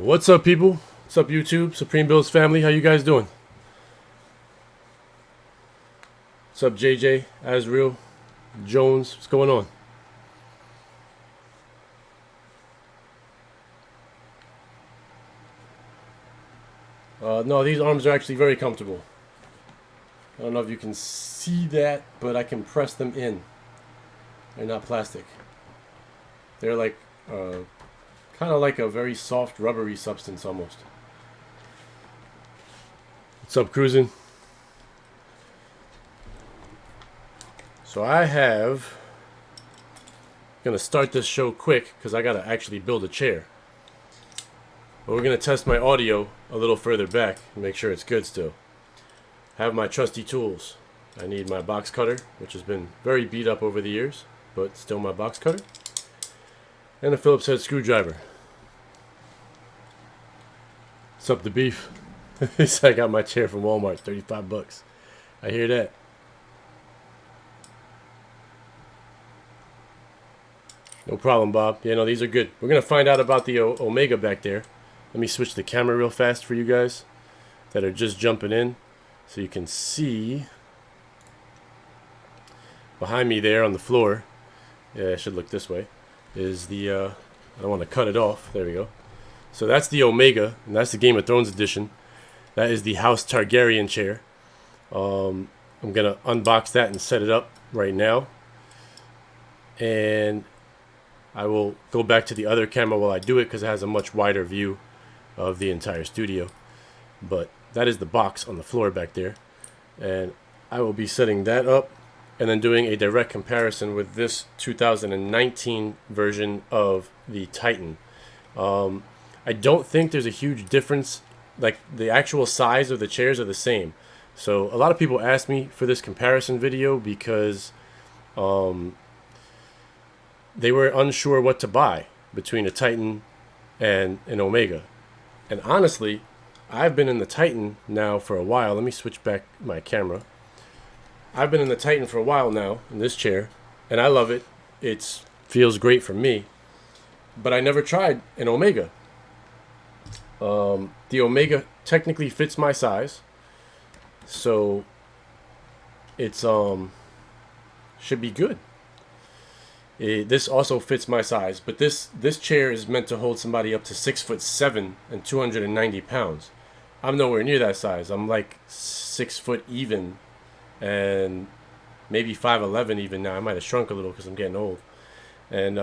What's up, people? What's up, YouTube? Supreme Builds family, how you guys doing? What's up, JJ, Azriel, Jones? What's going on? No, these arms are actually very comfortable. I don't know if you can see that, but I can press them in. They're not plastic. They're like, kind of like a very soft, rubbery substance almost. What's up, cruising? So I have, gonna start this show quick because I gotta actually build a chair. But we're gonna test my audio a little further back and make sure it's good still. I have my trusty tools. I need my box cutter, which has been very beat up over the years, but still my box cutter. And a Phillips head screwdriver. What's up, the beef? He said I got my chair from Walmart, 35 bucks. I hear that. No problem, Bob. Yeah, no, these are good. We're going to find out about the Omega back there. Let me switch the camera real fast for you guys that are just jumping in so you can see behind me there on the floor. Yeah, it should look this way. Is the, I don't want to cut it off. There we go. So that's the Omega, and that's the Game of Thrones edition. That is the House Targaryen chair. I'm going to unbox that and set it up right now. And I will go back to the other camera while I do it because it has a much wider view of the entire studio. But that is the box on the floor back there. And I will be setting that up and then doing a direct comparison with this 2019 version of the Titan. I don't think there's a huge difference. Like, the actual size of the chairs are the same. So a lot of people ask me for this comparison video because they were unsure what to buy between a Titan and an Omega. And honestly, I've been in the Titan now for a while. Let me switch back my camera. I've been in the Titan for a while now in this chair, and I love it. It feels great for me. But I never tried an Omega. The Omega technically fits my size, so it's should be good. This also fits my size, but this chair is meant to hold somebody up to 6'7" and 290 pounds. I'm nowhere near that size. I'm like 6 foot even, and maybe 5'11" even now. I might have shrunk a little because I'm getting old, and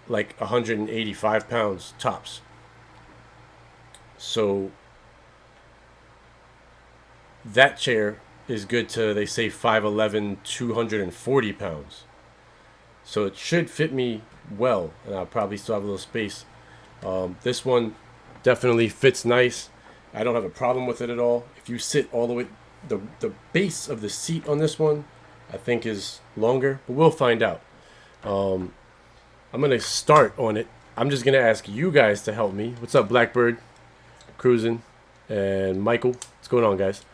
like 185 pounds tops. So that chair is good to, they say, 5'11", 240 pounds. So it should fit me well, and I'll probably still have a little space. This one definitely fits nice. I don't have a problem with it at all. If you sit all the way, the base of the seat on this one, I think is longer, but we'll find out. I'm going to start on it. I'm just going to ask you guys to help me. What's up, Blackbird, Cruising, and Michael? What's going on, guys?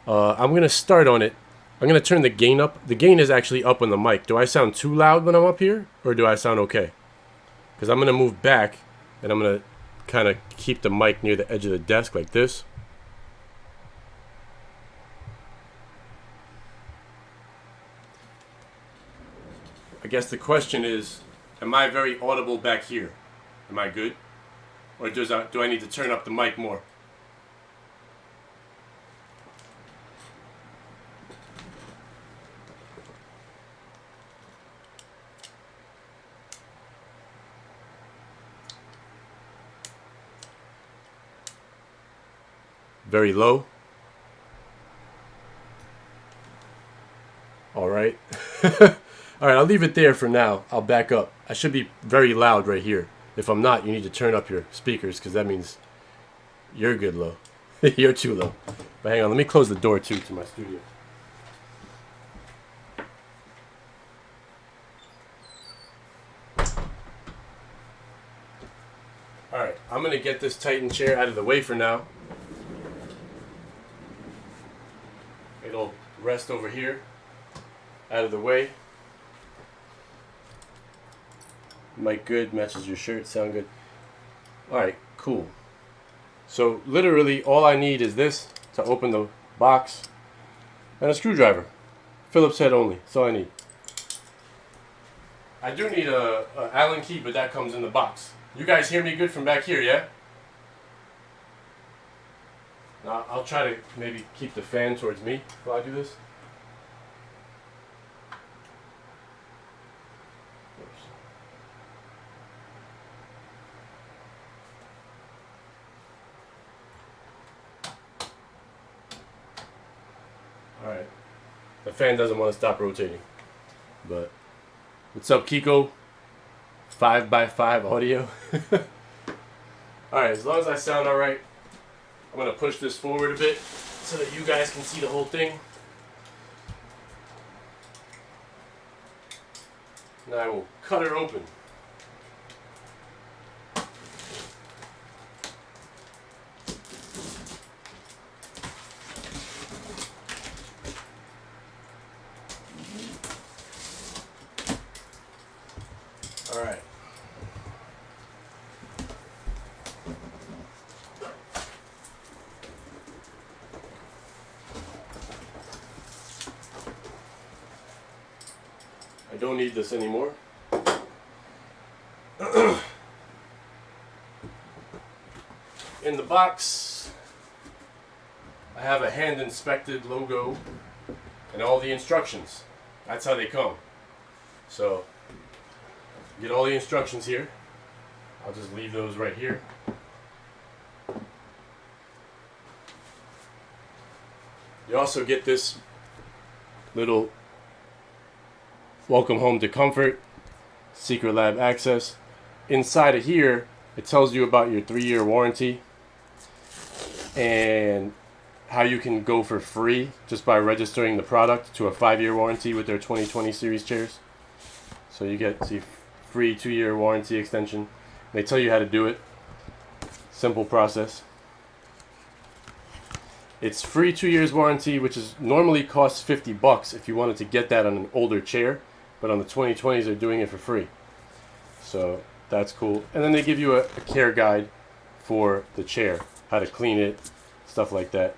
I'm going to start on it. I'm going to turn the gain up. The gain is actually up on the mic. Do I sound too loud when I'm up here, or do I sound okay? Because I'm going to move back, and I'm going to kind of keep the mic near the edge of the desk like this. I guess the question is, am I very audible back here? Am I good? Or do I need to turn up the mic more? Very low. All right. All right, I'll leave it there for now. I'll back up. I should be very loud right here. If I'm not, you need to turn up your speakers because that means you're good low. You're too low. But hang on, let me close the door too to my studio. All right, I'm going to get this Titan chair out of the way for now. It'll rest over here, out of the way. Mic good, matches your shirt, sound good. Alright, cool. So literally all I need is this to open the box and a screwdriver. Phillips head only. That's all I need. I do need a Allen key, but that comes in the box. You guys hear me good from back here, yeah? Now I'll try to maybe keep the fan towards me while I do this. Alright. The fan doesn't want to stop rotating. But what's up, Kiko? 5x5 audio. Alright, as long as I sound alright, I'm going to push this forward a bit so that you guys can see the whole thing. And I will cut her open. Alright. I don't need this anymore. In the box, I have a hand inspected logo and all the instructions. That's how they come. So, get all the instructions here. I'll just leave those right here. You also get this little welcome home to comfort, Secretlab access. Inside of here, it tells you about your 3-year warranty and how you can go for free just by registering the product to a 5-year warranty with their 2020 series chairs. So you get the free 2-year warranty extension. They tell you how to do it. Simple process. It's free 2 years warranty, which is normally costs $50 if you wanted to get that on an older chair, but on the 2020s they're doing it for free. So that's cool. And then they give you a care guide for the chair, how to clean it, stuff like that.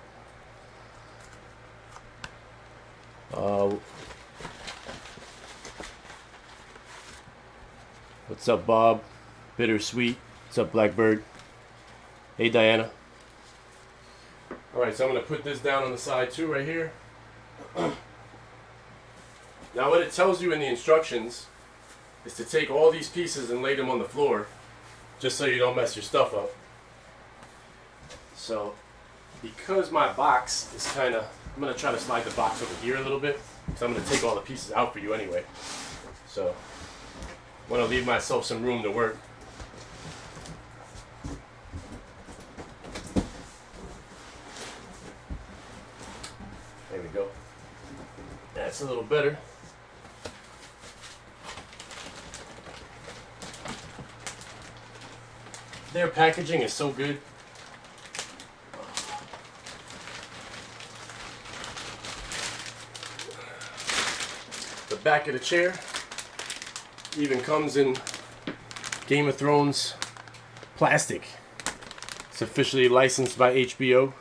What's up, Bob? Bittersweet. What's up, Blackbird? Hey, Diana. Alright, so I'm going to put this down on the side too, right here. Now what it tells you in the instructions is to take all these pieces and lay them on the floor, just so you don't mess your stuff up. So, because my box is kind of, I'm going to try to slide the box over here a little bit, because I'm going to take all the pieces out for you anyway. So, I want to leave myself some room to work. There we go. That's a little better. Their packaging is so good. The back of the chair even comes in Game of Thrones plastic. It's officially licensed by HBO.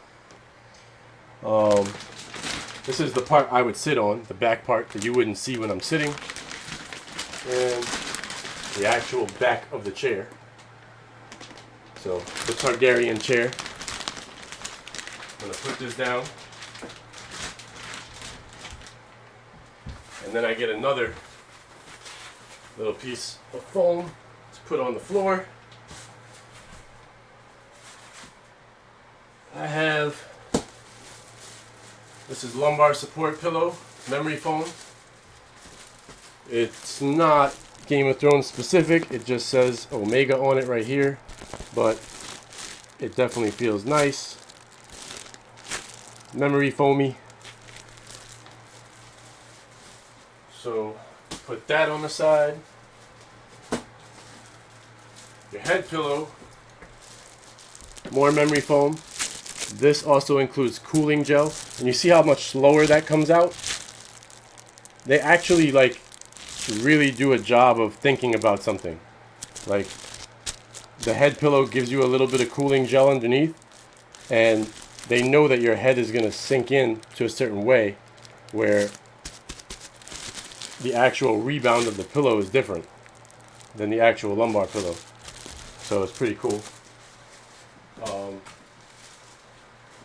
This is the part I would sit on, the back part that you wouldn't see when I'm sitting, and the actual back of the chair. So, the Targaryen chair. I'm going to put this down. And then I get another little piece of foam to put on the floor. I have, this is lumbar support pillow, memory foam. It's not Game of Thrones specific, it just says Omega on it right here, but it definitely feels nice. Memory foamy. So put that on the side. Your head pillow, more memory foam. This also includes cooling gel, and you see how much slower that comes out? They actually really do a job of thinking about something. Like, the head pillow gives you a little bit of cooling gel underneath, and they know that your head is going to sink in to a certain way where the actual rebound of the pillow is different than the actual lumbar pillow. So it's pretty cool.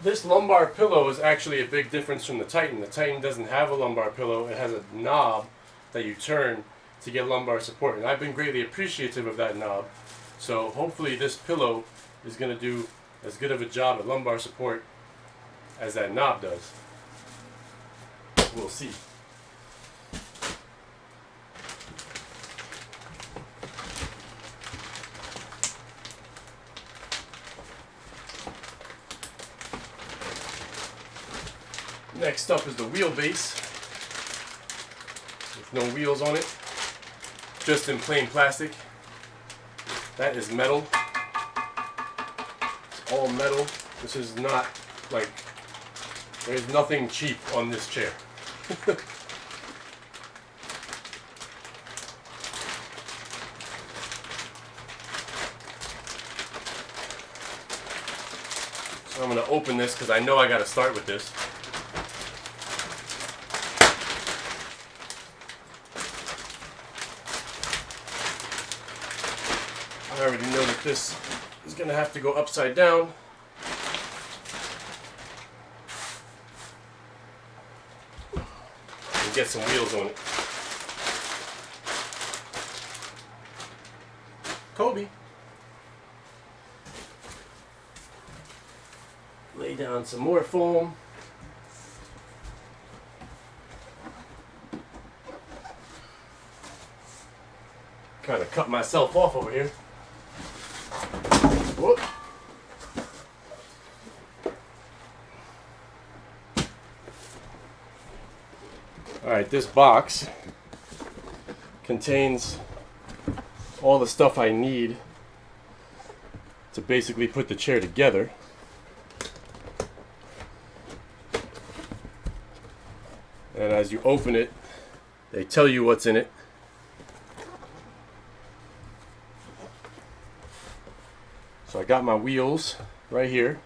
This lumbar pillow is actually a big difference from the Titan. The Titan doesn't have a lumbar pillow. It has a knob that you turn to get lumbar support. And I've been greatly appreciative of that knob. So hopefully this pillow is going to do as good of a job at lumbar support as that knob does. We'll see. Next up is the wheelbase, with no wheels on it, just in plain plastic. That is metal. It's all metal. This is not like, there's nothing cheap on this chair. So I'm going to open this because I know I got to start with this. I already know that this is going to have to go upside down. And get some wheels on it. Kobe. Lay down some more foam. Kind of cut myself off over here. Whoop. Alright, this box contains all the stuff I need to basically put the chair together. And as you open it, they tell you what's in it. So I got my wheels right here.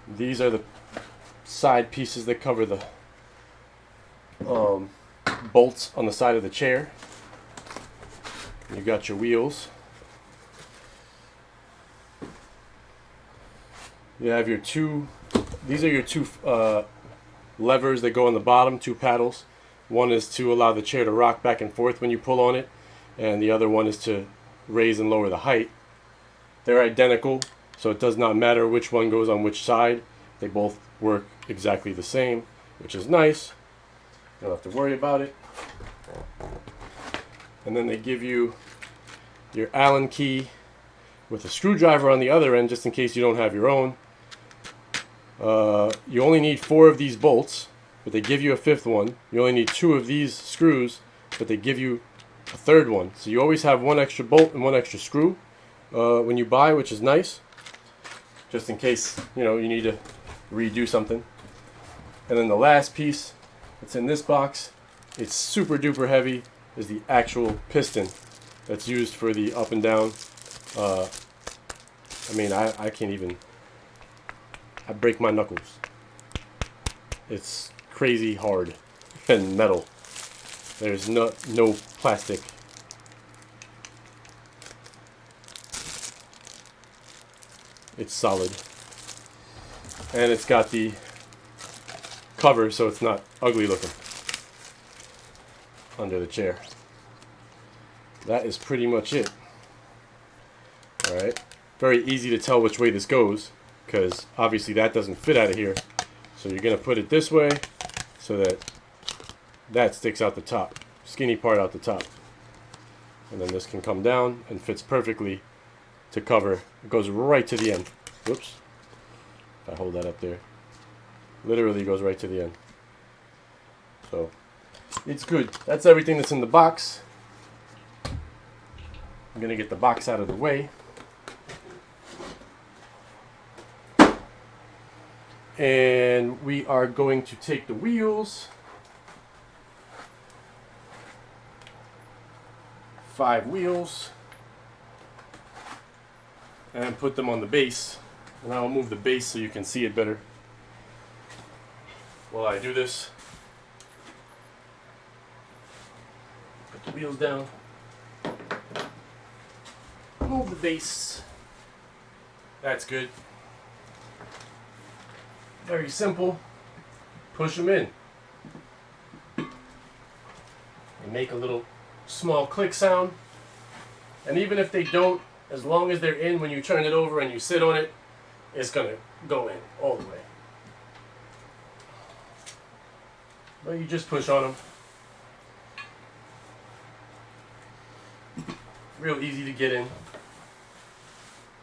These are the side pieces that cover the bolts on the side of the chair. You got your wheels. You have your these are your two levers that go on the bottom, two paddles. One is to allow the chair to rock back and forth when you pull on it, and the other one is to raise and lower the height. They're identical, so it does not matter which one goes on which side. They both work exactly the same, which is nice. You don't have to worry about it. And then they give you your Allen key with a screwdriver on the other end, just in case you don't have your own. You only need 4 of these bolts, but they give you a 5th one. You only need 2 of these screws, but they give you a 3rd one. So you always have 1 extra bolt and 1 extra screw when you buy, which is nice, just in case you need to redo something. And then the last piece that's in this box, it's super duper heavy, is the actual piston that's used for the up and down. I mean, I can't even, I break my knuckles. It's crazy hard and metal. There's no plastic. It's solid. And it's got the cover so it's not ugly looking under the chair. That is pretty much it. Alright. Very easy to tell which way this goes, because obviously that doesn't fit out of here. So you're going to put it this way so that that sticks out the top, skinny part out the top. And then this can come down and fits perfectly to cover. It goes right to the end. Whoops. If I hold that up there. Literally goes right to the end. So it's good. That's everything that's in the box. I'm going to get the box out of the way. And we are going to take the wheels. 5 wheels. and put them on the base. And I'll move the base so you can see it better while I do this. Put the wheels down. Move the base. That's good. Very simple. Push them in. They make a little small click sound. And even if they don't, as long as they're in when you turn it over and you sit on it, it's going to go in all the way. But you just push on them. Real easy to get in.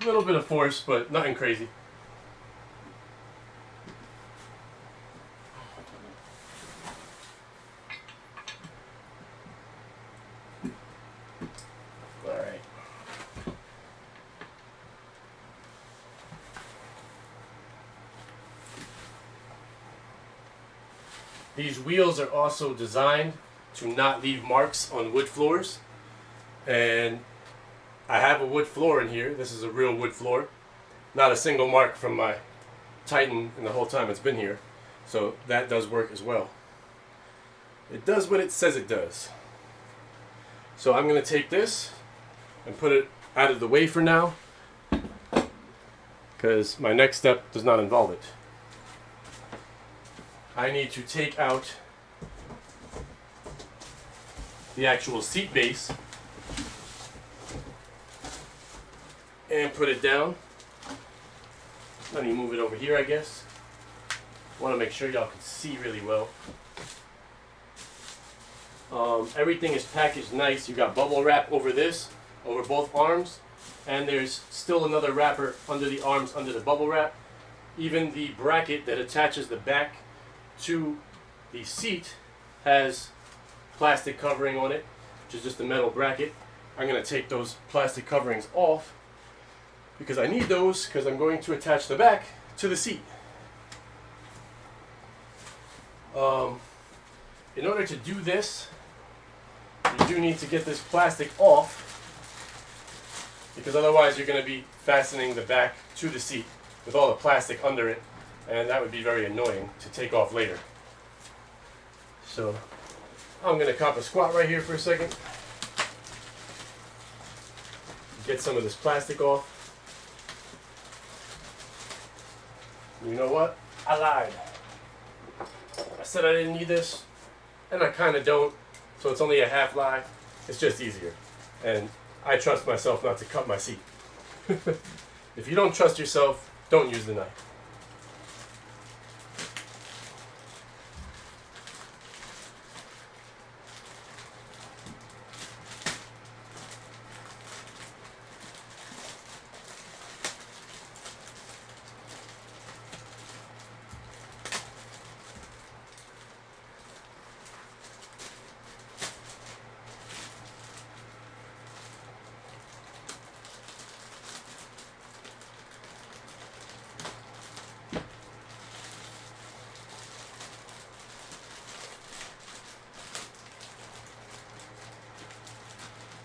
A little bit of force, but nothing crazy. Alright. These wheels are also designed to not leave marks on wood floors. And I have a wood floor in here. This is a real wood floor. Not a single mark from my Titan in the whole time it's been here. So that does work as well. It does what it says it does. So I'm going to take this and put it out of the way for now, because my next step does not involve it. I need to take out the actual seat base and put it down. Let me move it over here, I guess. Want to make sure y'all can see really well. Everything is packaged nice. You got bubble wrap over this, over both arms, and there's still another wrapper under the arms under the bubble wrap. Even the bracket that attaches the back to the seat has plastic covering on it, which is just a metal bracket. I'm going to take those plastic coverings off because I need those, because I'm going to attach the back to the seat. In order to do this, you do need to get this plastic off, because otherwise you're going to be fastening the back to the seat with all the plastic under it, and that would be very annoying to take off later. So I'm going to cop a squat right here for a second. Get some of this plastic off. You know what? I lied. I said I didn't need this, and I kind of don't, so it's only a half lie. It's just easier. And I trust myself not to cut my seat. If you don't trust yourself, don't use the knife.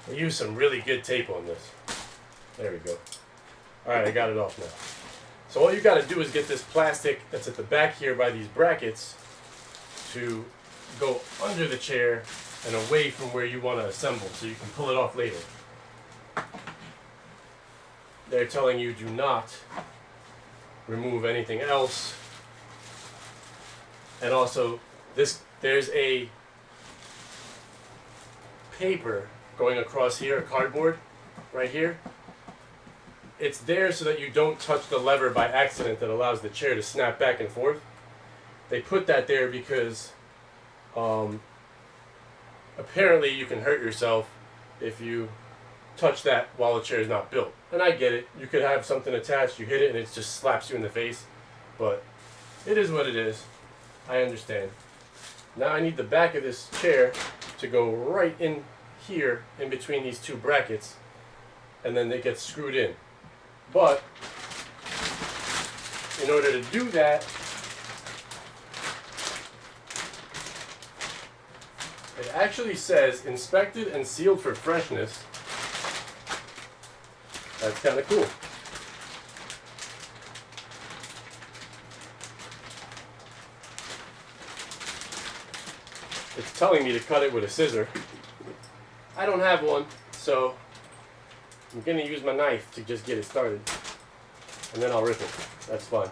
I used some really good tape on this. There we go. Alright, I got it off now. So all you got to do is get this plastic that's at the back here by these brackets to go under the chair and away from where you want to assemble, so you can pull it off later. They're telling you do not remove anything else. And also, there's a paper going across here, a cardboard right here. It's there so that you don't touch the lever by accident that allows the chair to snap back and forth. They put that there because apparently you can hurt yourself if you touch that while the chair is not built. And I get it. You could have something attached, you hit it, and it just slaps you in the face. But it is what it is. I understand. Now I need the back of this chair to go right in here in between these two brackets, and then they get screwed in. But in order to do that, it actually says inspected and sealed for freshness. That's kind of cool. it's telling me to cut it with a scissor. I don't have one, so I'm going to use my knife to just get it started. And then I'll rip it. That's fine.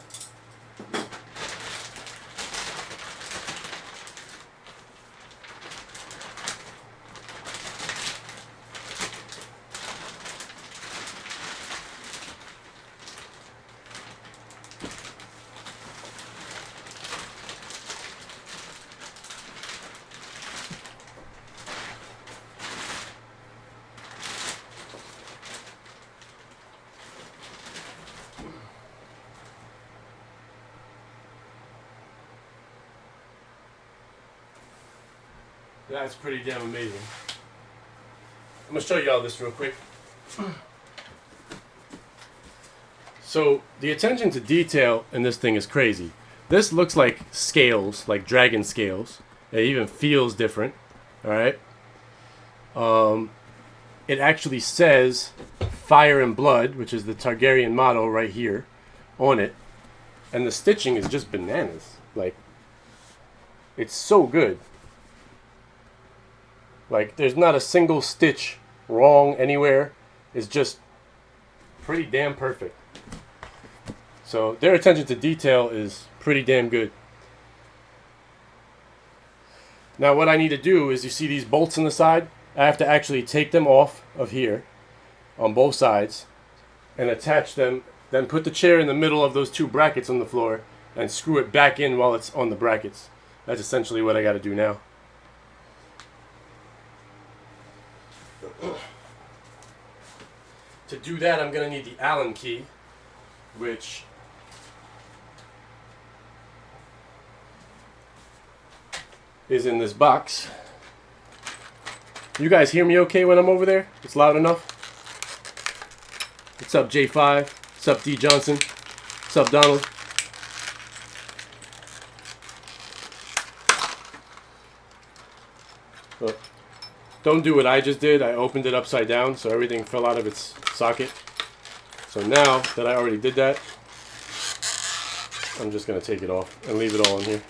That's pretty damn amazing. I'm going to show you all this real quick. So the attention to detail in this thing is crazy. This looks like scales, like dragon scales. It even feels different. Alright? It actually says Fire and Blood, which is the Targaryen motto right here on it. And the stitching is just bananas. Like, it's so good. Like, there's not a single stitch wrong anywhere. It's just pretty damn perfect. So their attention to detail is pretty damn good. Now what I need to do is, you see these bolts on the side? I have to actually take them off of here on both sides and attach them, then put the chair in the middle of those two brackets on the floor and screw it back in while it's on the brackets. That's essentially what I got to do now. To do that, I'm going to need the Allen key, which is in this box. You guys hear me okay when I'm over there? It's loud enough? What's up, J5? What's up, D Johnson? What's up, Donald? Look. Don't do what I just did. I opened it upside down, so everything fell out of its socket. So now that I already did that, I'm just going to take it off and leave it all in here.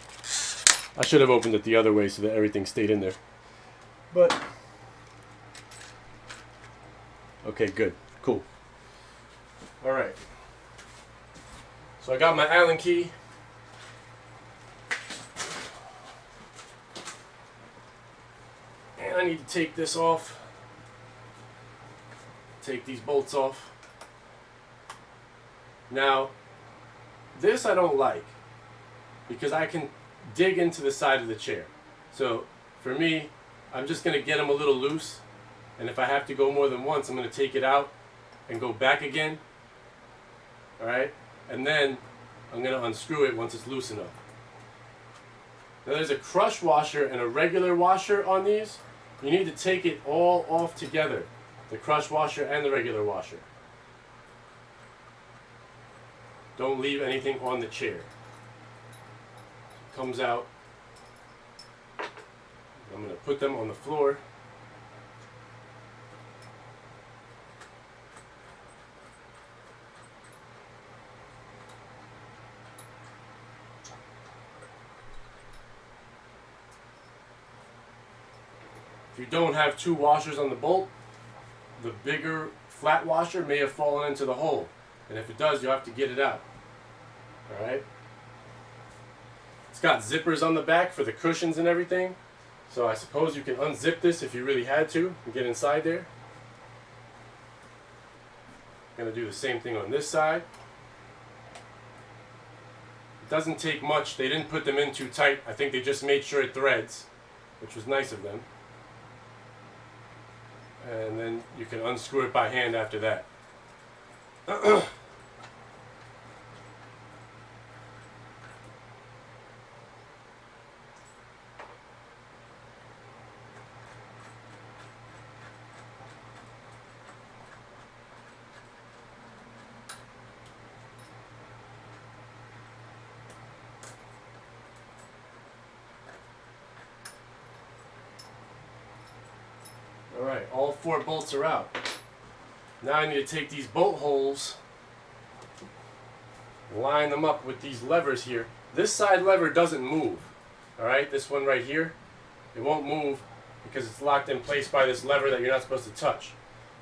I should have opened it the other way so that everything stayed in there. But, okay, good. Cool. Alright. So I got my Allen key. I need to take this off, take these bolts off. Now, this I don't like because I can dig into the side of the chair. So for me, I'm just going to get them a little loose, and if I have to go more than once, I'm going to take it out and go back again. Alright? And then I'm going to unscrew it once it's loose enough. Now there's a crush washer and a regular washer on these. You need to take it all off together, the crush washer and the regular washer. Don't leave anything on the chair. It comes out. I'm going to put them on the floor. If you don't have two washers on the bolt, the bigger flat washer may have fallen into the hole. And if it does, you'll have to get it out. Alright? It's got zippers on the back for the cushions and everything. So I suppose you can unzip this if you really had to and get inside there. I'm going to do the same thing on this side. It doesn't take much. They didn't put them in too tight. I think they just made sure it threads, which was nice of them. And then you can unscrew it by hand after that. Alright, all 4 bolts are out. Now I need to take these bolt holes, line them up with these levers here. This side lever doesn't move. Alright, this one right here, it won't move because it's locked in place by this lever that you're not supposed to touch.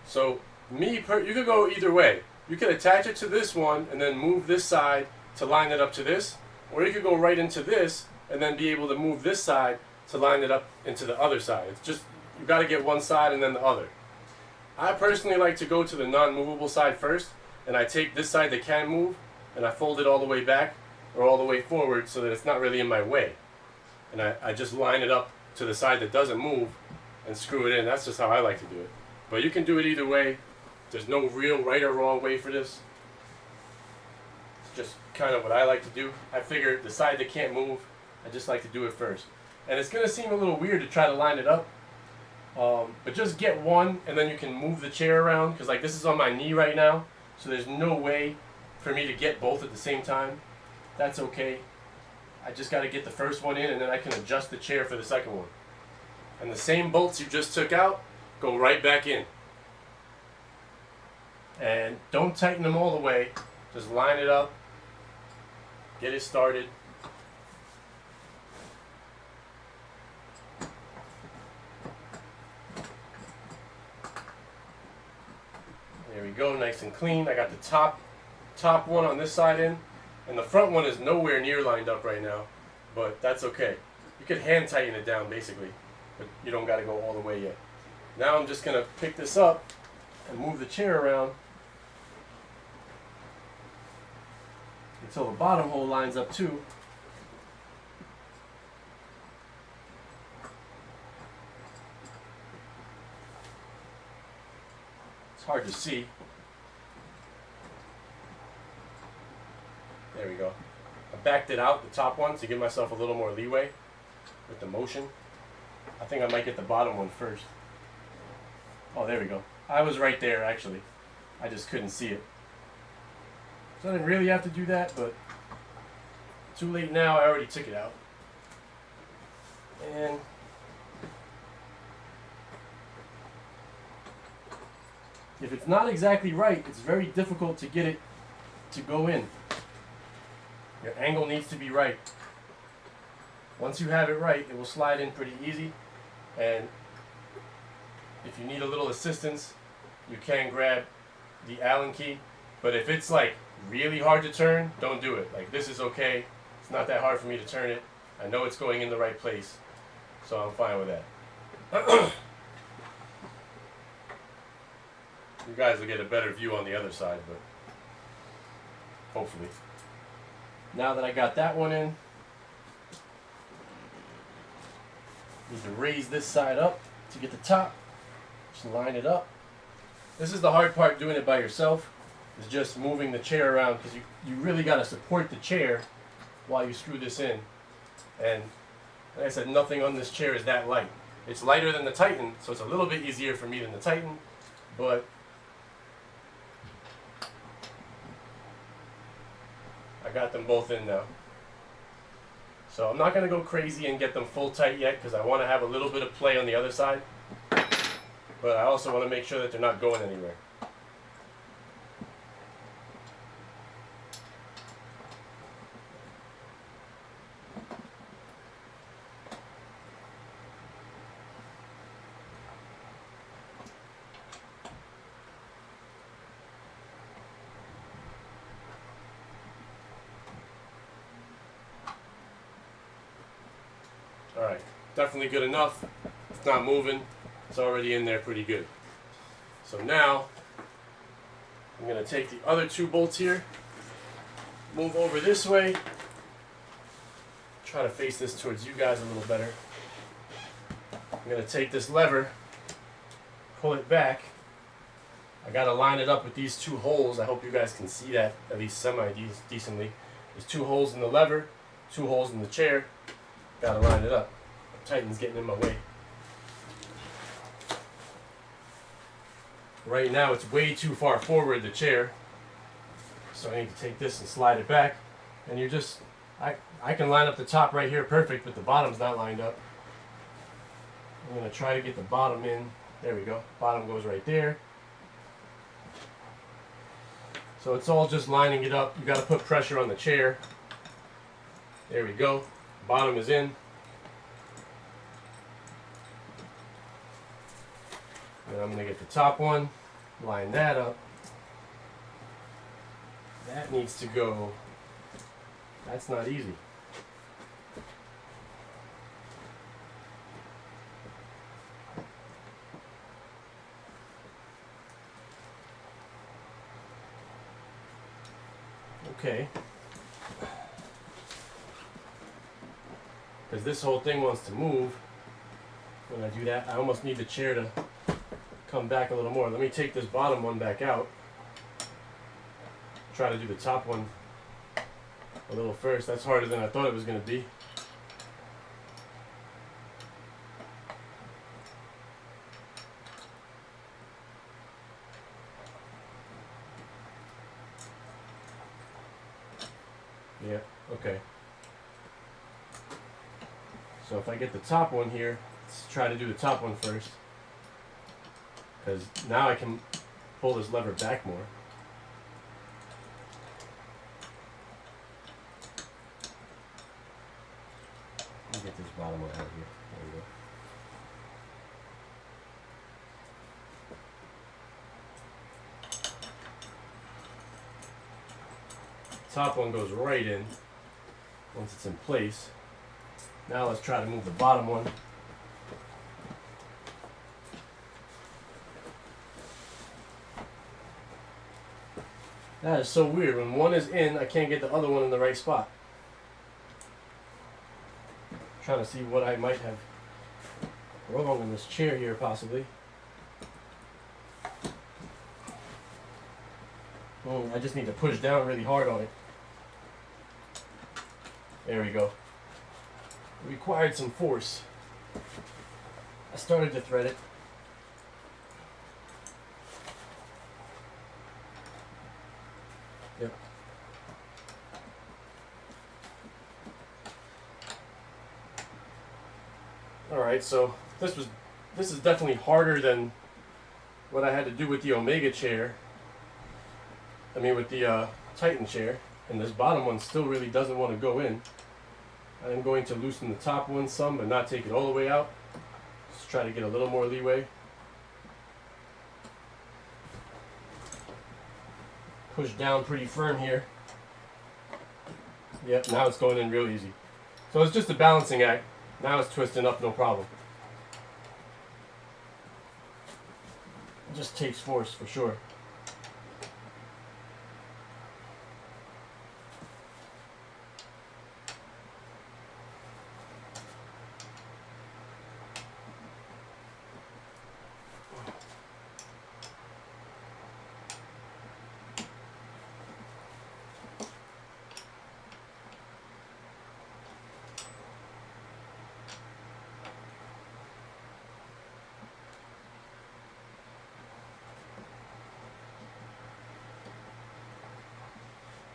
So you could go either way. You could attach it to this one and then move this side to line it up to this, or you could go right into this and then be able to move this side to line it up into the other side. It's just, you got to get one side and then the other. I personally like to go to the non-movable side first, and I take this side that can move and I fold it all the way back or all the way forward so that it's not really in my way. And I just line it up to the side that doesn't move and screw it in. That's just how I like to do it. But you can do it either way. There's no real right or wrong way for this. It's just kind of what I like to do. I figure the side that can't move, I just like to do it first. And it's going to seem a little weird to try to line it up. But just get one and then you can move the chair around, because like this is on my knee right now, so there's no way for me to get both at the same time. That's okay. I just got to get the first one in and then I can adjust the chair for the second one. And the same bolts you just took out go right back in. And don't tighten them all the way. Just line it up. Get it started. There we go, nice and clean. I got the top one on this side in, and the front one is nowhere near lined up right now, but that's okay. You could hand tighten it down basically, but you don't got to go all the way yet. Now I'm just going to pick this up and move the chair around until the bottom hole lines up too. It's hard to see. There we go. I backed it out, the top one, to give myself a little more leeway with the motion. I think I might get the bottom one first. Oh, there we go. I was right there, actually. I just couldn't see it. So I didn't really have to do that, but too late now. I already took it out. And if it's not exactly right, it's very difficult to get it to go in. Your angle needs to be right. Once you have it right, it will slide in pretty easy. And if you need a little assistance, you can grab the Allen key. But if it's like really hard to turn, don't do it. Like this is okay. It's not that hard for me to turn it. I know it's going in the right place, so I'm fine with that. You guys will get a better view on the other side, but hopefully. Now that I got that one in, need to raise this side up to get the top. Just line it up. This is the hard part, doing it by yourself, is just moving the chair around, because you really got to support the chair while you screw this in. And like I said, nothing on this chair is that light. It's lighter than the Titan, so it's a little bit easier for me than the Titan, but I got them both in now. So I'm not going to go crazy and get them full tight yet, because I want to have a little bit of play on the other side. But I also want to make sure that they're not going anywhere. Alright, definitely good enough. It's not moving. It's already in there pretty good. So now, I'm going to take the other two bolts here, move over this way, try to face this towards you guys a little better. I'm going to take this lever, pull it back. I got to line it up with these two holes. I hope you guys can see that at least semi-decently. There's two holes in the lever, two holes in the chair. Got to line it up. Titan's getting in my way. Right now it's way too far forward, the chair, so I need to take this and slide it back. And you're just, I can line up the top right here perfect, but the bottom's not lined up. I'm going to try to get the bottom in. There we go. Bottom goes right there. So it's all just lining it up. You got to put pressure on the chair. There we go. Bottom is in. Then I'm going to get the top one, line that up. That needs to go. That's not easy. Okay. Because this whole thing wants to move. When I do that, I almost need the chair to come back a little more. Let me take this bottom one back out. Try to do the top one a little first. That's harder than I thought it was going to be. Yeah, okay. So if I get the top one here, let's try to do the top one first. Because now I can pull this lever back more. Let me get this bottom one out of here. There we go. Top one goes right in once it's in place. Now let's try to move the bottom one. That is so weird. When one is in, I can't get the other one in the right spot. I'm trying to see what I might have wrong in this chair here, possibly. I just need to push down really hard on it. There we go. It required some force. I started to thread it. Yep. Alright, so this is definitely harder than what I had to do with the Omega chair. I mean with the Titan chair. And this bottom one still really doesn't want to go in. I'm going to loosen the top one some, but not take it all the way out. Just try to get a little more leeway. Push down pretty firm here. Yep, now it's going in real easy. So it's just a balancing act. Now it's twisting up, no problem. It just takes force for sure.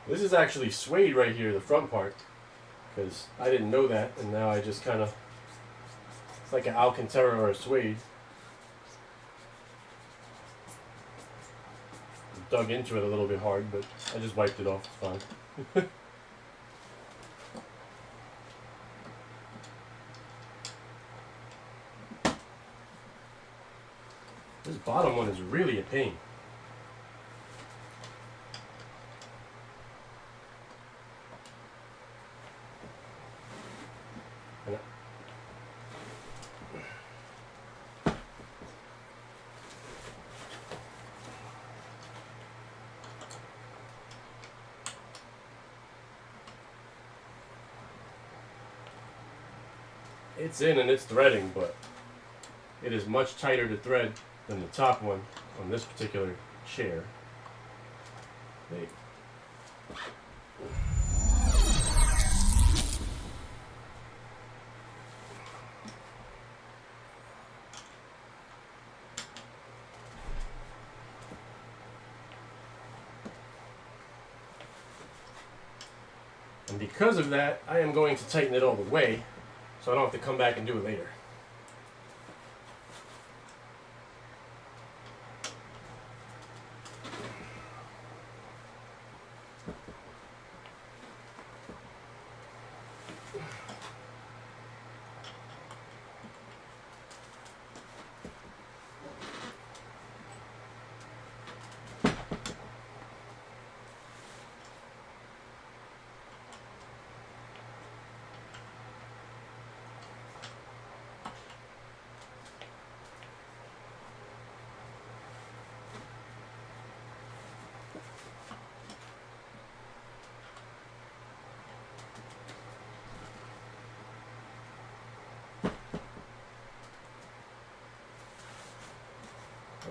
This is actually suede right here, the front part, because I didn't know that, and now I just kind of, it's like an Alcantara or a suede. Dug into it a little bit hard, but I just wiped it off, it's fine. This bottom one is really a pain. It's in and it's threading, but it is much tighter to thread than the top one on this particular chair. And because of that, I am going to tighten it all the way, so I don't have to come back and do it later.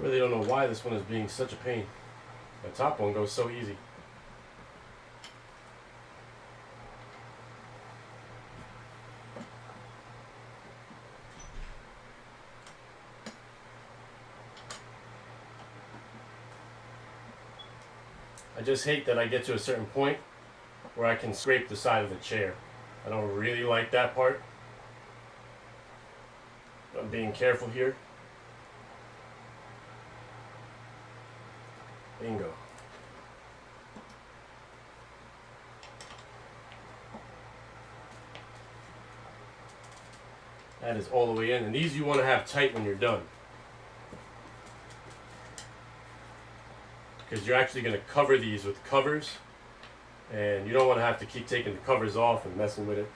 I really don't know why this one is being such a pain. The top one goes so easy. I just hate that I get to a certain point where I can scrape the side of the chair. I don't really like that part. I'm being careful here. Bingo. That is all the way in. And these you want to have tight when you're done, because you're actually going to cover these with covers, and you don't want to have to keep taking the covers off and messing with it.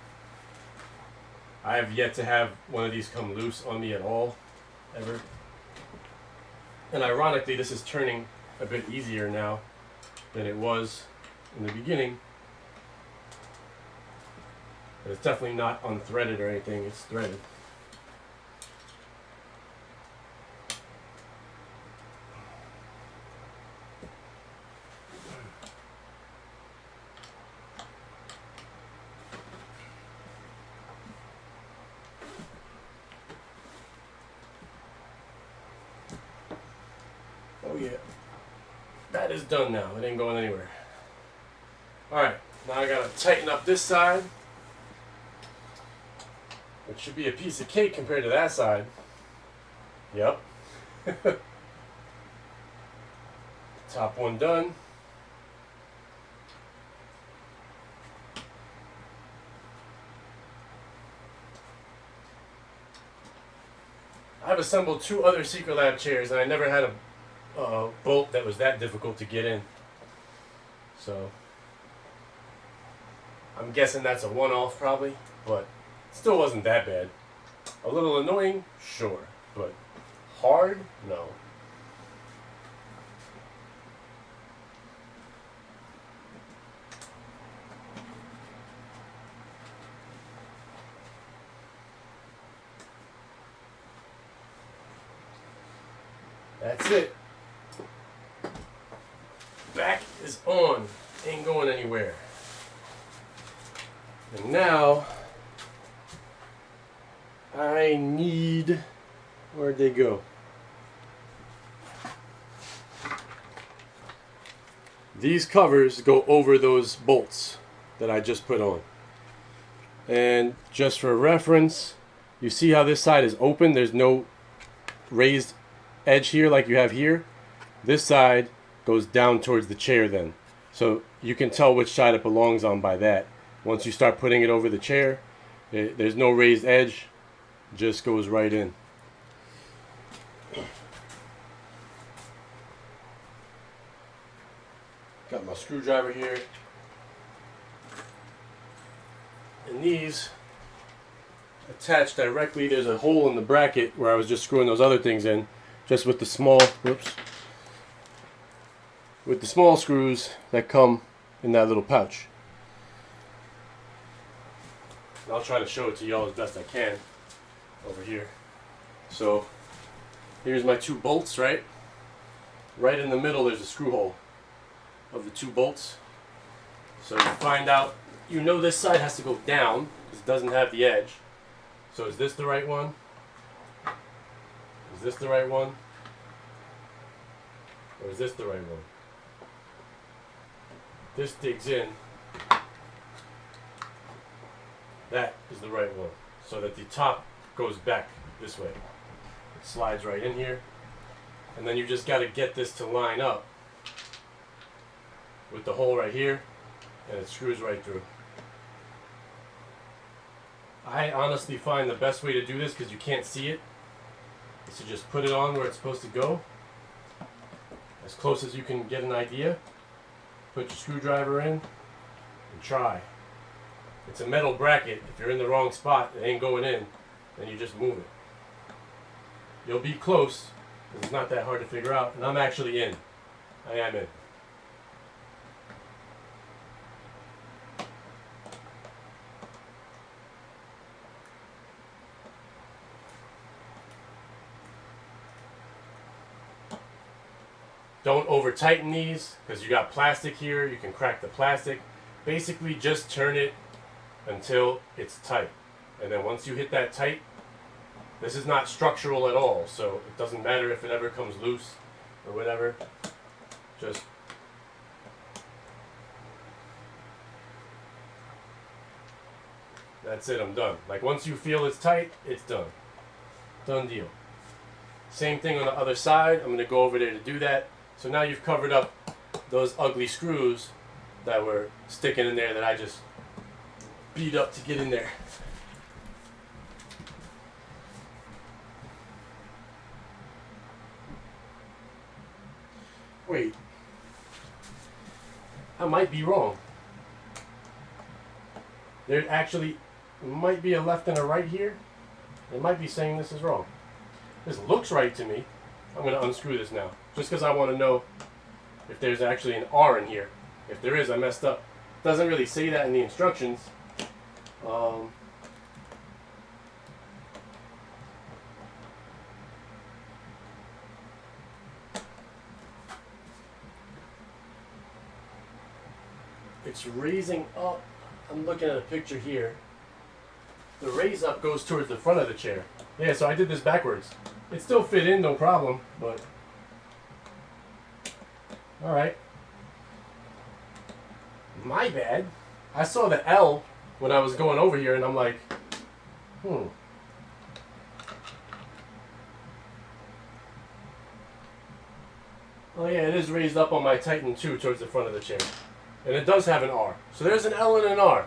I have yet to have one of these come loose on me at all, ever. And ironically, this is turning a bit easier now than it was in the beginning. But it's definitely not unthreaded or anything, it's threaded. Oh yeah, that is done now. It ain't going anywhere. Alright, now I gotta tighten up this side, which should be a piece of cake compared to that side. Yep. Top one done. I've assembled 2 other Secretlab chairs, and I never had a bolt that was that difficult to get in. So I'm guessing that's a one-off probably, but it still wasn't that bad. A little annoying, sure, but hard, no. That's it. Back is on. Ain't going anywhere. And now I need, where'd they go? These covers go over those bolts that I just put on. And just for reference, you see how this side is open? There's no raised edge here like you have here. This side goes down towards the chair then. So you can tell which side it belongs on by that. Once you start putting it over the chair, there's no raised edge, just goes right in. Got my screwdriver here. And these attach directly. There's a hole in the bracket where I was just screwing those other things in, just with the small, with the small screws that come in that little pouch. And I'll try to show it to y'all as best I can over here. So here's my 2 bolts, right? Right in the middle there's a screw hole of the 2 bolts. So you find out, you know this side has to go down because it doesn't have the edge. So is this the right one? Is this the right one? Or is this the right one? This digs in. That is the right one. So that the top goes back this way. It slides right in here. And then you just got to get this to line up with the hole right here. And it screws right through. I honestly find the best way to do this, because you can't see it, is to just put it on where it's supposed to go. As close as you can get an idea. Put your screwdriver in and try. It's a metal bracket. If you're in the wrong spot, it ain't going in, then you just move it. You'll be close, because it's not that hard to figure out. And I'm actually in. I am in. Don't over tighten these because you got plastic here. You can crack the plastic. Basically just turn it until it's tight. And then once you hit that tight, this is not structural at all, so it doesn't matter if it ever comes loose or whatever. Just that's it, I'm done. Like once you feel it's tight, it's done. Done deal. Same thing on the other side. I'm going to go over there to do that. So now you've covered up those ugly screws that were sticking in there that I just beat up to get in there. Wait, I might be wrong. There actually might be a left and a right here. It might be saying this is wrong. This looks right to me. I'm going to unscrew this now, just because I want to know if there's actually an R in here. If there is, I messed up. It doesn't really say that in the instructions. It's raising up. I'm looking at a picture here. The raise up goes towards the front of the chair. Yeah, so I did this backwards. It still fit in, no problem, but alright. My bad. I saw the L when I was going over here and I'm like, Oh yeah, it is raised up on my Titan too towards the front of the chair. And it does have an R. So there's an L and an R.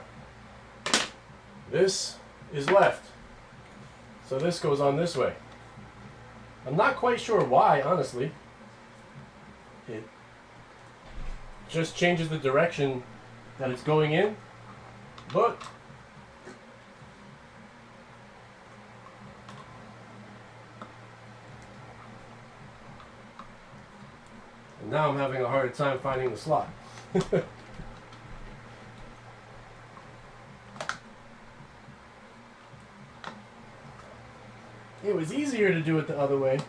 This is left. So this goes on this way. I'm not quite sure why, honestly. It just changes the direction that it's going in. But and now I'm having a hard time finding the slot. It was easier to do it the other way.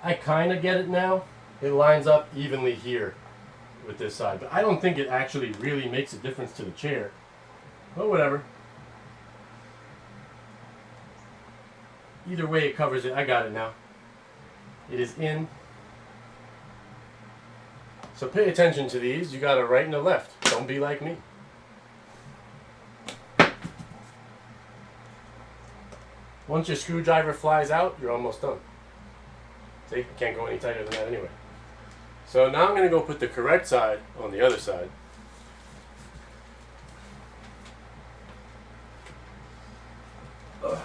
I kind of get it now. It lines up evenly here with this side, but I don't think it actually really makes a difference to the chair. But whatever. Either way, it covers it. I got it now. It is in. So pay attention to these. You got a right and a left. Don't be like me. Once your screwdriver flies out, you're almost done. See, it can't go any tighter than that anyway. So now I'm going to go put the correct side on the other side. Ugh.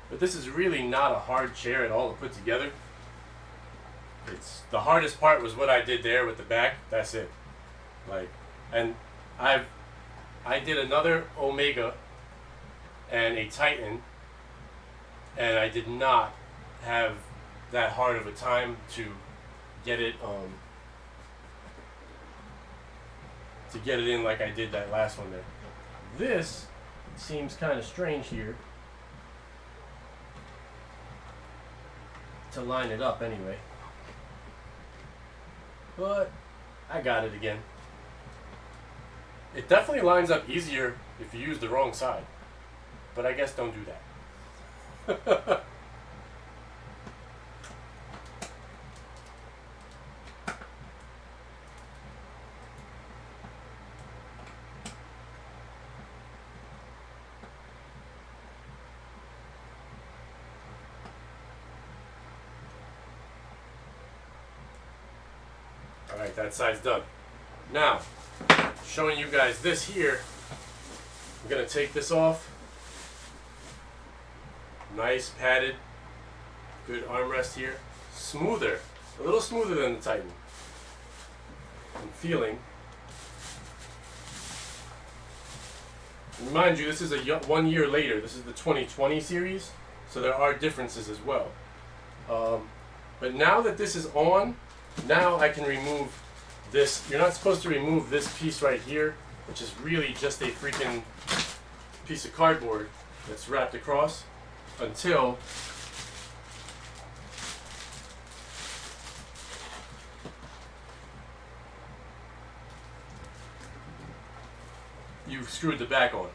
But this is really not a hard chair at all to put together. It's the hardest part was what I did there with the back. That's it. Like, and I did another Omega and a Titan, and I did not have that hard of a time to get it in like I did that last one there. This seems kind of strange here to line it up anyway. But I got it again. It definitely lines up easier if you use the wrong side. But I guess don't do that. Alright, that side's done. Now, showing you guys this here, I'm going to take this off. Nice padded, good armrest here. Smoother, a little smoother than the Titan. I'm feeling. And mind you, this is 1 year later. This is the 2020 series, so there are differences as well. But now that this is on, now I can remove this, you're not supposed to remove this piece right here, which is really just a freaking piece of cardboard that's wrapped across, until you've screwed the back on.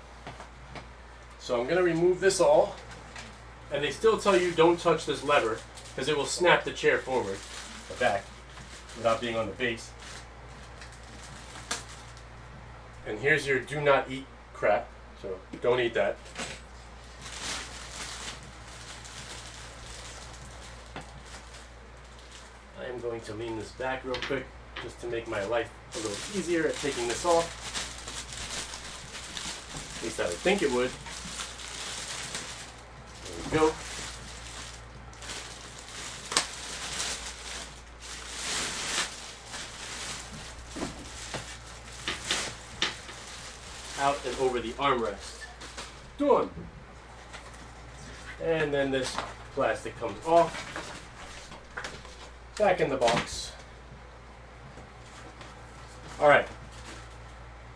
So I'm going to remove this all, and they still tell you don't touch this lever because it will snap the chair forward or back without being on the base. And here's your do not eat crap, so don't eat that. I am going to lean this back real quick just to make my life a little easier at taking this off. At least I would think it would. There we go. Out and over the armrest. Done. And then this plastic comes off. Back in the box. Alright.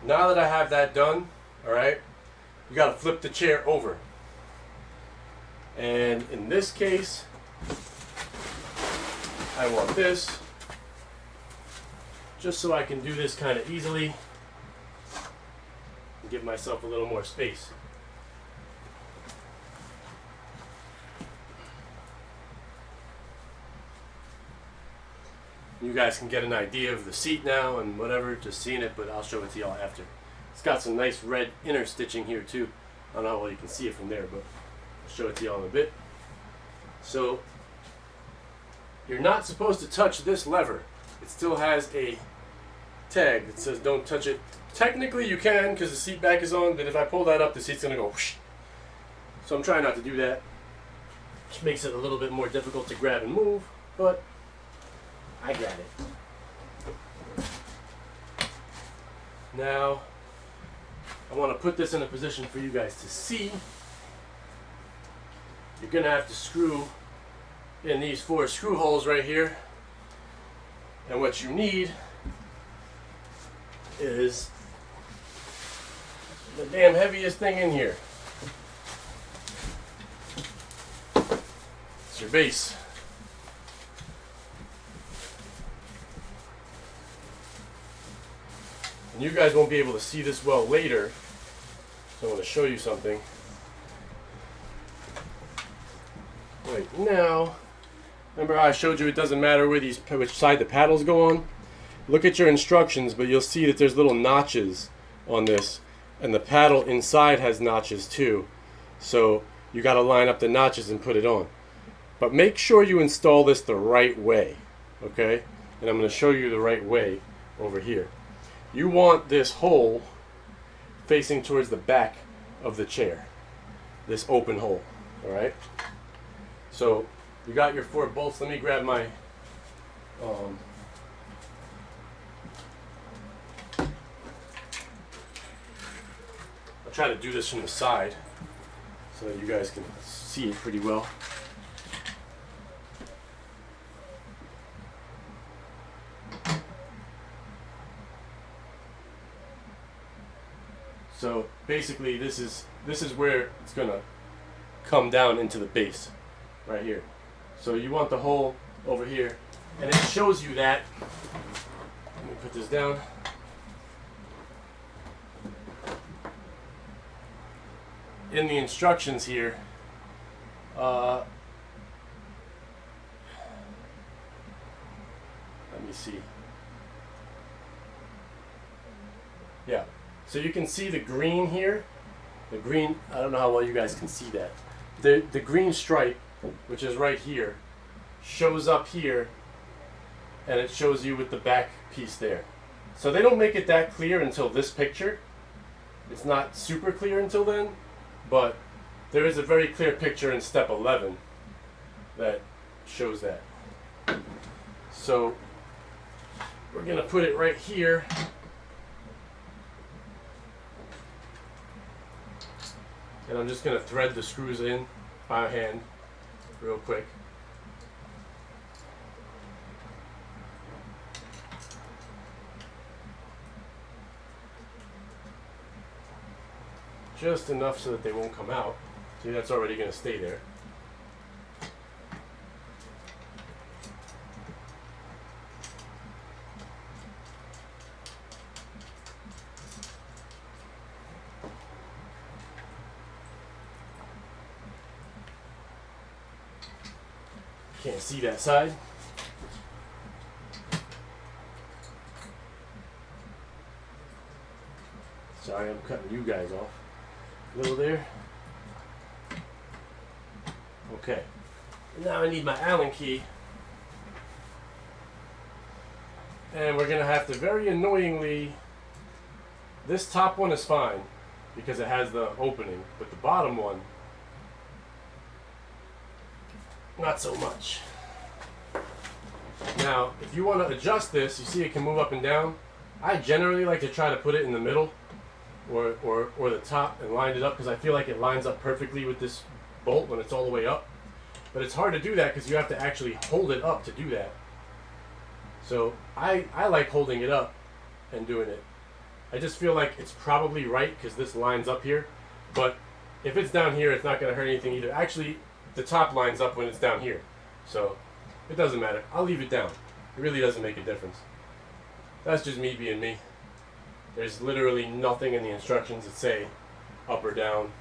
Now that I have that done, alright, you gotta flip the chair over. And in this case, I want this, just so I can do this kind of easily. Give myself a little more space. You guys can get an idea of the seat now and whatever, just seeing it, but I'll show it to y'all after. It's got some nice red inner stitching here too. I don't know how well you can see it from there, but I'll show it to y'all in a bit. So, you're not supposed to touch this lever. It still has a tag that says don't touch it. Technically you can because the seat back is on, but if I pull that up the seat's going to go whoosh. So I'm trying not to do that, which makes it a little bit more difficult to grab and move, but I got it. Now I want to put this in a position for you guys to see. You're going to have to screw in these 4 screw holes right here, and what you need is the damn heaviest thing in here. It's your base. And you guys won't be able to see this well later, so I want to show you something. Right now, remember how I showed you it doesn't matter which side the paddles go on? Look at your instructions, but you'll see that there's little notches on this, and the paddle inside has notches too. So you got to line up the notches and put it on. But make sure you install this the right way, okay? And I'm going to show you the right way over here. You want this hole facing towards the back of the chair, this open hole, all right? So you got your 4 bolts. Let me grab my I'll try to do this from the side so that you guys can see it pretty well. So basically this is where it's gonna come down into the base right here. So you want the hole over here, and it shows you that. Let me put this down. In the instructions here, let me see. Yeah, so you can see the green here. The green, I don't know how well you guys can see that. The green stripe, which is right here, shows up here, and it shows you with the back piece there. So they don't make it that clear until this picture. It's not super clear until then. But there is a very clear picture in step 11 that shows that. So we're going to put it right here. And I'm just going to thread the screws in by hand real quick. just enough so that they won't come out. See, that's already going to stay there. Can't see that side. Sorry, I'm cutting you guys off. A little there. Okay. Now I need my Allen key. And we're going to have to very annoyingly... This top one is fine because it has the opening, but the bottom one, not so much. Now, if you want to adjust this, you see it can move up and down. I generally like to try to put it in the middle or the top and line it up because I feel like it lines up perfectly with this bolt when it's all the way up. But it's hard to do that because you have to actually hold it up to do that. So I like holding it up and doing it. I just feel like it's probably right because this lines up here. But if it's down here, it's not going to hurt anything either. Actually, the top lines up when it's down here. So it doesn't matter. I'll leave it down. It really doesn't make a difference. That's just me being me. There's literally nothing in the instructions that say up or down.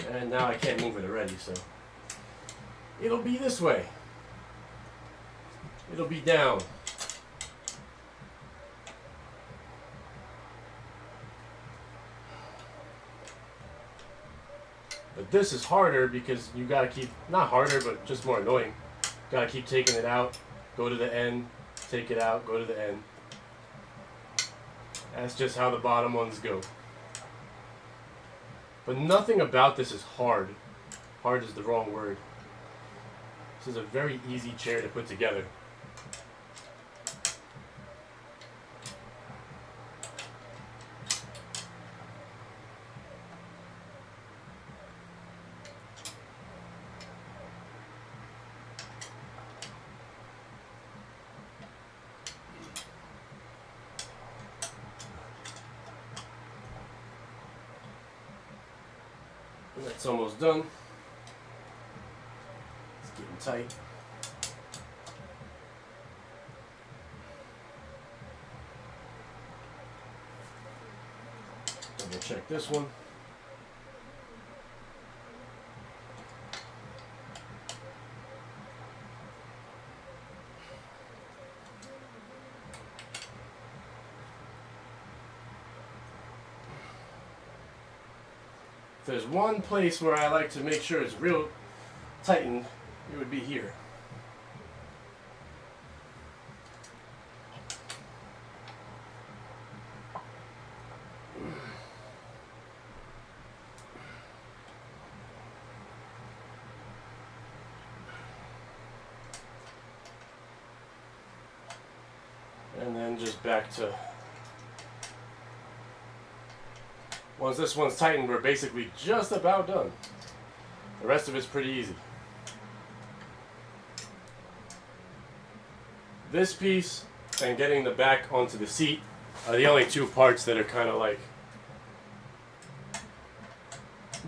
And now I can't move it already, so it'll be this way. It'll be down. But this is harder because you gotta keep, not harder, but just more annoying. Gotta keep taking it out, go to the end, take it out, go to the end. That's just how the bottom ones go. But nothing about this is hard. Hard is the wrong word. This is a very easy chair to put together. That's almost done. It's getting tight. Double check this one. If there's one place where I like to make sure it's real tightened, it would be here. And then just back to... Once this one's tightened, we're basically just about done. The rest of it's pretty easy. This piece and getting the back onto the seat are the only two parts that are kind of like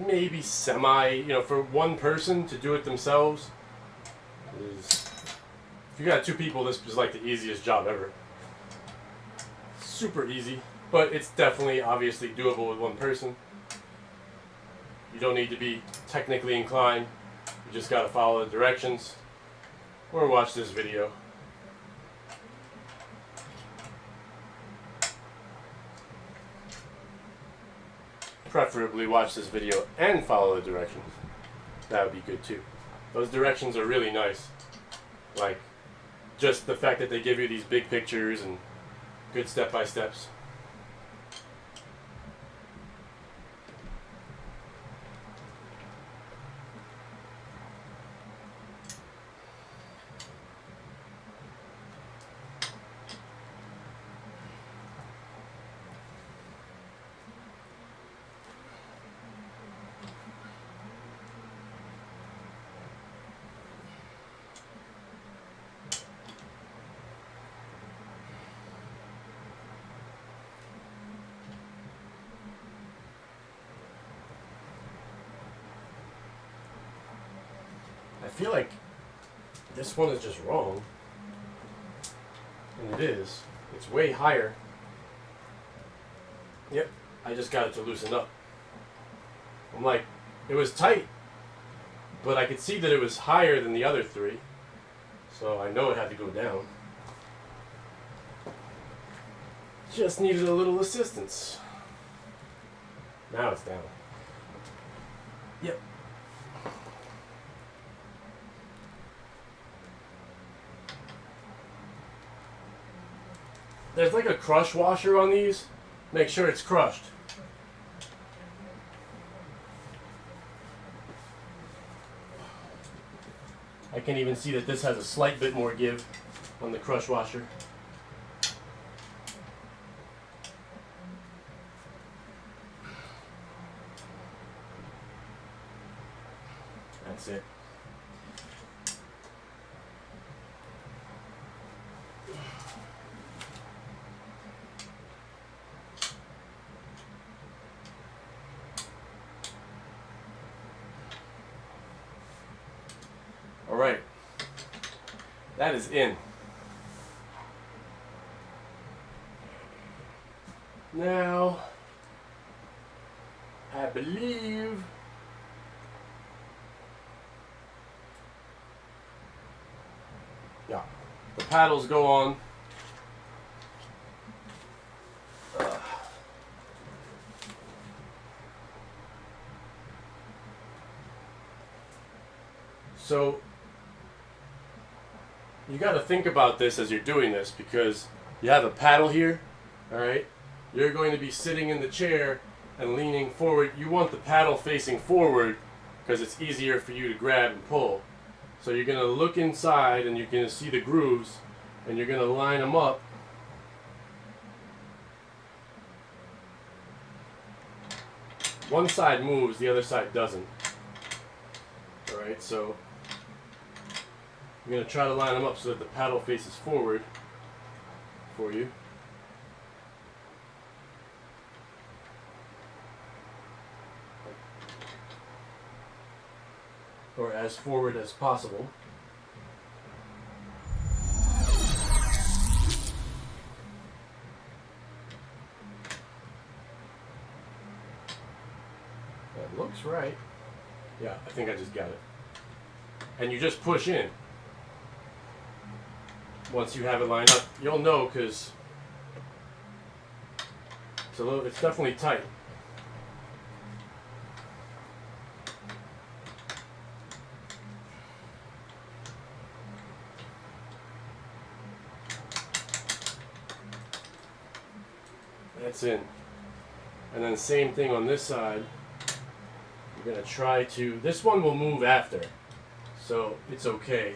maybe semi, you know, for one person to do it themselves is, if you got two people, this is like the easiest job ever. Super easy. But it's definitely, obviously, doable with one person. You don't need to be technically inclined. You just got to follow the directions or watch this video. Preferably watch this video and follow the directions. That would be good too. Those directions are really nice. Like, just the fact that they give you these big pictures and good step-by-steps. feel like this one is just wrong. And it is. It's way higher. Yep, I just got it to loosen up. I'm like, it was tight, but I could see that it was higher than the other three. So I know it had to go down. Just needed a little assistance. Now it's down. Yep. There's like a crush washer on these. Make sure it's crushed. I can even see that this has a slight bit more give on the crush washer. That's it. All right, that is in. Now, I believe the paddles go on. So you got to think about this as you're doing this, because you have a paddle here, all right? You're going to be sitting in the chair and leaning forward. You want the paddle facing forward because it's easier for you to grab and pull. So you're going to look inside and you're going to see the grooves and you're going to line them up. One side moves, the other side doesn't. All right, so you're going to try to line them up so that the paddle faces forward for you. Or as forward as possible. That looks right. Yeah, I think I just got it. And you just push in. Once you have it lined up, you'll know because it's definitely tight. That's in. And then same thing on this side. You're going to try to, this one will move after, so it's okay.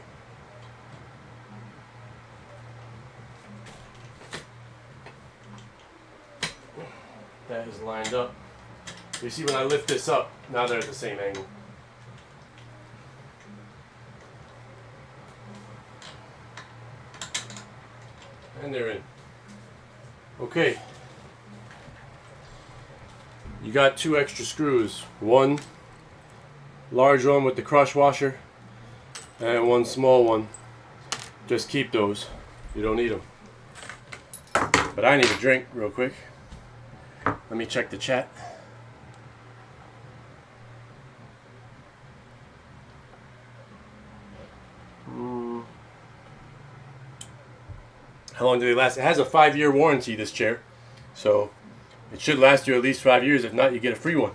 That is lined up. You see when I lift this up, now they're at the same angle. And they're in. Okay. You got 2 extra screws. One large one with the crush washer and one small one. Just keep those. You don't need them. But I need a drink real quick. Let me check the chat. How long do they last? It has a 5-year warranty, this chair. So it should last you at least 5 years. If not, you get a free one.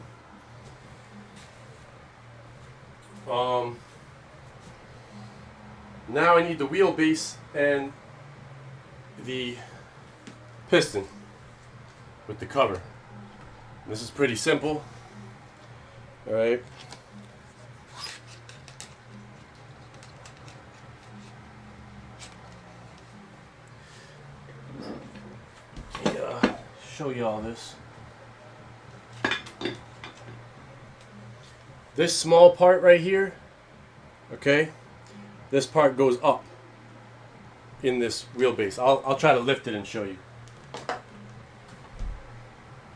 Now I need the wheelbase and the piston with the cover. This is pretty simple. All right. Show you all this. This small part right here, okay, this part goes up in this wheelbase. I'll try to lift it and show you.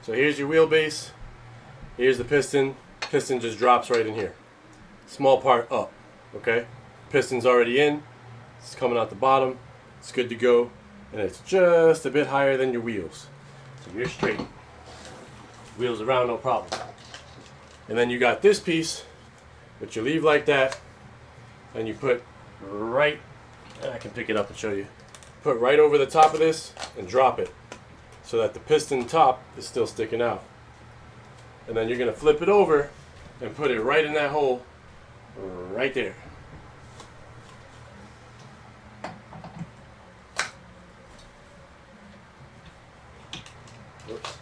So here's your wheelbase, here's the piston. Piston just drops right in here. Small part up, Okay, piston's already in. It's coming out the bottom. It's good to go, and it's just a bit higher than your wheels, so you're straight. Wheels around, no problem. And then you got this piece, which you leave like that, and you put right. I can pick it up and show you. Put right over the top of this and drop it, so that the piston top is still sticking out. And then you're gonna flip it over and put it right in that hole, right there. Oops.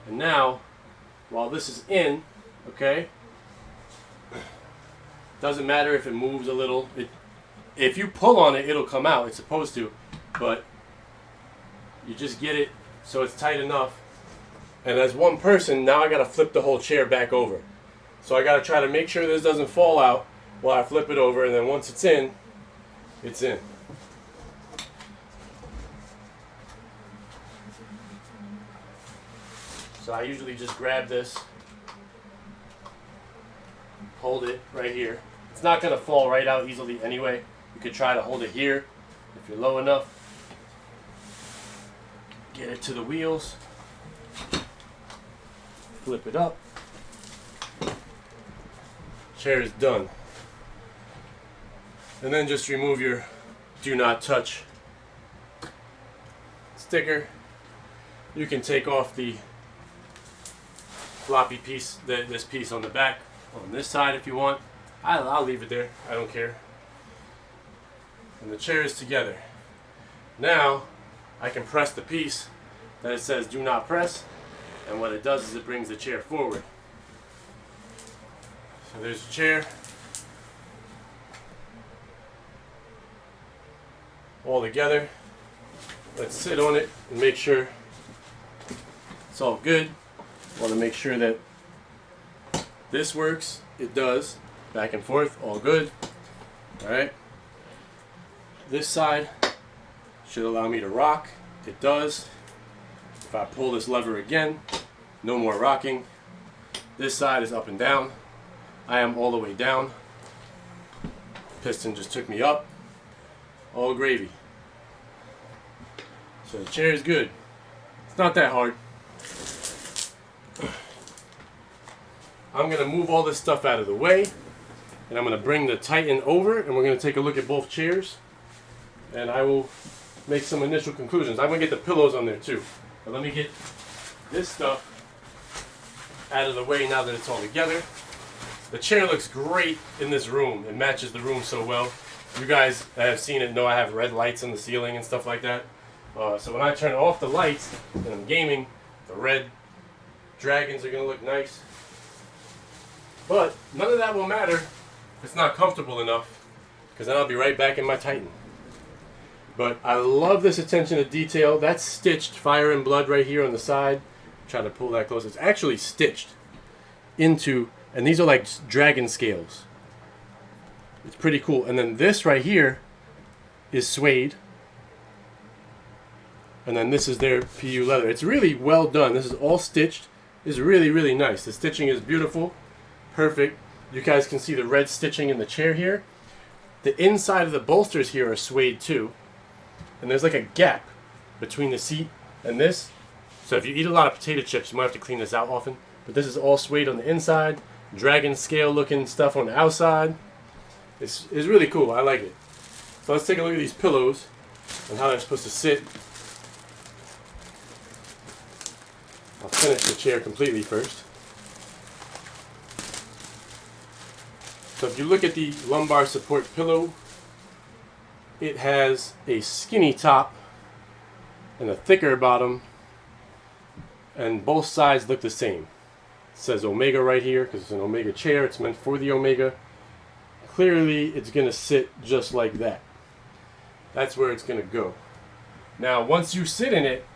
And now, while this is in, okay, doesn't matter if it moves a little. If you pull on it, it'll come out. It's supposed to, but you just get it so it's tight enough. And as one person, now I gotta flip the whole chair back over. So I gotta try to make sure this doesn't fall out while I flip it over, and then once it's in, it's in. So I usually just grab this, hold it right here. It's not gonna fall right out easily anyway. You could try to hold it here if you're low enough. Get it to the wheels. Flip it up. Chair is done. And then just remove your do not touch sticker. You can take off the floppy piece, this piece on the back, on this side if you want. I'll leave it there. I don't care. And the chair is together. Now I can press the piece that it says do not press, and what it does is it brings the chair forward. So there's the chair. All together. Let's sit on it and make sure it's all good. Want to make sure that this works. It does. Back and forth, all good. Alright. This side should allow me to rock. It does. If I pull this lever again, no more rocking. This side is up and down. I am all the way down. Piston just took me up. All gravy. So the chair is good. It's not that hard. I'm going to move all this stuff out of the way, and I'm going to bring the Titan over, and we're going to take a look at both chairs, and I will make some initial conclusions. I'm going to get the pillows on there too. But let me get this stuff out of the way now that it's all together. The chair looks great in this room. It matches the room so well. You guys that have seen it know I have red lights on the ceiling and stuff like that. So when I turn off the lights and I'm gaming, the red dragons are going to look nice. But none of that will matter if it's not comfortable enough, because then I'll be right back in my Titan. But I love this attention to detail. That's stitched fire and blood right here on the side. Try to pull that close. It's actually stitched into, and these are like dragon scales. It's pretty cool. And then this right here is suede. And then this is their PU leather. It's really well done. This is all stitched. It's really, really nice. The stitching is beautiful. Perfect. You guys can see the red stitching in the chair here. The inside of the bolsters here are suede too. And there's like a gap between the seat and this. So if you eat a lot of potato chips, you might have to clean this out often. But this is all suede on the inside. Dragon scale looking stuff on the outside. It's really cool. I like it. So let's take a look at these pillows and how they're supposed to sit. I'll finish the chair completely first. So if you look at the lumbar support pillow, it has a skinny top and a thicker bottom, and both sides look the same. It says Omega right here because it's an Omega chair. It's meant for the Omega. Clearly it's going to sit just like that. That's where it's going to go. Now once you sit in it,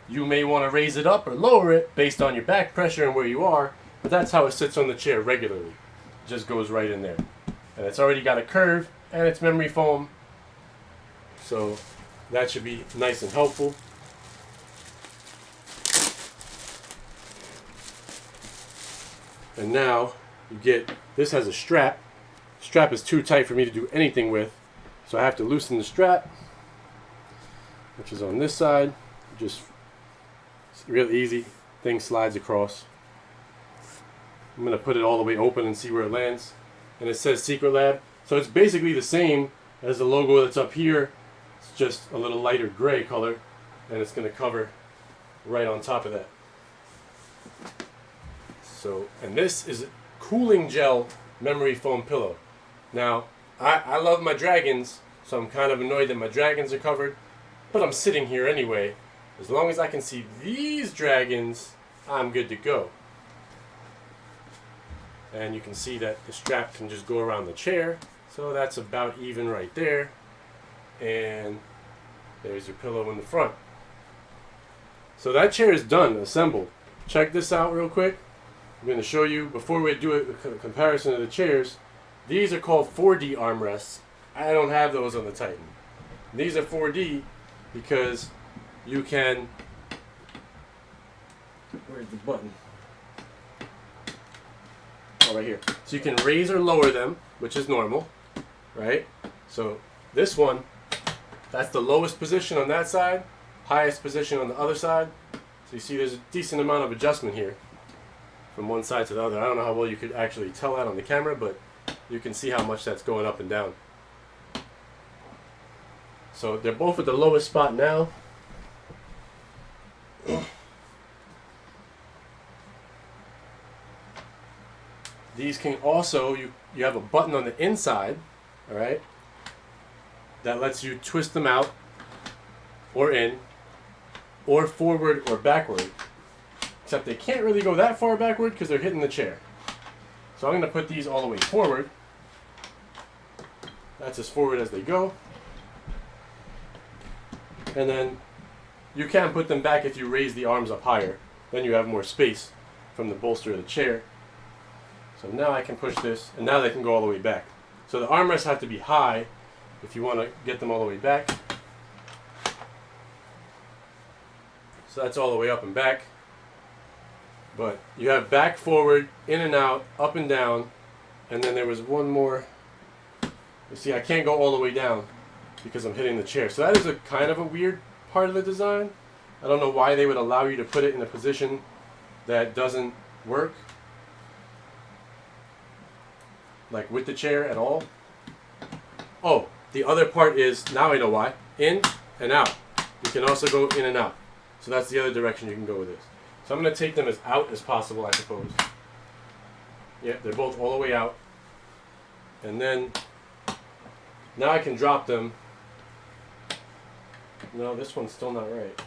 you may want to raise it up or lower it based on your back pressure and where you are, but that's how it sits on the chair regularly. It just goes right in there. And it's already got a curve and it's memory foam, so that should be nice and helpful. And now you get, this has a strap. Strap is too tight for me to do anything with, so I have to loosen the strap, which is on this side. Just, it's real easy. Thing slides across. I'm going to put it all the way open and see where it lands. And it says Secretlab. So it's basically the same as the logo that's up here. It's just a little lighter gray color. And it's going to cover right on top of that. So, and this is a cooling gel memory foam pillow. Now, I love my dragons, so I'm kind of annoyed that my dragons are covered. But I'm sitting here anyway. As long as I can see these dragons, I'm good to go. And you can see that the strap can just go around the chair. So that's about even right there. And there's your pillow in the front. So that chair is done, assembled. Check this out real quick. I'm going to show you, before we do a comparison of the chairs, these are called 4D armrests. I don't have those on the Titan. These are 4D because you can, where's the button? Oh, right here. So you can raise or lower them, which is normal, right? So this one, that's the lowest position on that side, highest position on the other side. So you see there's a decent amount of adjustment here from one side to the other. I don't know how well you could actually tell that on the camera, but you can see how much that's going up and down. So they're both at the lowest spot now. These can also, you have a button on the inside, all right, that lets you twist them out or in, or forward or backward. Except they can't really go that far backward because they're hitting the chair. So I'm going to put these all the way forward. That's as forward as they go. And then you can put them back if you raise the arms up higher. Then you have more space from the bolster of the chair. So now I can push this, and now they can go all the way back. So the armrests have to be high if you want to get them all the way back. So that's all the way up and back. But you have back, forward, in and out, up and down, and then there was one more. You see, I can't go all the way down because I'm hitting the chair. So that is a kind of a weird part of the design. I don't know why they would allow you to put it in a position that doesn't work, like with the chair at all. Oh, the other part is, now I know why, in and out. You can also go in and out. So that's the other direction you can go with this. So I'm going to take them as out as possible, I suppose. Yeah, they're both all the way out. And then, now I can drop them. No, this one's still not right.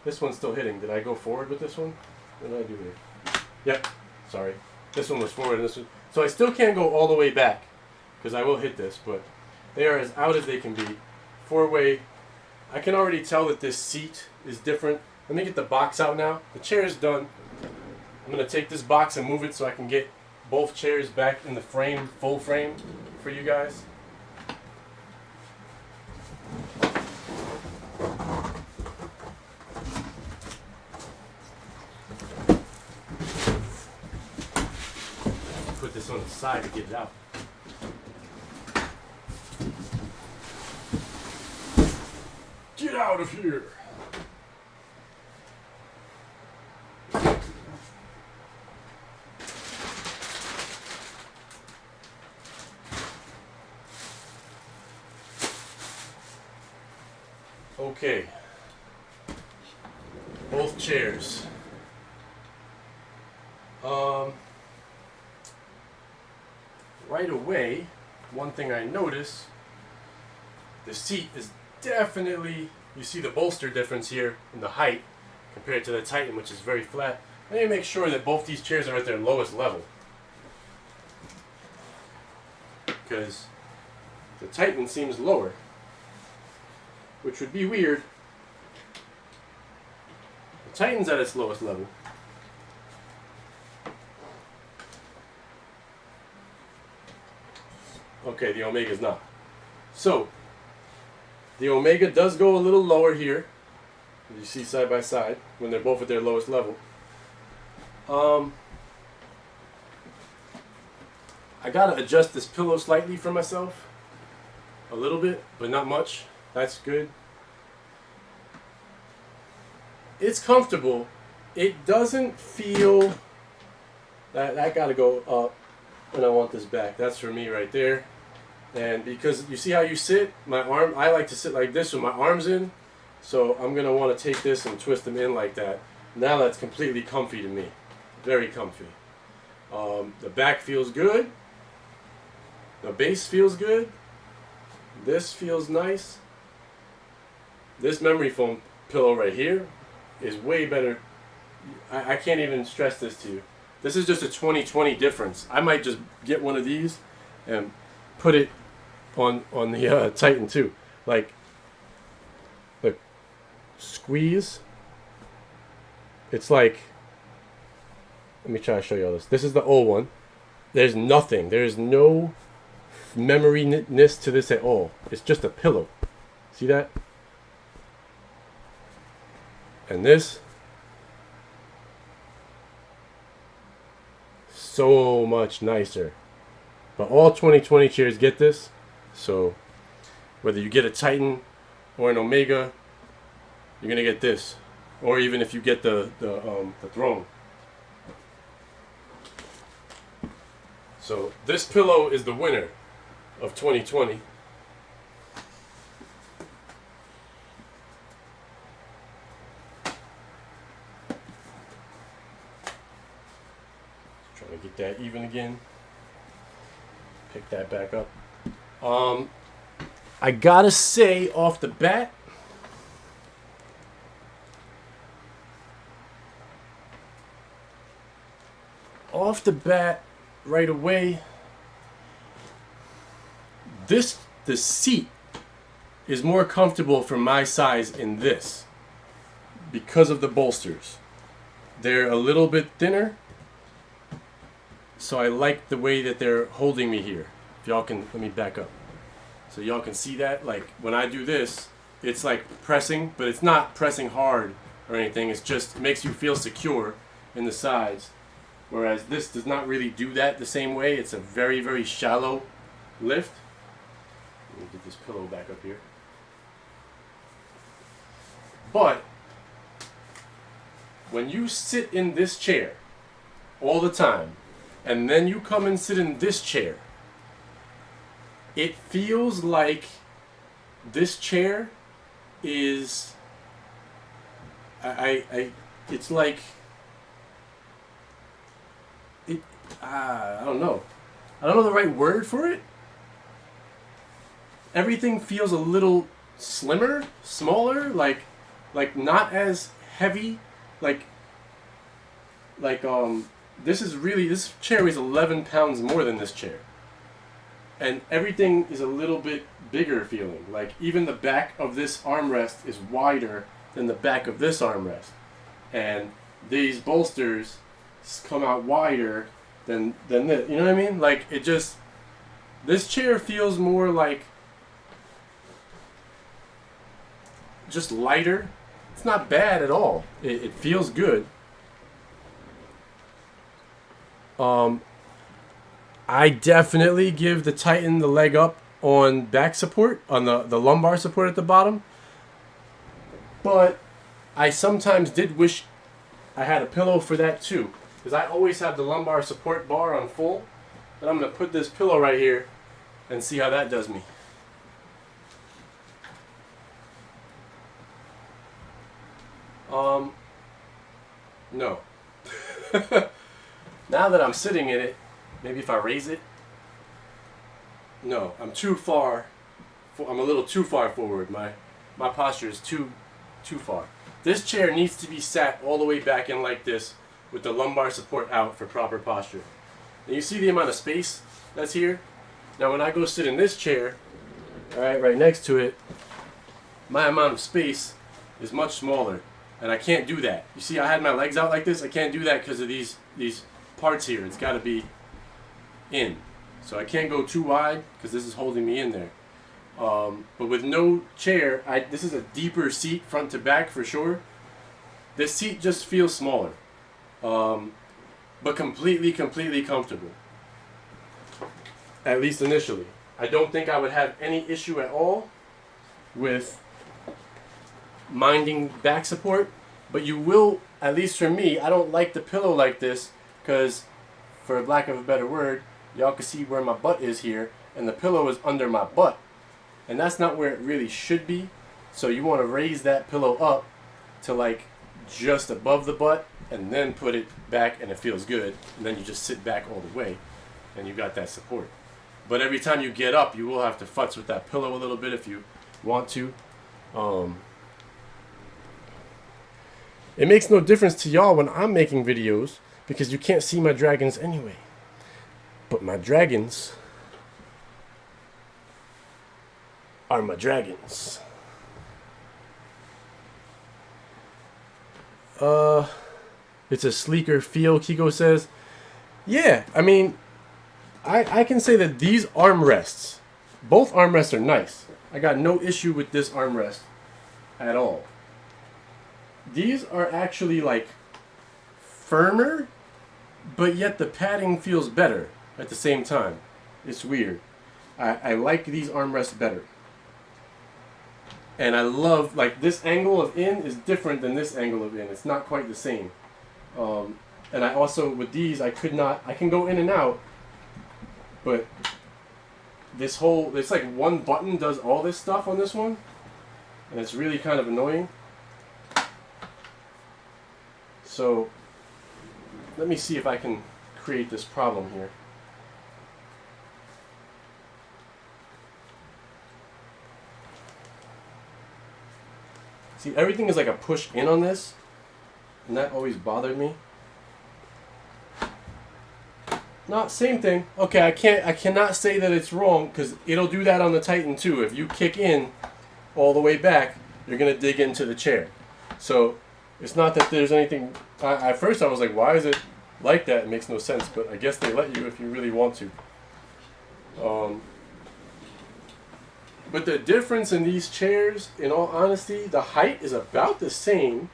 This one's still hitting. Did I go forward with this one? What did I do here? Yep, sorry. This one was forward and this one. So I still can't go all the way back, because I will hit this, but they are as out as they can be. Four-way. I can already tell that this seat is different. Let me get the box out now. The chair is done. I'm going to take this box and move it so I can get both chairs back in the frame, full frame, for you guys. Put this on the side to get it out. Get out of here! Okay, both chairs. Right away, one thing I notice, the seat is definitely, you see the bolster difference here in the height compared to the Titan, which is very flat. I need to make sure that both these chairs are at their lowest level, because the Titan seems lower, which would be weird. The Titan's at its lowest level. Okay, the Omega's not. So, the Omega does go a little lower here, as you see side by side, when they're both at their lowest level. I gotta adjust this pillow slightly for myself. A little bit, but not much. That's good. It's comfortable. It doesn't feel... That gotta go up when I want this back. That's for me right there. And because you see how you sit, my arm, I like to sit like this with my arms in. So I'm gonna want to take this and twist them in like that. Now that's completely comfy to me. Very comfy. The back feels good. The base feels good. This feels nice. This memory foam pillow right here is way better. I can't even stress this to you. This is just a 20/20 difference. I might just get one of these and put it on the Titan too. Like, look, squeeze. It's like, let me try to show you all this. This is the old one. There's nothing. There's no memory-ness to this at all. It's just a pillow. See that? And this, so much nicer. But all 20/20 chairs get this. So whether you get a Titan or an Omega, you're gonna get this. Or even if you get the throne. So this pillow is the winner of 2020. Trying to get that even again. Pick that back up. I gotta say off the bat, right away, the seat is more comfortable for my size in this because of the bolsters. They're a little bit thinner, so I like the way that they're holding me here. If y'all can, let me back up so y'all can see that. Like when I do this, it's like pressing, but it's not pressing hard or anything. It's just, it makes you feel secure in the sides. Whereas this does not really do that the same way. It's a very, very shallow lift. Let me get this pillow back up here. But when you sit in this chair all the time, and then you come and sit in this chair, it feels like this chair is, it's like, I don't know. I don't know the right word for it. Everything feels a little slimmer, smaller, like not as heavy, this chair weighs 11 pounds more than this chair. And everything is a little bit bigger feeling. Like even the back of this armrest is wider than the back of this armrest. And these bolsters come out wider than this. You know what I mean? Like it just, this chair feels more like just lighter. It's not bad at all. It feels good. I definitely give the Titan the leg up on back support, on the lumbar support at the bottom. But I sometimes did wish I had a pillow for that too, because I always have the lumbar support bar on full. But I'm going to put this pillow right here and see how that does me. No. Now that I'm sitting in it, maybe if I raise it. No, I'm too far. I'm a little too far forward. My posture is too far. This chair needs to be sat all the way back in like this with the lumbar support out for proper posture. And you see the amount of space that's here? Now when I go sit in this chair, right next to it, my amount of space is much smaller. And I can't do that. You see I had my legs out like this? I can't do that because of these parts here. It's got to be in. So I can't go too wide because this is holding me in there. But with no chair, this is a deeper seat front to back for sure. This seat just feels smaller. But completely comfortable. at least initially. I don't think I would have any issue at all with minding back support, but you will, at least for me, I don't like the pillow like this because, for lack of a better word, y'all can see where my butt is here, and the pillow is under my butt. And that's not where it really should be. So you want to raise that pillow up to like just above the butt and then put it back, and it feels good. And then you just sit back all the way and you got that support. But every time you get up, you will have to futz with that pillow a little bit if you want to. It makes no difference to y'all when I'm making videos because you can't see my dragons anyway. But my dragons are my dragons. It's a sleeker feel, Kiko says. Yeah, I mean, I can say that these armrests, both armrests are nice. I got no issue with this armrest at all. These are actually like firmer, but yet the padding feels better at the same time. It's weird. I like these armrests better. And I love, like, this angle of in is different than this angle of in. It's not quite the same. And I also, with these, I can go in and out, but this whole, it's like one button does all this stuff on this one, and it's really kind of annoying. So, let me see if I can create this problem here. See, everything is like a push in on this, and that always bothered me. No, same thing. Okay, I cannot say that it's wrong because it'll do that on the Titan too. If you kick in all the way back, you're gonna dig into the chair. So it's not that there's anything. At first I was like, why is it like that? It makes no sense. But I guess they let you if you really want to. But the difference in these chairs, in all honesty, the height is about the same.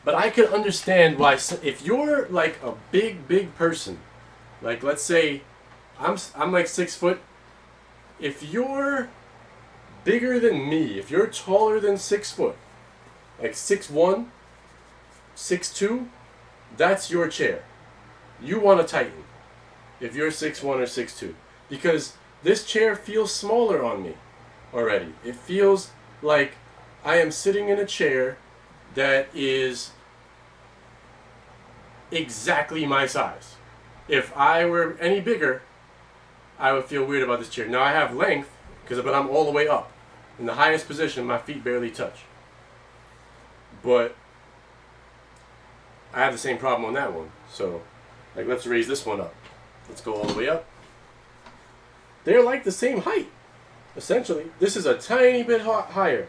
But I could understand why, if you're like a big person, like let's say I'm like 6 foot. If you're bigger than me, if you're taller than 6 foot, like 6'1", 6'2", that's your chair. You want a Titan if you're 6'1" or 6'2", because this chair feels smaller on me already. It feels like I am sitting in a chair that is exactly my size. If I were any bigger, I would feel weird about this chair. Now I have length, but I'm all the way up. In the highest position, my feet barely touch. But I have the same problem on that one. So, like, let's raise this one up. Let's go all the way up. They're like the same height, essentially. This is a tiny bit higher.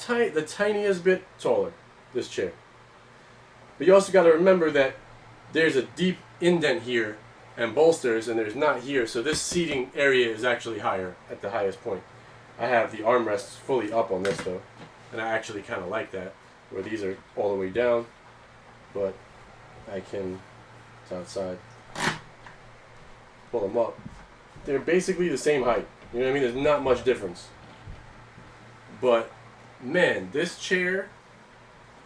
The tiniest bit taller, this chair. But you also got to remember that there's a deep indent here and bolsters, and there's not here. So this seating area is actually higher at the highest point. I have the armrests fully up on this, though. And I actually kind of like that, where these are all the way down. But I can, it's outside, pull them up. They're basically the same height. You know what I mean? There's not much difference. But, man, this chair,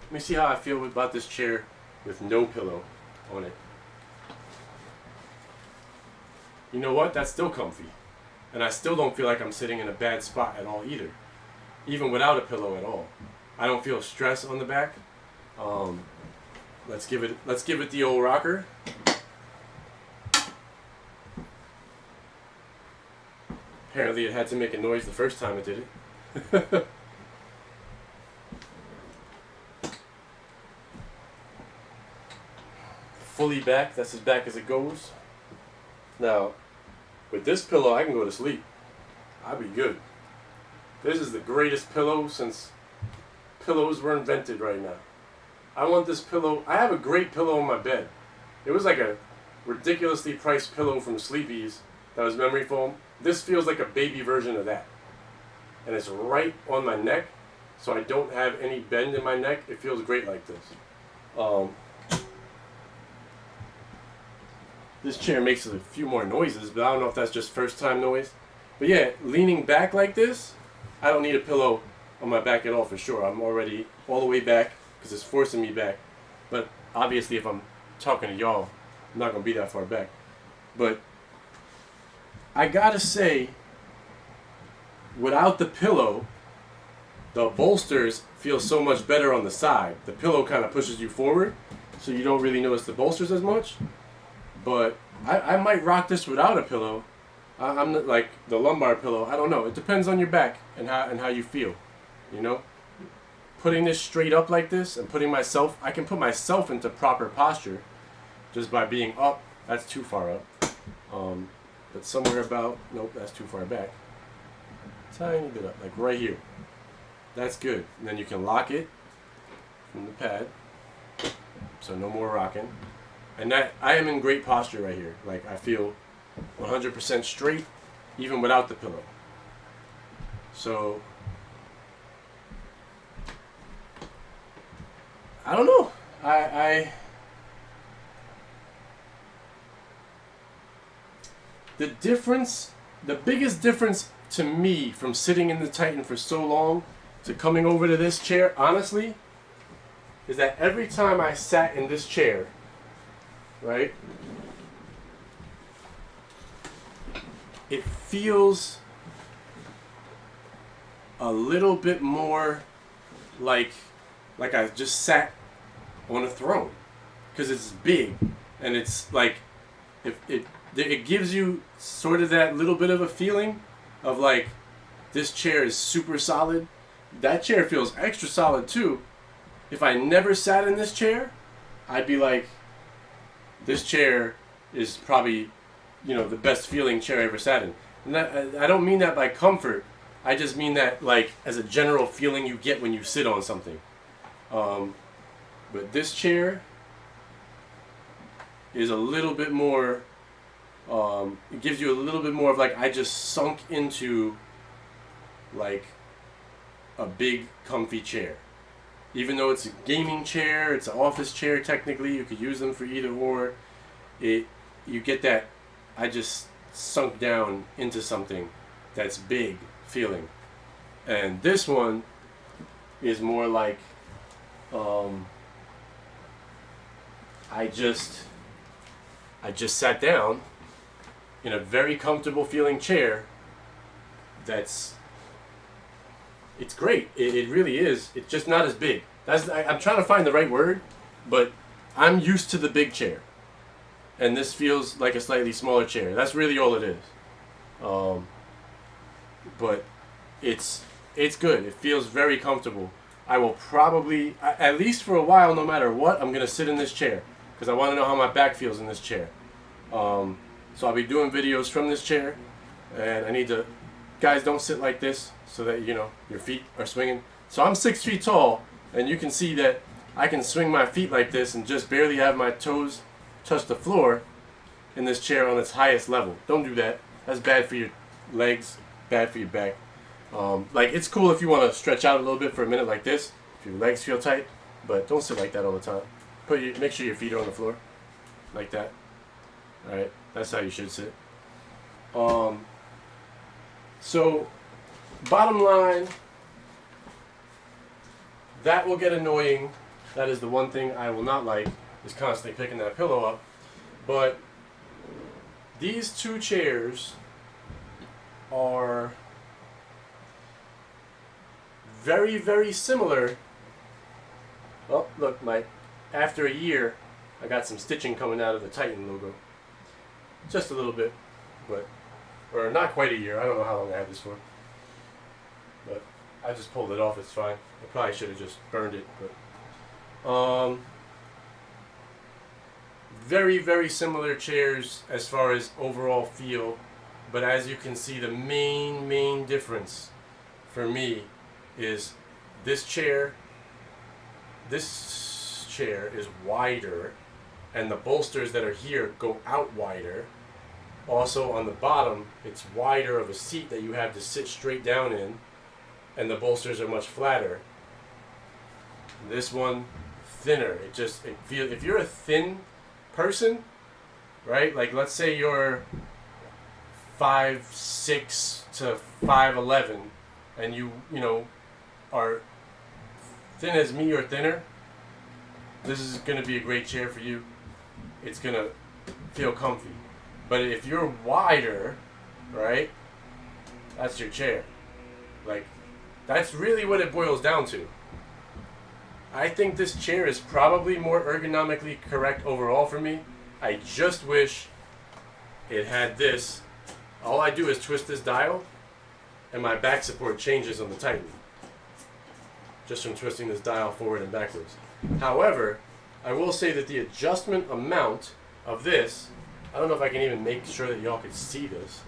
let me see how I feel about this chair with no pillow on it. You know what? That's still comfy. And I still don't feel like I'm sitting in a bad spot at all either. Even without a pillow at all. I don't feel stress on the back. Let's give it the old rocker. Apparently it had to make a noise the first time it did it. Fully back, that's as back as it goes. Now, with this pillow I can go to sleep. I'll be good. This is the greatest pillow since pillows were invented right now. I want this pillow. I have a great pillow on my bed. It was like a ridiculously priced pillow from Sleepy's that was memory foam. This feels like a baby version of that. And it's right on my neck, so I don't have any bend in my neck. It feels great like this. this chair makes a few more noises, but I don't know if that's just first time noise. But yeah, leaning back like this, I don't need a pillow on my back at all for sure. I'm already all the way back because it's forcing me back. But obviously if I'm talking to y'all, I'm not going to be that far back. But I gotta say, without the pillow, the bolsters feel so much better on the side. The pillow kind of pushes you forward, so you don't really notice the bolsters as much. But I might rock this without a pillow. I'm not, like the lumbar pillow. I don't know. It depends on your back and how you feel. You know, putting this straight up like this and I can put myself into proper posture just by being up. That's too far up. But somewhere about, nope, that's too far back. Tiny bit up, like right here. That's good. And then you can lock it from the pad, so no more rocking. And that, I am in great posture right here. Like I feel 100% straight, even without the pillow. So I don't know. The difference, the biggest difference to me from sitting in the Titan for so long to coming over to this chair, honestly, is that every time I sat in this chair, right, it feels a little bit more like I just sat on a throne, because it's big and it's like it gives you sort of that little bit of a feeling of like this chair is super solid. That chair feels extra solid too. If I never sat in this chair, I'd be like, this chair is probably, you know, the best feeling chair I ever sat in. And that, I don't mean that by comfort. I just mean that like as a general feeling you get when you sit on something. But this chair is a little bit more, it gives you a little bit more of like, I just sunk into like a big comfy chair. Even though it's a gaming chair, it's an office chair technically, you could use them for either or. You get that, I just sunk down into something that's big feeling. And this one is more like, I just sat down in a very comfortable feeling chair. It's great. It really is. It's just not as big. I'm trying to find the right word, but I'm used to the big chair, and this feels like a slightly smaller chair. That's really all it is. But it's good. It feels very comfortable. I will probably, at least for a while, no matter what, I'm gonna sit in this chair because I want to know how my back feels in this chair. So I'll be doing videos from this chair, and I need to, guys, don't sit like this so that, you know, your feet are swinging. So I'm 6 feet tall, and you can see that I can swing my feet like this and just barely have my toes touch the floor in this chair on its highest level. Don't do that. That's bad for your legs, bad for your back. Like, it's cool if you want to stretch out a little bit for a minute like this, if your legs feel tight, but don't sit like that all the time. Make sure your feet are on the floor, like that. All right, that's how you should sit. So, bottom line, that will get annoying. That is the one thing I will not like, is constantly picking that pillow up. But these two chairs are very, very similar. Oh, look, after a year, I got some stitching coming out of the Titan logo. Just a little bit, or not quite a year. I don't know how long I had this for. But I just pulled it off, it's fine. I probably should have just burned it, but very, very similar chairs as far as overall feel, but as you can see, the main difference for me is this chair is wider, and the bolsters that are here go out wider. Also on the bottom, it's wider of a seat that you have to sit straight down in, and the bolsters are much flatter. This one, thinner. It feels, if you're a thin person, right? Like let's say you're 5'6" to 5'11", and you know are thin as me or thinner. This is gonna be a great chair for you. It's gonna feel comfy. But if you're wider, right, that's your chair. Like, that's really what it boils down to. I think this chair is probably more ergonomically correct overall for me. I just wish it had this. All I do is twist this dial, and my back support changes on the Titan. Just from twisting this dial forward and backwards. However, I will say that the adjustment amount of this, I don't know if I can even make sure that y'all can see this.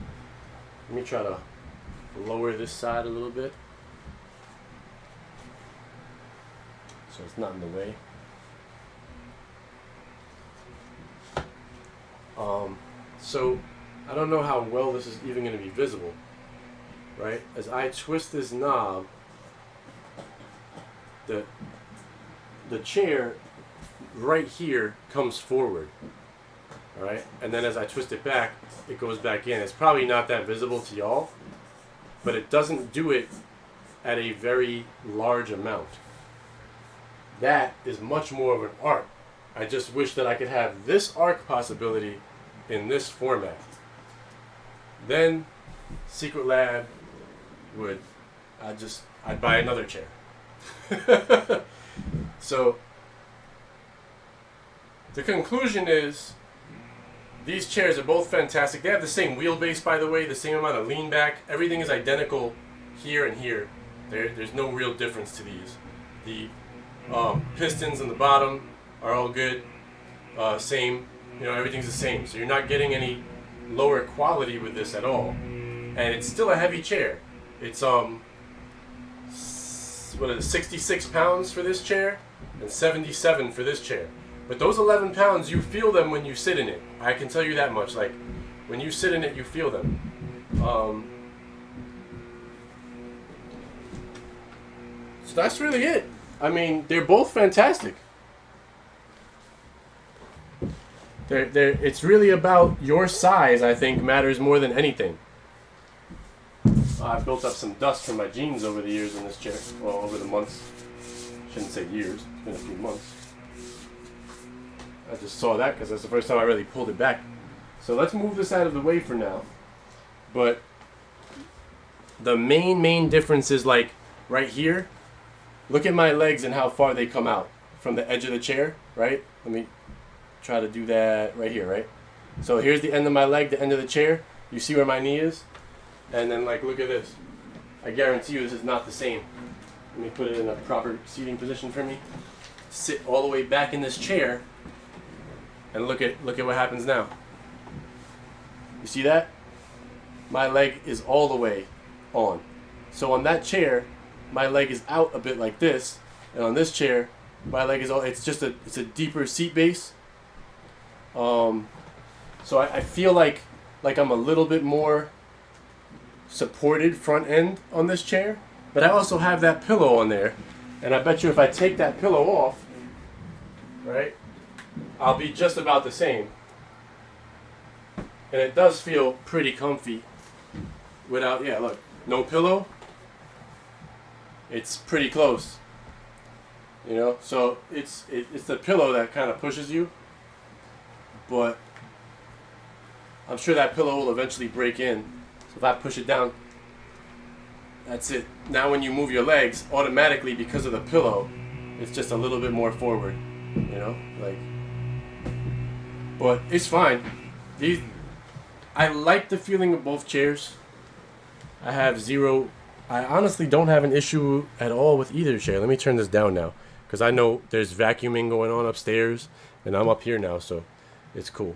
Let me try to lower this side a little bit so it's not in the way. So I don't know how well this is even going to be visible, right? As I twist this knob, the chair right here comes forward, all right? And then as I twist it back, it goes back in. It's probably not that visible to y'all, but it doesn't do it at a very large amount. That is much more of an arc. I just wish that I could have this arc possibility in this format. Then Secretlab would, I'd buy another chair. So the conclusion is these chairs are both fantastic. They have the same wheelbase, by the way, the same amount of lean back. Everything is identical here and here. There's no real difference to these. The pistons in the bottom are all good. Same, everything's the same. So you're not getting any lower quality with this at all. And it's still a heavy chair. It's 66 pounds for this chair and 77 for this chair. But those 11 pounds, you feel them when you sit in it. I can tell you that much. Like, when you sit in it, you feel them. So that's really it. I mean, they're both fantastic. It's really about your size, I think, matters more than anything. I've built up some dust from my jeans over the years in this chair. Well, over the months. Shouldn't say years. It's been a few months. I just saw that because that's the first time I really pulled it back. So let's move this out of the way for now. But the main difference is like right here. Look at my legs and how far they come out from the edge of the chair, right? Let me try to do that right here, right? So here's the end of my leg, the end of the chair. You see where my knee is? And then like look at this. I guarantee you this is not the same. Let me put it in a proper seating position for me. Sit all the way back in this chair. And look at what happens now. You see that? My leg is all the way on. So on that chair, my leg is out a bit like this, and on this chair, my leg is all. It's a deeper seat base. So I feel like I'm a little bit more supported front end on this chair, but I also have that pillow on there, and I bet you if I take that pillow off, right? I'll be just about the same. And it does feel pretty comfy without, look, no pillow. It's pretty close. So it's the pillow that kind of pushes you. But I'm sure that pillow will eventually break in. So if I push it down, that's it. Now when you move your legs, automatically because of the pillow, it's just a little bit more forward. But it's fine. I like the feeling of both chairs. I honestly don't have an issue at all with either chair. Let me turn this down now, because I know there's vacuuming going on upstairs, and I'm up here now, so it's cool.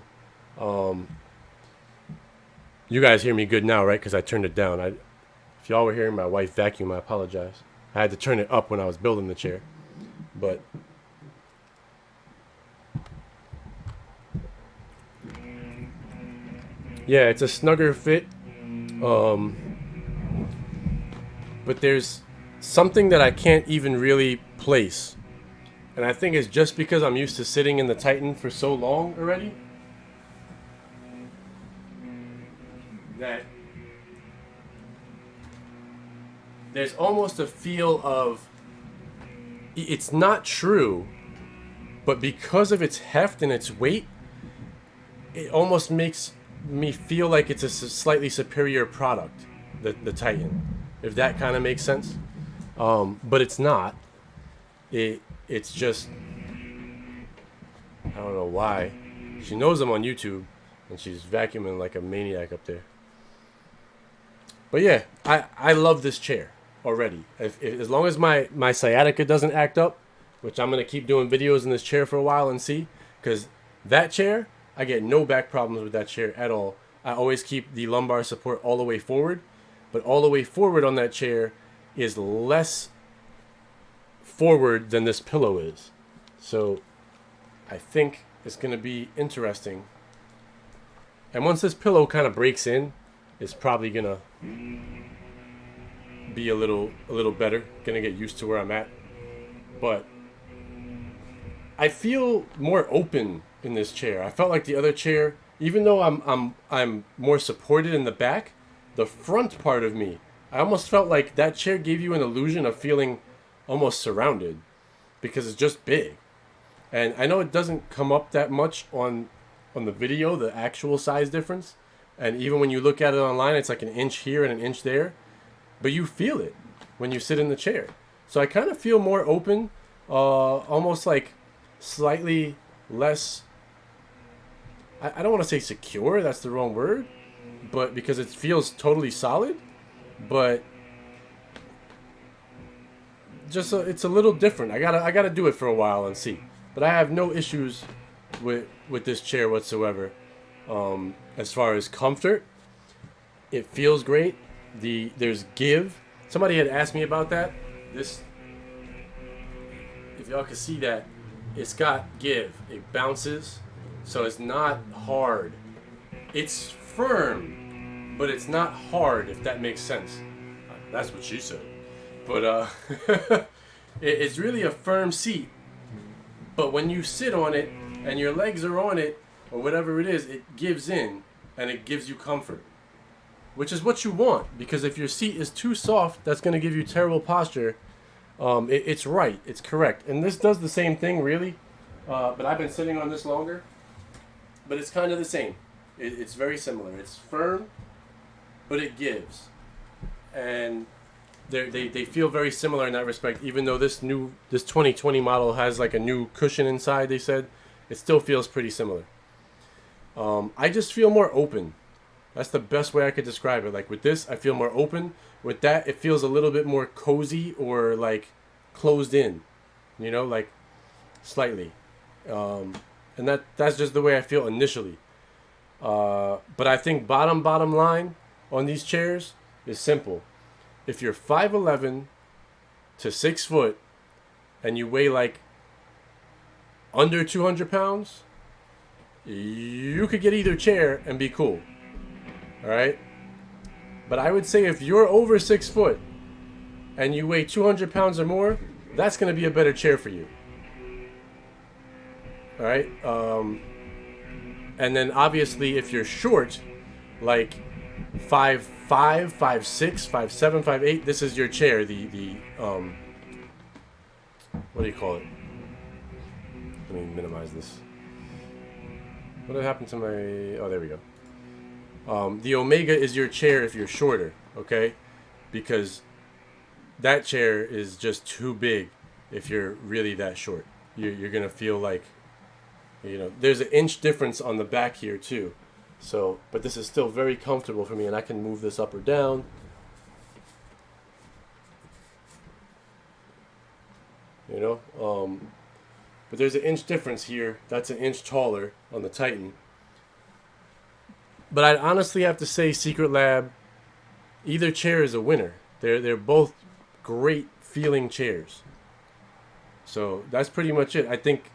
You guys hear me good now, right? Because I turned it down. If y'all were hearing my wife vacuum, I apologize. I had to turn it up when I was building the chair. But yeah, it's a snugger fit. But there's something that I can't even really place. And I think it's just because I'm used to sitting in the Titan for so long already. that there's almost a feel of, it's not true, but because of its heft and its weight, it almost makes me feel like it's a slightly superior product, the Titan, if that kind of makes sense. But it's not. It's just, I don't know why. She knows I'm on YouTube, and she's vacuuming like a maniac up there. But yeah, I love this chair already. As long as my sciatica doesn't act up, which I'm going to keep doing videos in this chair for a while and see, because that chair, I get no back problems with that chair at all. I always keep the lumbar support all the way forward, but all the way forward on that chair is less forward than this pillow is. So I think it's going to be interesting. And once this pillow kind of breaks in, it's probably going to be a little better. Going to get used to where I'm at. But I feel more open in this chair. I felt like the other chair, even though I'm more supported in the back, the front part of me, I almost felt like that chair gave you an illusion of feeling almost surrounded, because it's just big. And I know it doesn't come up that much on the video, the actual size difference. And even when you look at it online, it's like an inch here and an inch there. But you feel it when you sit in the chair. So I kind of feel more open, almost like slightly less, I don't want to say secure, that's the wrong word, but because it feels totally solid, but just it's a little different. I gotta do it for a while and see. But I have no issues with this chair whatsoever. As far as comfort, it feels great. There's give. Somebody had asked me about that. This, if y'all can see that, it's got give. It bounces, so it's not hard. It's firm, but it's not hard, if that makes sense. That's what she said. But it's really a firm seat. But when you sit on it and your legs are on it, or whatever it is, it gives in and it gives you comfort, which is what you want. Because if your seat is too soft, that's going to give you terrible posture. It's right. It's correct. And this does the same thing, really. But I've been sitting on this longer. But it's kind of the same. It's very similar. It's firm, but it gives. And they feel very similar in that respect. Even though this 2020 model has like a new cushion inside, they said, it still feels pretty similar. I just feel more open. That's the best way I could describe it. Like with this, I feel more open. With that, it feels a little bit more cozy or like closed in, you know, like slightly. And that's just the way I feel initially. But I think bottom line on these chairs is simple. If you're 5'11" to 6 foot and you weigh like under 200 pounds, you could get either chair and be cool. All right? But I would say if you're over 6 foot and you weigh 200 pounds or more, that's going to be a better chair for you. All right? And then obviously if you're short, like 5'5", 5'6", 5'7", 5'8", this is your chair. The what do you call it? Let me minimize this. What did happen to my... Oh, there we go. The Omega is your chair if you're shorter, okay? Because that chair is just too big if you're really that short. You're going to feel like, you know, there's an inch difference on the back here too. So, but this is still very comfortable for me, and I can move this up or down. You know, but there's an inch difference here. That's an inch taller on the Titan. But I'd honestly have to say Secretlab, either chair is a winner. They're both great feeling chairs. So that's pretty much it. I think,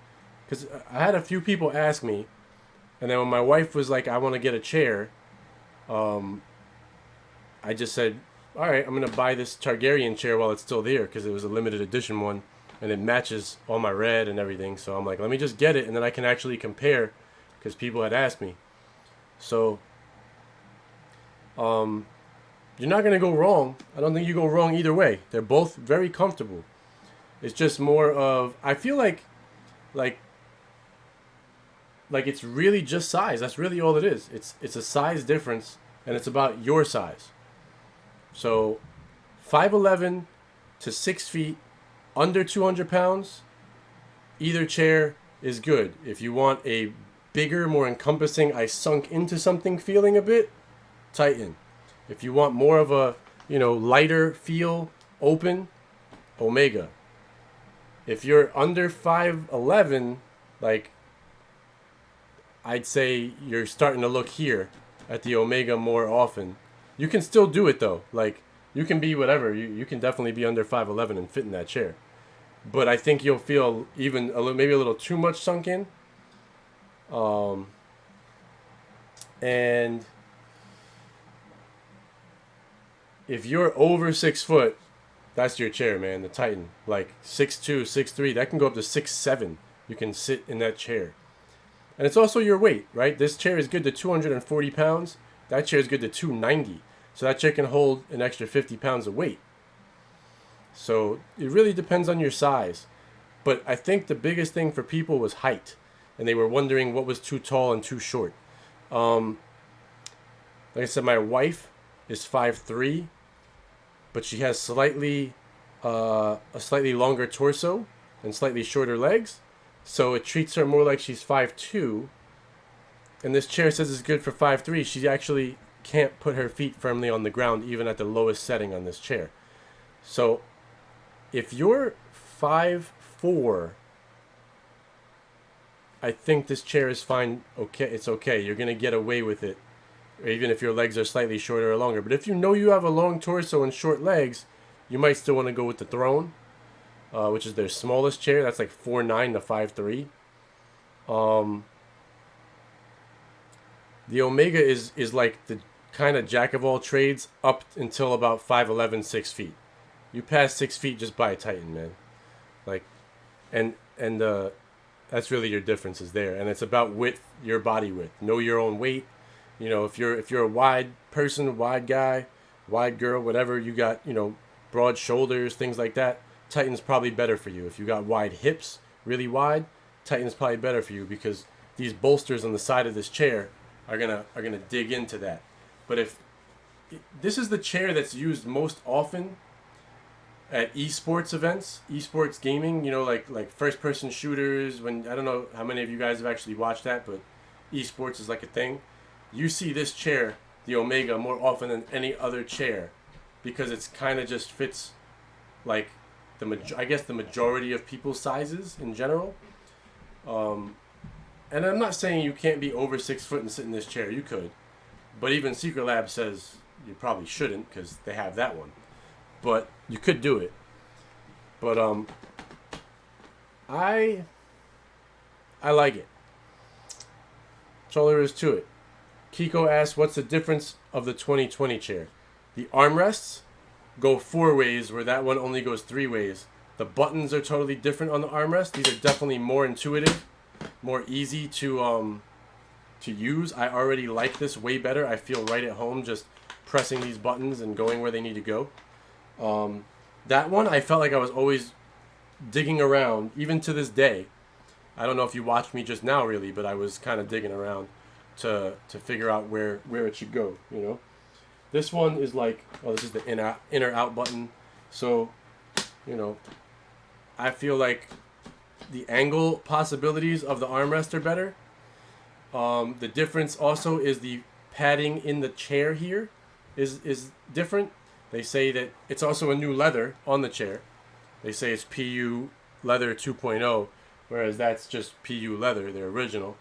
because I had a few people ask me, and then when my wife was like, I want to get a chair, I just said, all right, I'm going to buy this Targaryen chair while it's still there, because it was a limited edition one, and it matches all my red and everything. So I'm like, let me just get it, and then I can actually compare, because people had asked me. So You're not going to go wrong. I don't think you go wrong either way. They're both very comfortable. It's just more of, I feel like it's really just size. That's really all it is. It's a size difference, and it's about your size. So 5'11" to 6 feet, under 200 pounds, either chair is good. If you want a bigger, more encompassing, I sunk into something feeling a bit, Titan. If you want more of a, lighter feel, open, Omega. If you're under 5'11", like, I'd say you're starting to look here at the Omega more often. You can still do it though. Like, you can be whatever. You can definitely be under 5'11" and fit in that chair. But I think you'll feel even maybe a little too much sunk in. And if you're over 6 foot, that's your chair, man. The Titan, like 6'2", 6'3", that can go up to 6'7". You can sit in that chair, and it's also your weight, right? This chair is good to 240 pounds. That chair is good to 290. So that chair can hold an extra 50 pounds of weight. So it really depends on your size. But I think the biggest thing for people was height, and they were wondering what was too tall and too short. Like I said, my wife is 5'3", but she has a slightly longer torso and slightly shorter legs. So it treats her more like she's 5'2". And this chair says it's good for 5'3". She actually can't put her feet firmly on the ground even at the lowest setting on this chair. So if you're 5'4", I think this chair is fine. Okay, it's okay. You're going to get away with it, even if your legs are slightly shorter or longer. But if you know you have a long torso and short legs, you might still want to go with the Throne, which is their smallest chair. That's like 4'9" to 5'3". The Omega is like the kind of jack of all trades up until about 5'11", 6 feet. You pass 6 feet, just buy a Titan, man. Like, and that's really your differences there. And it's about width, your body width. Know your own weight. If you're a wide person, wide guy, wide girl, whatever, you got, broad shoulders, things like that, Titan's probably better for you. If you got wide hips, really wide, Titan's probably better for you, because these bolsters on the side of this chair are gonna dig into that. But if this is the chair that's used most often at esports events, esports gaming, like first person shooters, when, I don't know how many of you guys have actually watched that, but esports is like a thing. You see this chair, the Omega, more often than any other chair, because it's kind of just fits like I guess the majority of people's sizes in general. And I'm not saying you can't be over 6 foot and sit in this chair. You could, but even Secretlab says you probably shouldn't, because they have that one. But you could do it. But I like it. That's all there is to it. Kiko asks, what's the difference of the 2020 chair? The armrests go 4 ways, where that one only goes 3 ways. The buttons are totally different on the armrest. These are definitely more intuitive, more easy to use. I already like this way better. I feel right at home just pressing these buttons and going where they need to go. That one, I felt like I was always digging around, even to this day. I don't know if you watched me just now, really, but I was kind of digging around to figure out where it should go, This one is like, this is the inner out button. So, I feel like the angle possibilities of the armrest are better. The difference also is the padding in the chair here is different. They say that it's also a new leather on the chair. They say it's PU leather 2.0, whereas that's just PU leather, their original.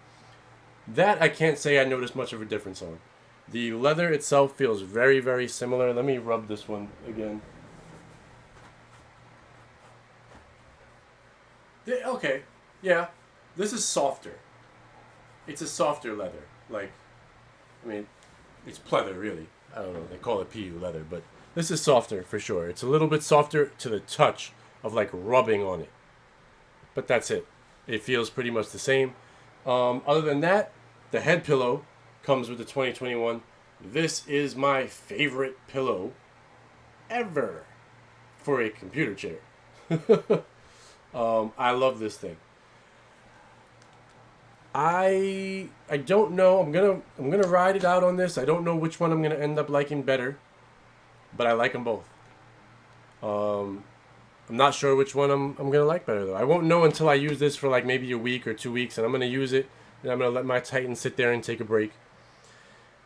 That I can't say I noticed much of a difference on. The leather itself feels very, very similar. Let me rub this one again. Okay, yeah, this is softer. It's a softer leather. It's pleather, really. I don't know, they call it PU leather, but this is softer for sure. It's a little bit softer to the touch of like rubbing on it. But that's it. It feels pretty much the same. Other than that, the head pillow comes with the 2021. This is my favorite pillow ever for a computer chair. I love this thing. I don't know. I'm gonna ride it out on this. I don't know which one I'm gonna end up liking better, but I like them both. I'm not sure which one I'm gonna like better though. I won't know until I use this for like maybe a week or 2 weeks, and I'm gonna use it, and I'm gonna let my Titan sit there and take a break,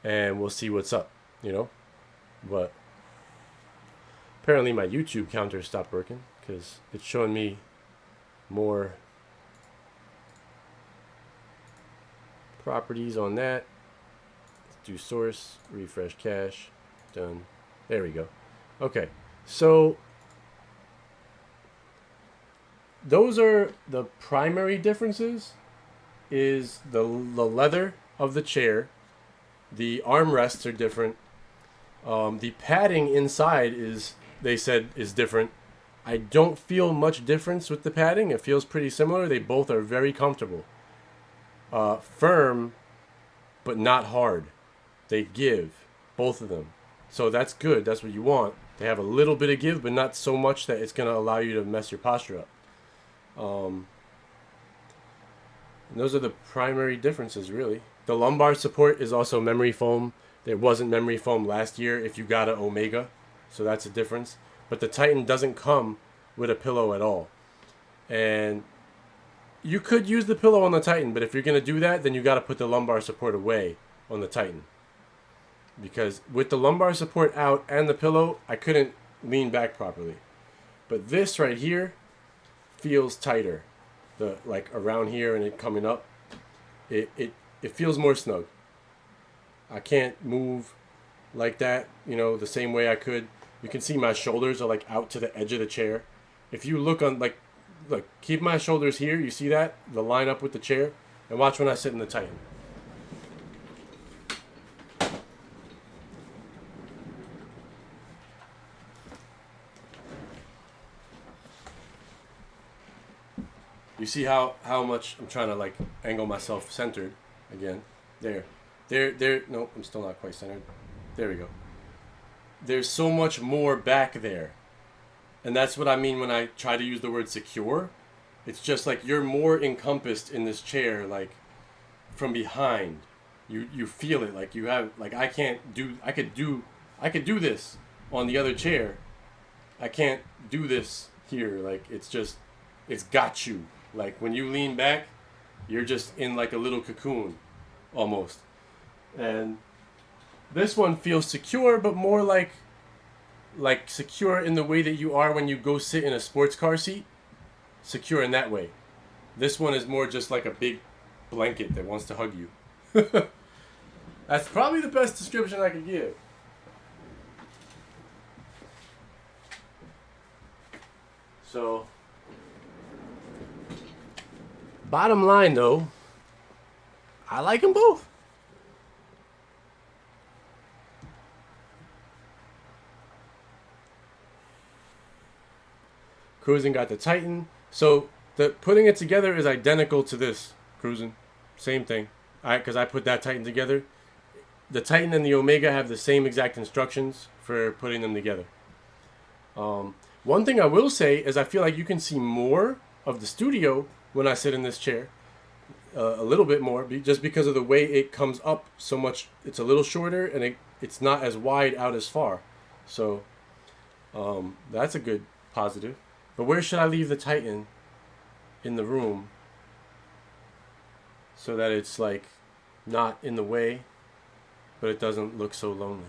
and we'll see what's up, you know. But apparently my YouTube counter stopped working because it's showing me more properties on that. Let's do source, refresh cache, done. There we go. Okay, so those are the primary differences. Is the leather of the chair, the armrests are different. The padding inside is, they said, is different. I don't feel much difference with the padding. It feels pretty similar. They both are very comfortable. Firm, but not hard. They give, both of them. So that's good. That's what you want. They have a little bit of give, but not so much that it's going to allow you to mess your posture up. And those are the primary differences, really. The lumbar support is also memory foam. There wasn't memory foam last year if you got an Omega, so that's a difference. But the Titan doesn't come with a pillow at all. And you could use the pillow on the Titan, but if you're going to do that, then you got to put the lumbar support away on the Titan. Because with the lumbar support out and the pillow, I couldn't lean back properly. But this right here feels tighter. The like around here and it coming up, it feels more snug. I can't move like that, you know, the same way I could. You can see my shoulders are like out to the edge of the chair. If you look on, like, look, keep my shoulders here. You see that? The line up with the chair. And watch when I sit in the Titan. You see how much I'm trying to like angle myself centered again. There. No, I'm still not quite centered. There we go. There's so much more back there. And that's what I mean when I try to use the word secure. It's just like you're more encompassed in this chair, like from behind. You feel it, like you have, like I could do this on the other chair. I can't do this here. Like it's got you. Like when you lean back, you're just in like a little cocoon, almost. And this one feels secure, but more like secure in the way that you are when you go sit in a sports car seat. Secure in that way. This one is more just like a big blanket that wants to hug you. That's probably the best description I could give. So, bottom line though, I like them both. Cruising got the Titan. So the putting it together is identical to this Cruising. Same thing. Because I put that Titan together. The Titan and the Omega have the same exact instructions for putting them together. One thing I will say is I feel like you can see more of the studio when I sit in this chair. A little bit more, just because of the way it comes up so much. It's a little shorter and it's not as wide out as far. So that's a good positive. But where should I leave the Titan in the room so that it's like not in the way, but it doesn't look so lonely?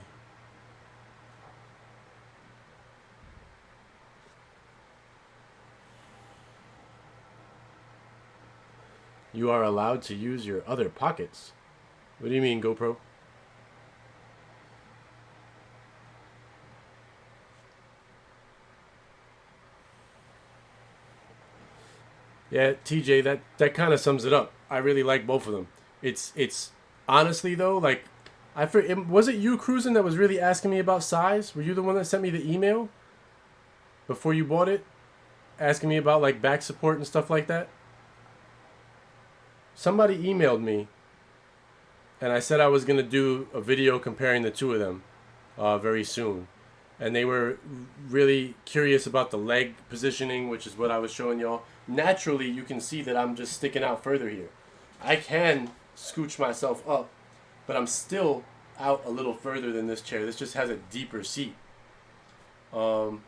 You are allowed to use your other pockets. What do you mean, GoPro? Yeah, TJ, that kind of sums it up. I really like both of them. It's honestly though, like was it you, Cruising, that was really asking me about size? Were you the one that sent me the email before you bought it, asking me about like back support and stuff like that? Somebody emailed me and I said I was gonna do a video comparing the two of them very soon. And they were really curious about the leg positioning, which is what I was showing y'all. Naturally, you can see that I'm just sticking out further here. I can scooch myself up, but I'm still out a little further than this chair. This just has a deeper seat. But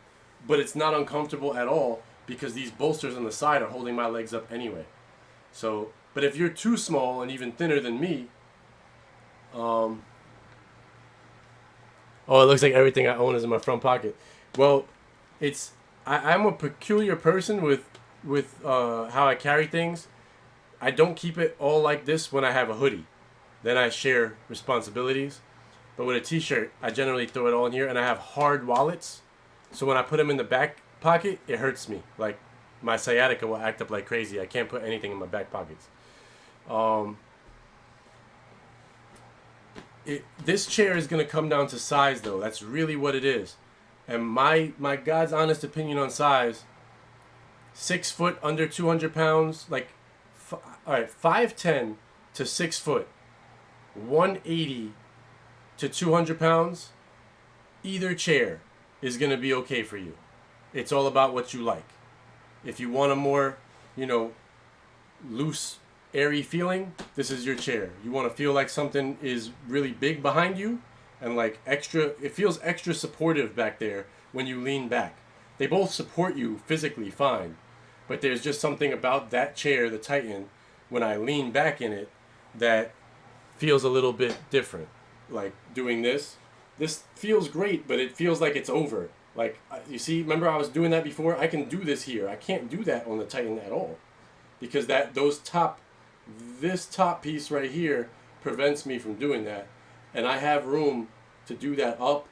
it's not uncomfortable at all because these bolsters on the side are holding my legs up anyway. So, but if you're too small and even thinner than me, oh, it looks like everything I own is in my front pocket. Well, I'm a peculiar person with how I carry things. I don't keep it all like this when I have a hoodie. Then I share responsibilities. But with a t-shirt, I generally throw it all in here, and I have hard wallets. So when I put them in the back pocket, it hurts me. Like, my sciatica will act up like crazy. I can't put anything in my back pockets. This chair is going to come down to size, though. That's really what it is. And my God's honest opinion on size, 6 foot, under 200 pounds, like, all right, 5'10" to 6 foot, 180 to 200 pounds, either chair is going to be okay for you. It's all about what you like. If you want a more, loose, airy feeling, this is your chair. You want to feel like something is really big behind you and like it feels extra supportive back there when you lean back. They both support you physically fine, but there's just something about that chair, the Titan, when I lean back in it, that feels a little bit different. Like doing this feels great, but it feels like it's over. Like, you see, remember I was doing that before? I can do this here. I can't do that on the Titan at all, because this top piece right here prevents me from doing that, and I have room to do that up.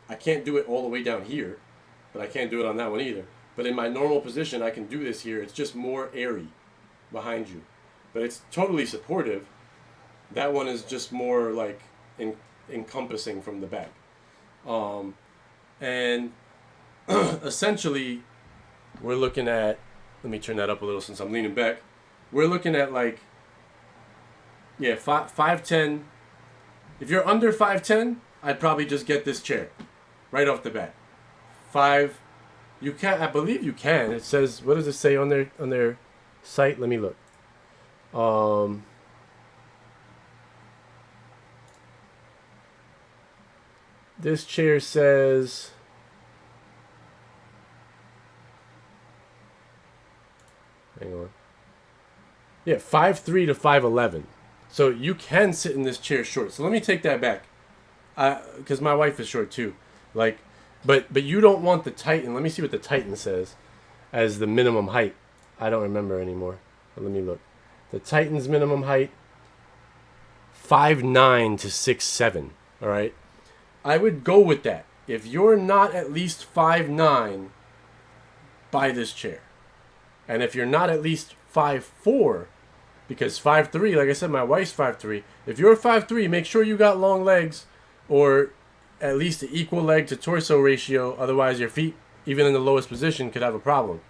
I can't do it all the way down here, but I can't do it on that one either. But in my normal position, I can do this here. It's just more airy behind you, but it's totally supportive. That one is just more like encompassing from the back. And essentially, we're looking at, let me turn that up a little since I'm leaning back. We're looking at like, 5'10". If you're under 5'10", I'd probably just get this chair right off the bat. You can, I believe you can. It says, what does it say on their site? Let me look. This chair says, hang on. 5'3" to 5'11". So you can sit in this chair short. So let me take that back, because my wife is short too. Like, but you don't want the Titan. Let me see what the Titan says as the minimum height. I don't remember anymore. But let me look. The Titan's minimum height, 5'9" to 6'7". All right. I would go with that. If you're not at least 5'9", buy this chair. And if you're not at least 5'4", because 5'3", like I said, my wife's 5'3". If you're 5'3", make sure you got long legs, or at least an equal leg to torso ratio. Otherwise, your feet, even in the lowest position, could have a problem.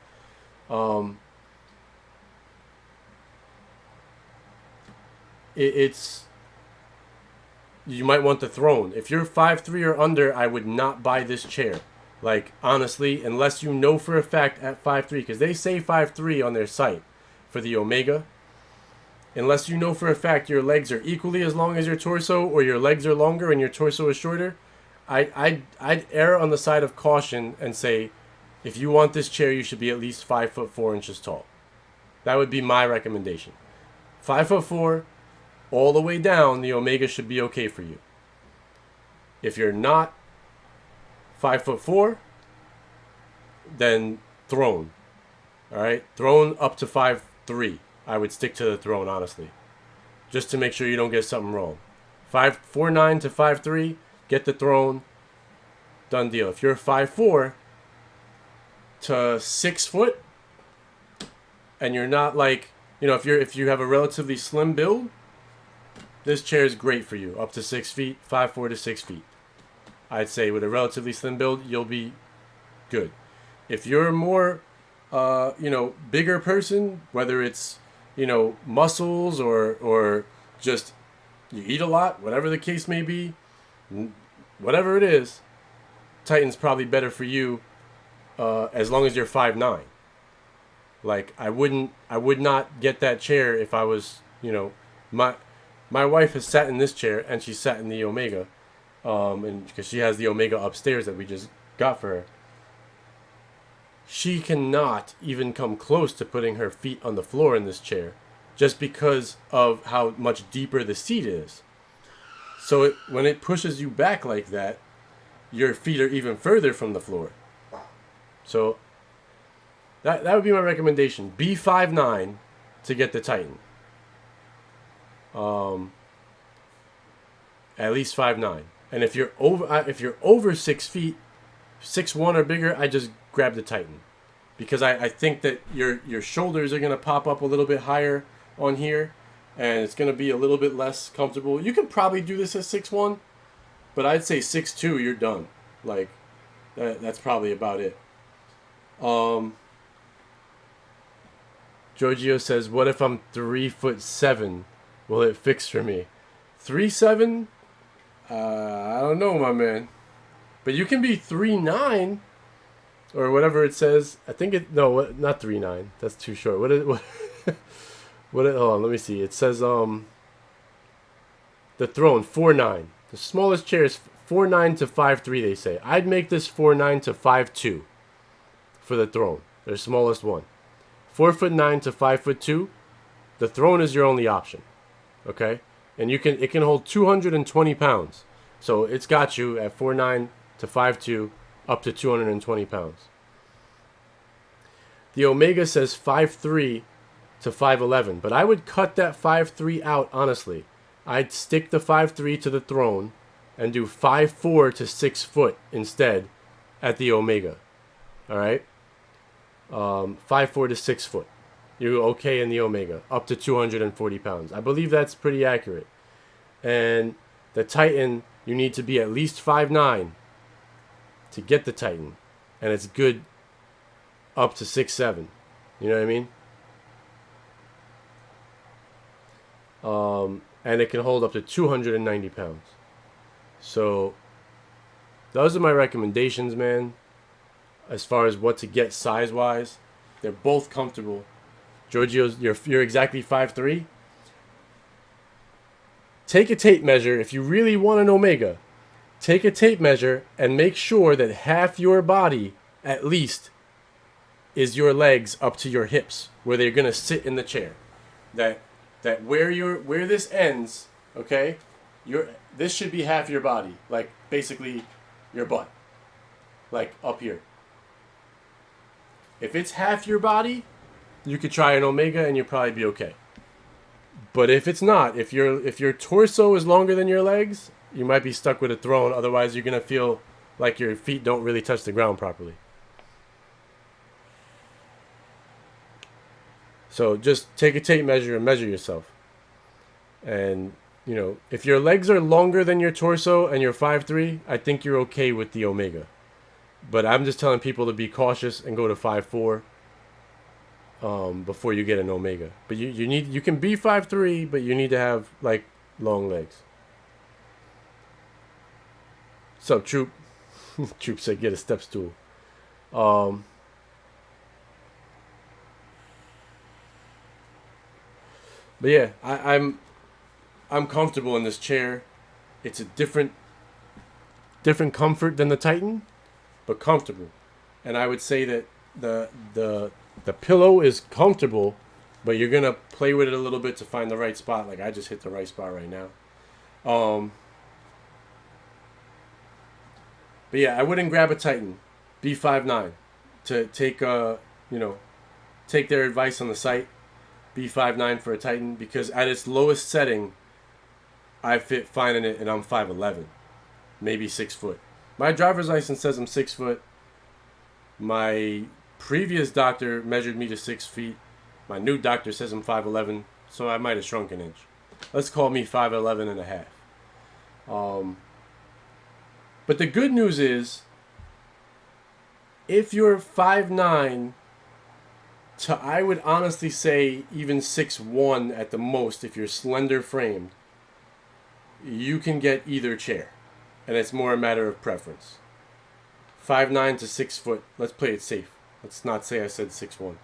You might want the throne. If you're 5'3" or under, I would not buy this chair. Like, honestly, unless you know for a fact at 5'3", because they say 5'3" on their site for the Omega. Unless you know for a fact your legs are equally as long as your torso, or your legs are longer and your torso is shorter, I'd err on the side of caution and say, if you want this chair, you should be at least 5'4" tall. That would be my recommendation. 5'4", all the way down, the Omega should be okay for you. If you're not 5'4", then throne. All right, throne up to 5'3". I would stick to the throne, honestly, just to make sure you don't get something wrong. 4'9" to 5'3", get the throne. Done deal. If you're 5'4" to 6 foot, and you're not like, if you have a relatively slim build, this chair is great for you. Up to 6 feet, 5'4" to 6 feet. I'd say with a relatively slim build, you'll be good. If you're a more, bigger person, whether it's, muscles or just you eat a lot, whatever the case may be, whatever it is, Titan's probably better for you as long as you're 5'9". Like I would not get that chair if I was, my wife has sat in this chair and she sat in the Omega, and because she has the Omega upstairs that we just got for her. She cannot even come close to putting her feet on the floor in this chair just because of how much deeper the seat is. So when it pushes you back like that, your feet are even further from the floor. So that would be my recommendation. Be 5'9" to get the Titan. At least 5'9". And if you're over 6 feet, 6'1" or bigger, I just grab the Titan, because I think that your shoulders are gonna pop up a little bit higher on here, and it's gonna be a little bit less comfortable. You can probably do this at 6'1", but I'd say 6'2", you're done. Like that's probably about it. Giorgio says, "What if I'm 3'7"? Will it fix for me?" 3'7"? I don't know, my man. But you can be 3'9", or whatever it says. I think it. No, not 3'9". That's too short. What? Hold on, let me see. It says the throne 4'9". The smallest chair is 4'9" to 5'3". They say I'd make this 4'9" to 5'2" for the throne. Their smallest one. 4'9" to 5'2". The throne is your only option. Okay, and it can hold 220 pounds. So it's got you at 4'9" to 5'2", up to 220 pounds. The Omega says 5'3" to 5'11", but I would cut that 5'3" out, honestly. I'd stick the 5'3" to the throne and do 5'4" to 6 foot instead at the Omega. All right, 5'4" to 6 foot. You're okay in the Omega, up to 240 pounds. I believe that's pretty accurate. And the Titan, you need to be at least 5'9" to get the Titan, and it's good up to 6'7". You know what I mean? And it can hold up to 290 pounds. So those are my recommendations, man. As far as what to get size-wise, they're both comfortable. Giorgio's, you're exactly 5'3". Take a tape measure if you really want an Omega. Take a tape measure and make sure that half your body, at least, is your legs up to your hips, where they're gonna sit in the chair. That where this ends, okay? This should be half your body, like basically your butt, like up here. If it's half your body, you could try an Omega and you'll probably be okay. But if it's not, if your torso is longer than your legs, you might be stuck with a throne. Otherwise, you're gonna feel like your feet don't really touch the ground properly. So just take a tape measure and measure yourself. And if your legs are longer than your torso and you're 5'3", I think you're okay with the Omega. But I'm just telling people to be cautious and go to 5'4". Before you get an Omega. But you can be 5'3", but you need to have like long legs. Sup, Troop? Troop said get a step stool. But yeah, I'm comfortable in this chair. It's a different comfort than the Titan, but comfortable. And I would say that the pillow is comfortable, but you're gonna play with it a little bit to find the right spot. Like I just hit the right spot right now. But yeah, I wouldn't grab a Titan. Be 5'9". To take take their advice on the site. Be 5'9" for a Titan, because at its lowest setting, I fit fine in it, and I'm 5'11", maybe 6 foot. My driver's license says I'm 6 foot. My previous doctor measured me to 6 feet. My new doctor says I'm 5'11", so I might have shrunk an inch. Let's call me 5'11 and a half. But the good news is, if you're 5'9", I would honestly say even 6'1" at the most, if you're slender framed, you can get either chair, and it's more a matter of preference. 5'9" to 6 foot. Let's play it safe. Let's not say I said 6'1".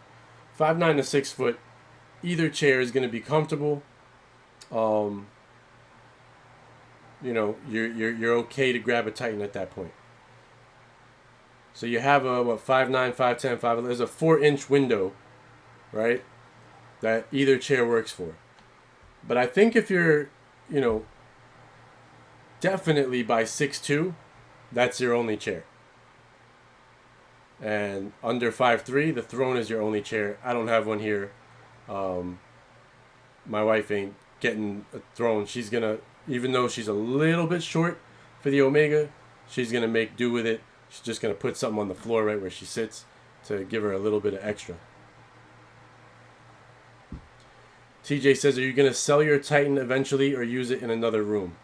5'9" to 6 foot. Either chair is going to be comfortable. You know, you're okay to grab a Titan at that point. So you have a 5'9", 5'10", 5'11". There's a 4-inch window, right? That either chair works for. But I think if you're, you know, definitely by 6'2", that's your only chair. And under 5'3", the throne is your only chair. I don't have one here. My wife ain't getting a throne. She's gonna, even though she's a little bit short for the Omega, she's gonna make do with it. She's just gonna put something on the floor right where she sits to give her a little bit of extra. TJ says, are you gonna sell your Titan eventually or use it in another room?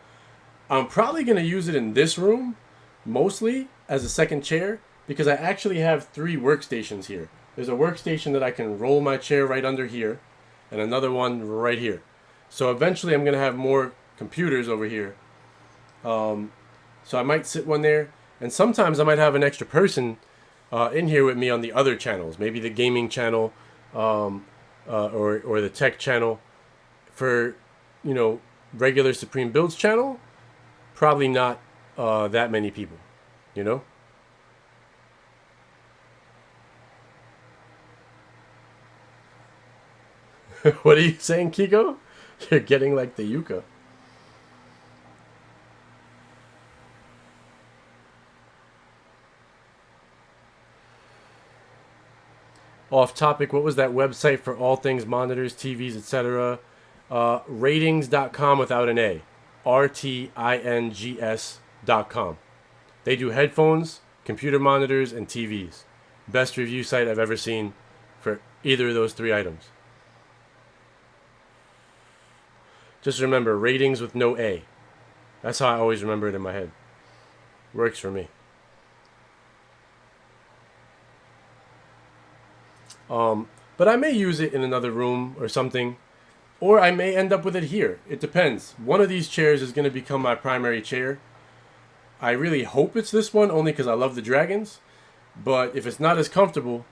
I'm probably gonna use it in this room, mostly as a second chair, because I actually have 3 workstations here. There's a workstation that I can roll my chair right under here, and another one right here. So eventually I'm going to have more computers over here. So I might sit one there, and sometimes I might have an extra person in here with me on the other channels. Maybe the gaming channel or the tech channel. For, you know, regular Supreme Builds channel, probably not that many people, you know? What are you saying, Kiko? You're getting like the Yuka. Off topic, what was that website for all things monitors, TVs, etc.? Ratings.com without an A. RTINGS.com. They do headphones, computer monitors, and TVs. Best review site I've ever seen for either of those 3 items. Just remember, ratings with no A. That's how I always remember it in my head. Works for me. But I may use it in another room or something. Or I may end up with it here. It depends. One of these chairs is going to become my primary chair. I really hope it's this one, only because I love the dragons. But if it's not as comfortable,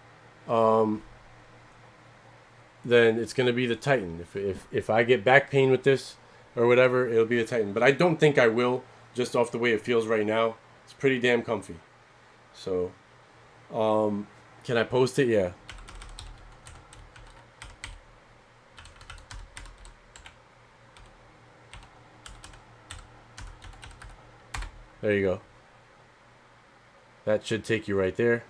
then it's going to be the Titan. If I get back pain with this or whatever, it'll be the Titan. But I don't think I will, just off the way it feels right now. It's pretty damn comfy. So, can I post it? Yeah. There you go. That should take you right there.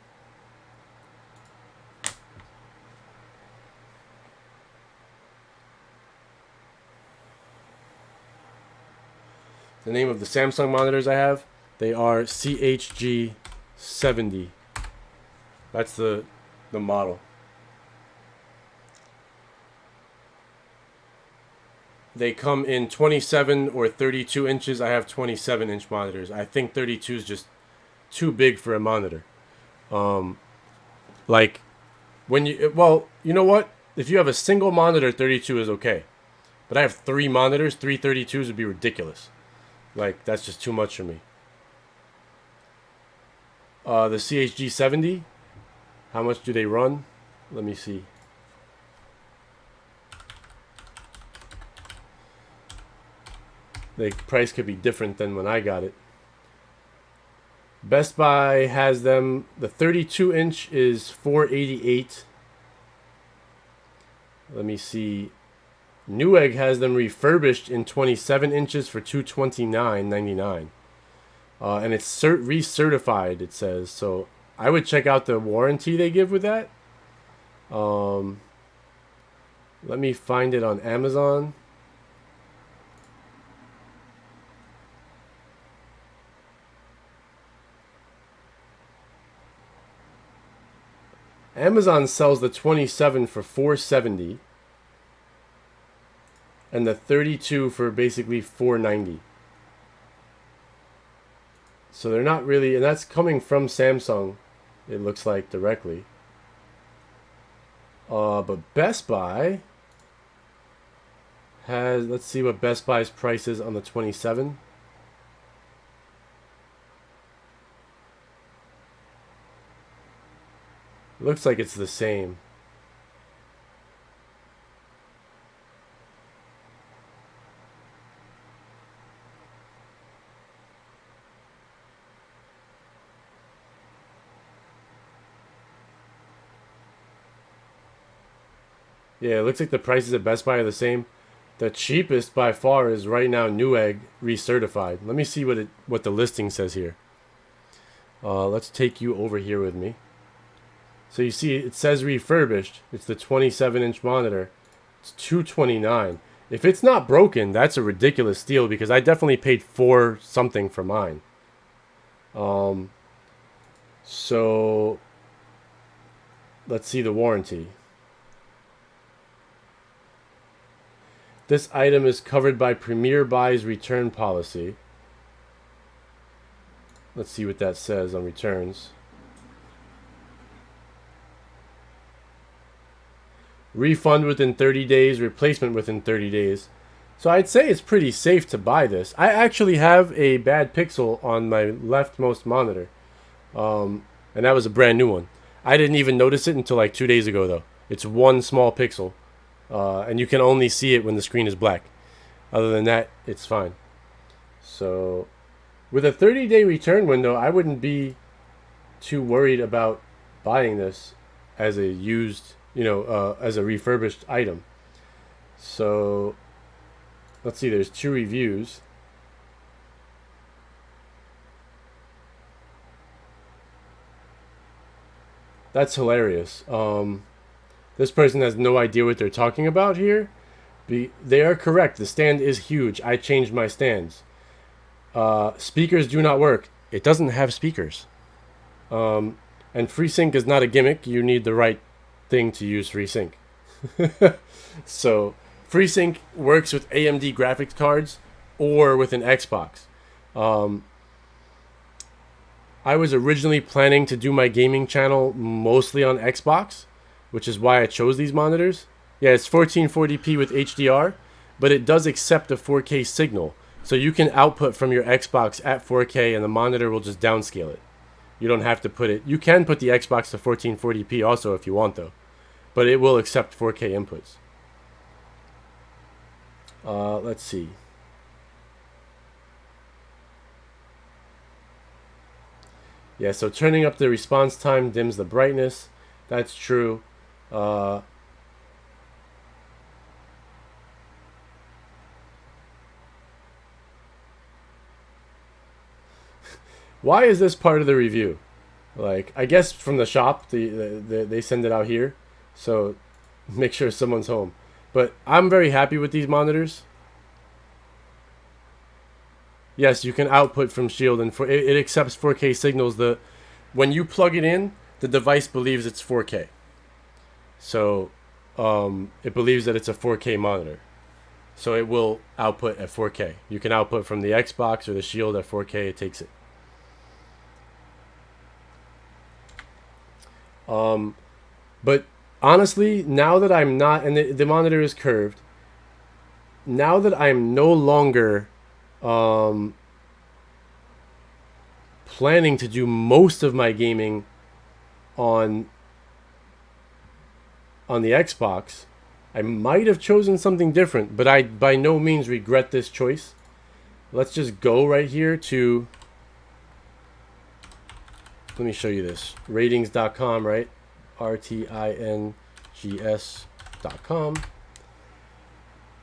The name of the Samsung monitors I have, they are CHG70. That's the model. They come in 27 or 32 inches. I have 27-inch monitors. I think 32 is just too big for a monitor. Like, when you... Well, you know what? If you have a single monitor, 32 is okay. But I have 3 monitors. 3 32s would be ridiculous. Like, that's just too much for me. The CHG70, how much do they run? Let me see. The price could be different than when I got it. Best Buy has them. The 32-inch is $488. Let me see. Newegg has them refurbished in 27 inches for $229.99. And it's recertified, it says. So I would check out the warranty they give with that. Let me find it on Amazon. Amazon sells the 27 for $470 and the 32 for basically $490. So they're not really, and that's coming from Samsung, it looks like, directly. But Best Buy Let's see what Best Buy's price is on the 27. Looks like it's the same. Yeah, it looks like the prices at Best Buy are the same. The cheapest by far is right now Newegg recertified. Let me see what the listing says here. Let's take you over here with me. So you see it says refurbished. It's the 27-inch monitor. It's $229. If it's not broken, that's a ridiculous steal because I definitely paid $4 something for mine. So let's see the warranty. This item is covered by Premier Buy's return policy. Let's see what that says on returns. Refund within 30 days, replacement within 30 days. So I'd say it's pretty safe to buy this. I actually have a bad pixel on my leftmost monitor. And that was a brand new one. I didn't even notice it until like 2 days ago though. It's one small pixel. And you can only see it when the screen is black. Other than that, it's fine. So with a 30-day return window, I wouldn't be too worried about buying this as a used, as a refurbished item. So let's see, there's 2 reviews. That's hilarious. This person has no idea what they're talking about here. They are correct. The stand is huge. I changed my stands. Speakers do not work. It doesn't have speakers. And FreeSync is not a gimmick. You need the right thing to use FreeSync. So FreeSync works with AMD graphics cards or with an Xbox. I was originally planning to do my gaming channel mostly on Xbox, which is why I chose these monitors. Yeah, it's 1440p with HDR, but it does accept a 4K signal. So you can output from your Xbox at 4K and the monitor will just downscale it. You don't have to put it. You can put the Xbox to 1440p also if you want though, but it will accept 4K inputs. Let's see. Yeah, so turning up the response time dims the brightness. That's true. Why is this part of the review? Like, I guess from the shop, they send it out here, so make sure someone's home. But I'm very happy with these monitors. Yes, you can output from Shield, and it accepts 4K signals. When you plug it in, the device believes it's 4K. So it believes that it's a 4K monitor. So it will output at 4K. You can output from the Xbox or the Shield at 4K. It takes it. But honestly, now that I'm not, and the monitor is curved, now that I'm no longer planning to do most of my gaming on the Xbox, I might have chosen something different, but I by no means regret this choice. Let's just go right here to, let me show you this, ratings.com, right? RTINGS.com.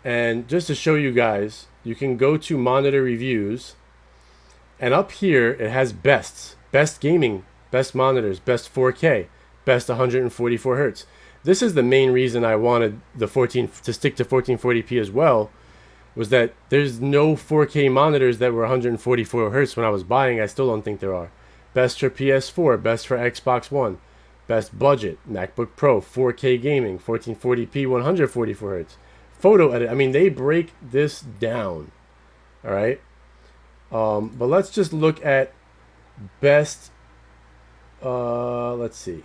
And just to show you guys, you can go to monitor reviews, and up here it has bests, best gaming, best monitors, best 4K, best 144 hertz. This is the main reason I wanted the to stick to 1440p as well, was that there's no 4K monitors that were 144 hertz when I was buying. I still don't think there are. Best for PS4, best for Xbox One, best budget, MacBook Pro, 4K gaming, 1440p, 144 hertz. Photo edit. I mean, they break this down. All right. But let's just look at best. Let's see.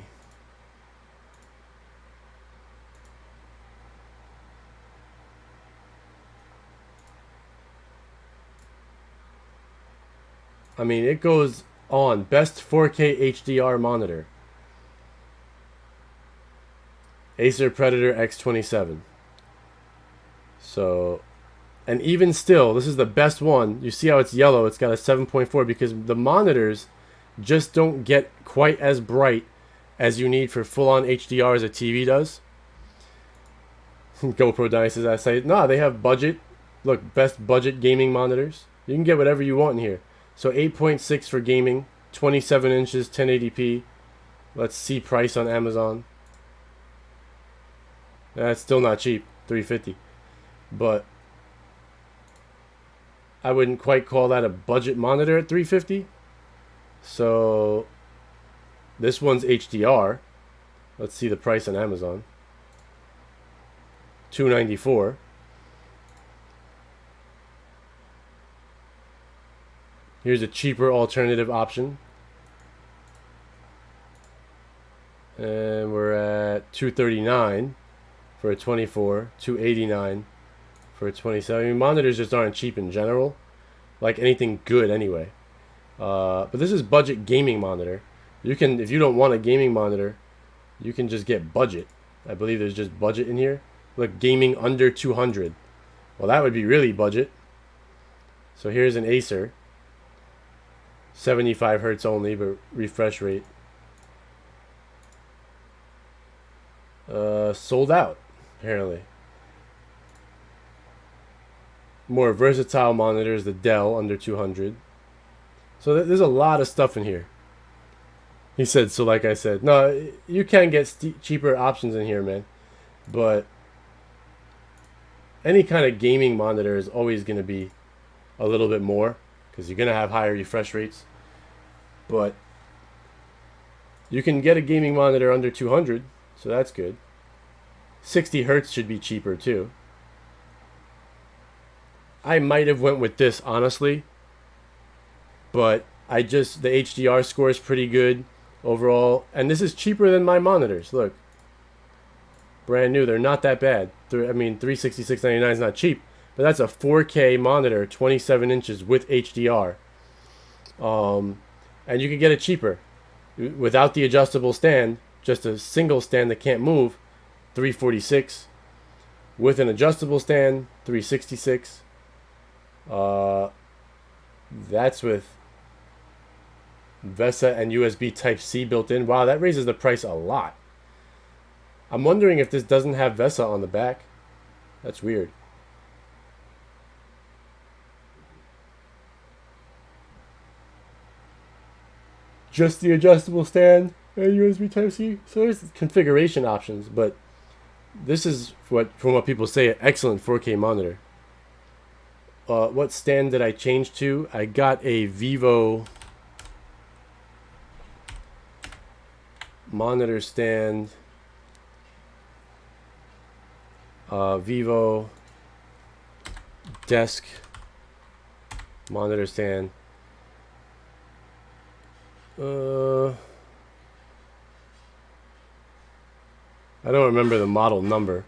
I mean, it goes on. Best 4K HDR monitor. Acer Predator X27. So, and even still, this is the best one. You see how it's yellow? It's got a 7.4 because the monitors just don't get quite as bright as you need for full-on HDR as a TV does. GoPro Dynasties, I say, nah, they have budget. Look, best budget gaming monitors. You can get whatever you want in here. So 8.6 for gaming, 27 inches, 1080p. Let's see price on Amazon. That's still not cheap, $350. But I wouldn't quite call that a budget monitor at $350. So this one's HDR. Let's see the price on Amazon. $294. Here's a cheaper alternative option. And we're at $239 for a 24, $289 for a 27. I mean, monitors just aren't cheap in general. Like anything good anyway. But this is budget gaming monitor. You can, if you don't want a gaming monitor, you can just get budget. I believe there's just budget in here. Look, gaming under 200. Well, that would be really budget. So here's an Acer. 75 hertz only, but refresh rate. Sold out, apparently. More versatile monitors, the Dell under 200. So there's a lot of stuff in here. He said, so like I said, no, you can get cheaper options in here, man. But any kind of gaming monitor is always going to be a little bit more because you're going to have higher refresh rates. But you can get a gaming monitor under 200, so that's good. 60 hertz should be cheaper too. I might have went with this, honestly. But the HDR score is pretty good overall. And this is cheaper than my monitors. Look. Brand new. They're not that bad. I mean, $366.99 is not cheap. But that's a 4K monitor, 27 inches with HDR. And you can get it cheaper. Without the adjustable stand, just a single stand that can't move, $346. With an adjustable stand, $366. That's with VESA and USB Type-C built in. Wow, that raises the price a lot. I'm wondering if this doesn't have VESA on the back. That's weird. Just the adjustable stand and USB Type-C. So there's configuration options, but this is from what people say, an excellent 4K monitor. What stand did I change to? I got a Vivo monitor stand. Vivo desk monitor stand. I don't remember the model number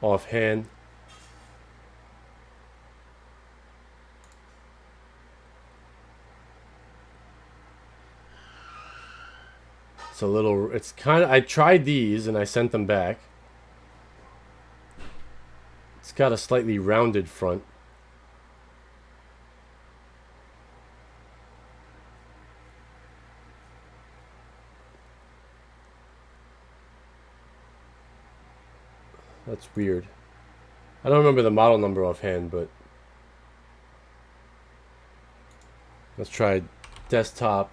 offhand. I tried these and I sent them back. It's got a slightly rounded front. That's weird. I don't remember the model number offhand, but let's try desktop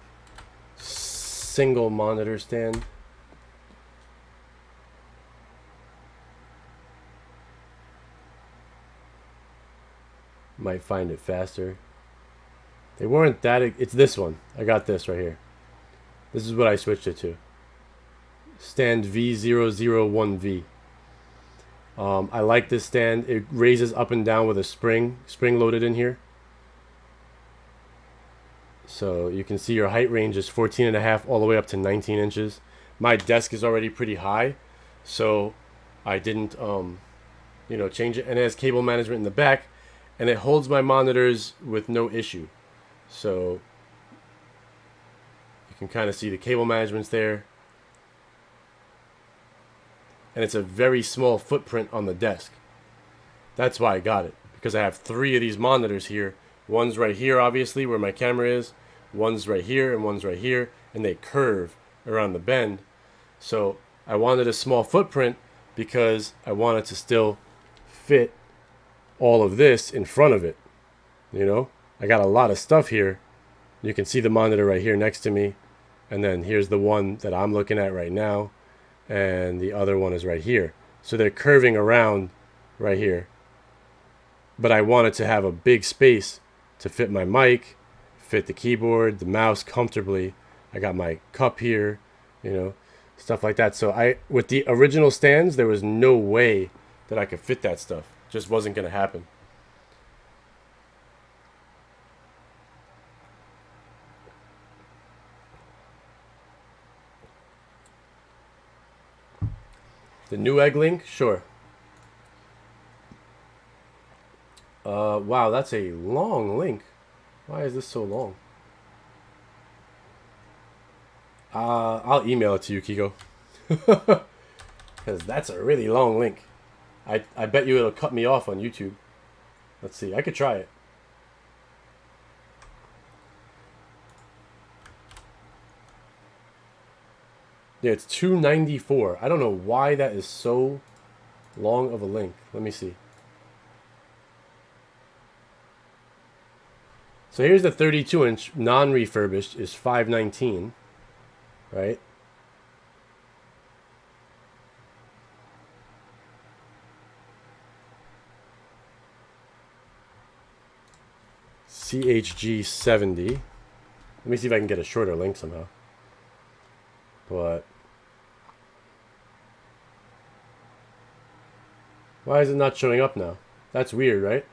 single monitor stand. Might find it faster. They weren't that. It's this one. I got this right here. This is what I switched it to. Stand V001V. I like this stand. It raises up and down with a spring loaded in here. So you can see your height range is 14.5 all the way up to 19 inches. My desk is already pretty high, so I didn't change it. And it has cable management in the back, and it holds my monitors with no issue. So can kind of see the cable management's there. And it's a very small footprint on the desk. That's why I got it, because I have 3 of these monitors here. One's right here, obviously, where my camera is. One's right here and one's right here, and they curve around the bend. So I wanted a small footprint because I wanted to still fit all of this in front of it. You know, I got a lot of stuff here. You can see the monitor right here next to me, and then here's the one that I'm looking at right now, and the other one is right here. So they're curving around right here. But I wanted to have a big space to fit my mic, fit the keyboard, the mouse comfortably. I got my cup here, you know, stuff like that. So with the original stands, there was no way that I could fit that stuff. Just wasn't going to happen. The Newegg link? Sure. Wow, that's a long link. Why is this so long? I'll email it to you, Kiko. Because that's a really long link. I bet you it'll cut me off on YouTube. Let's see. I could try it. Yeah, it's $2.94. I don't know why that is so long of a link. Let me see. So here's the 32-inch non-refurbished is $5.19, right? CHG 70. Let me see if I can get a shorter link somehow. But why is it not showing up now? That's weird, right?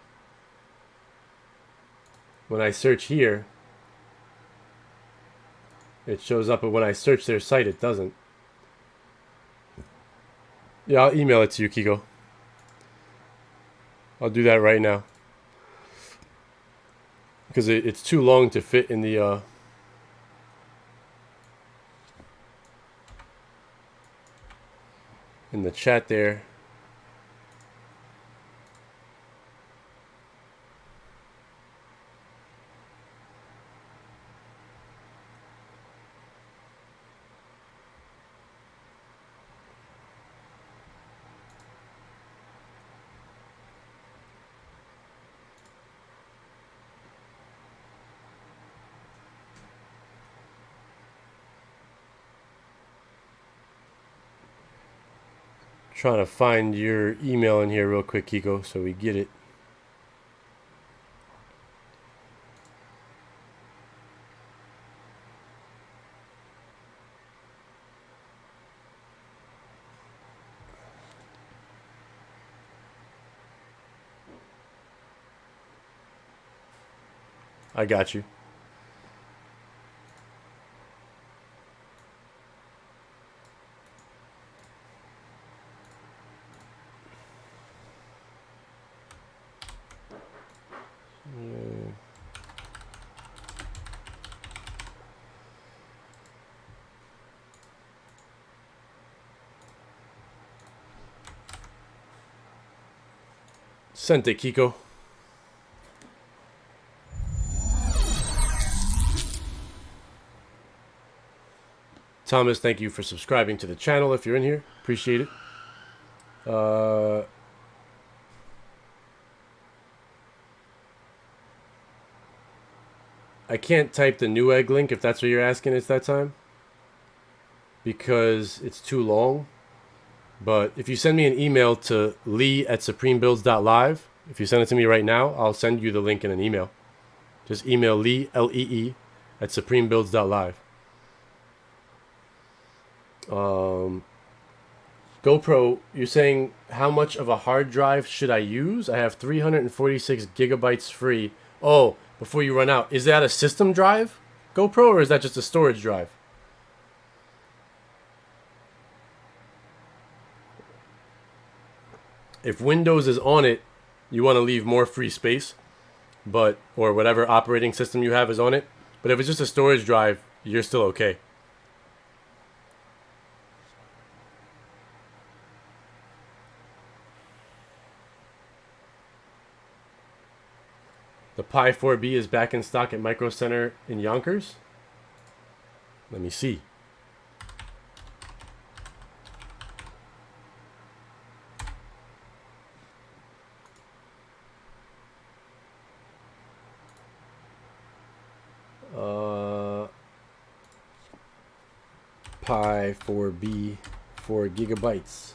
When I search here, it shows up, but when I search their site, it doesn't. Yeah, I'll email it to you, Kiko. I'll do that right now. Because it's too long to fit in the... in the chat there. Trying to find your email in here real quick, Kiko, so we get it. I got you. Sent it, Kiko. Thomas, thank you for subscribing to the channel if you're in here. Appreciate it. I can't type the Newegg link if that's what you're asking. It's that time. Because it's too long. But if you send me an email to lee@supremebuilds.live, if you send it to me right now, I'll send you the link in an email. Just email Lee, L-E-E, @supremebuilds.live. GoPro, you're saying how much of a hard drive should I use? I have 346 gigabytes free. Oh, before you run out, is that a system drive, GoPro, or is that just a storage drive? If Windows is on it, you want to leave more free space, or whatever operating system you have is on it. But if it's just a storage drive, you're still okay. Pi 4B is back in stock at Micro Center in Yonkers? Let me see. Pi 4B, 4 gigabytes.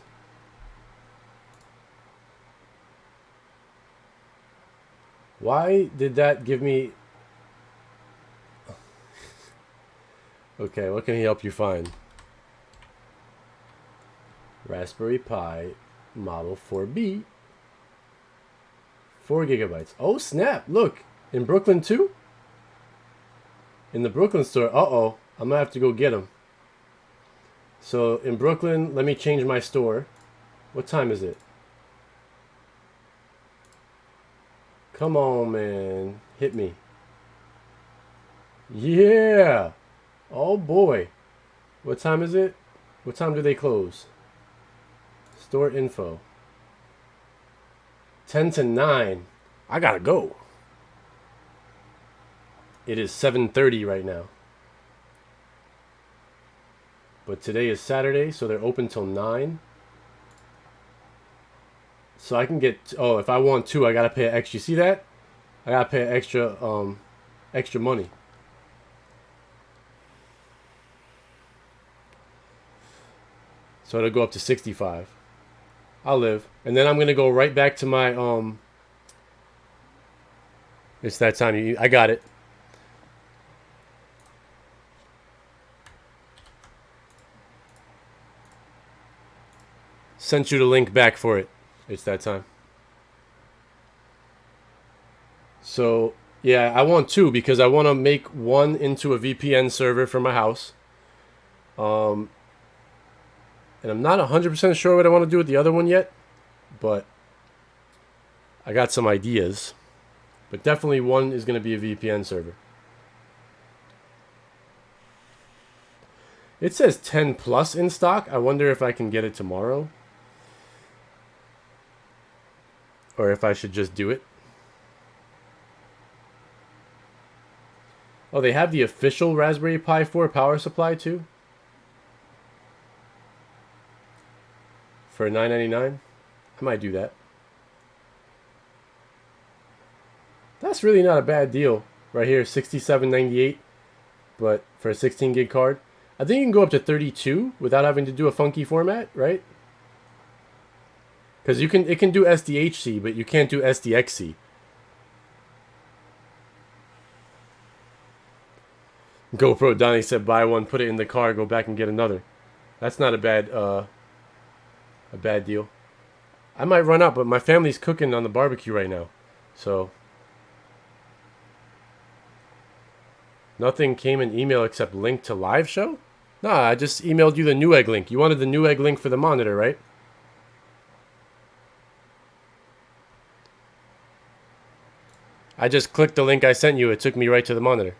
Why did that give me... Okay, what can he help you find? Raspberry Pi Model 4B, 4 gigabytes. Oh snap, look, in Brooklyn too? In the Brooklyn store, uh-oh, I'm gonna have to go get them. So in Brooklyn, let me change my store. What time is it? Come on, man. Hit me. Yeah. Oh, boy. What time is it? What time do they close? Store info. 10 to 9. I gotta go. It is 7:30 right now. But today is Saturday, so they're open till 9. So I can get... Oh, if I want two, I gotta pay extra. You see that? I gotta pay extra money. So it'll go up to 65. I'll live. And then I'm gonna go right back to my... It's that time. I got it. Sent you the link back for it. It's that time. So, yeah, I want two because I want to make one into a VPN server for my house. And I'm not 100% sure what I want to do with the other one yet. But I got some ideas. But definitely one is going to be a VPN server. It says 10 plus in stock. I wonder if I can get it tomorrow. Or if I should just do it. Oh, they have the official Raspberry Pi 4 power supply too? For $9.99? I might do that. That's really not a bad deal. Right here, $67.98. But for a 16 gig card. I think you can go up to 32 without having to do a funky format, right? Because it can do SDHC, but you can't do SDXC. GoPro Donnie said buy one, put it in the car, go back and get another. That's not a bad deal. I might run out, but my family's cooking on the barbecue right now. So nothing came in email except link to live show? Nah, I just emailed you the Newegg link. You wanted the Newegg link for the monitor, right? I just clicked the link I sent you. It took me right to the monitor.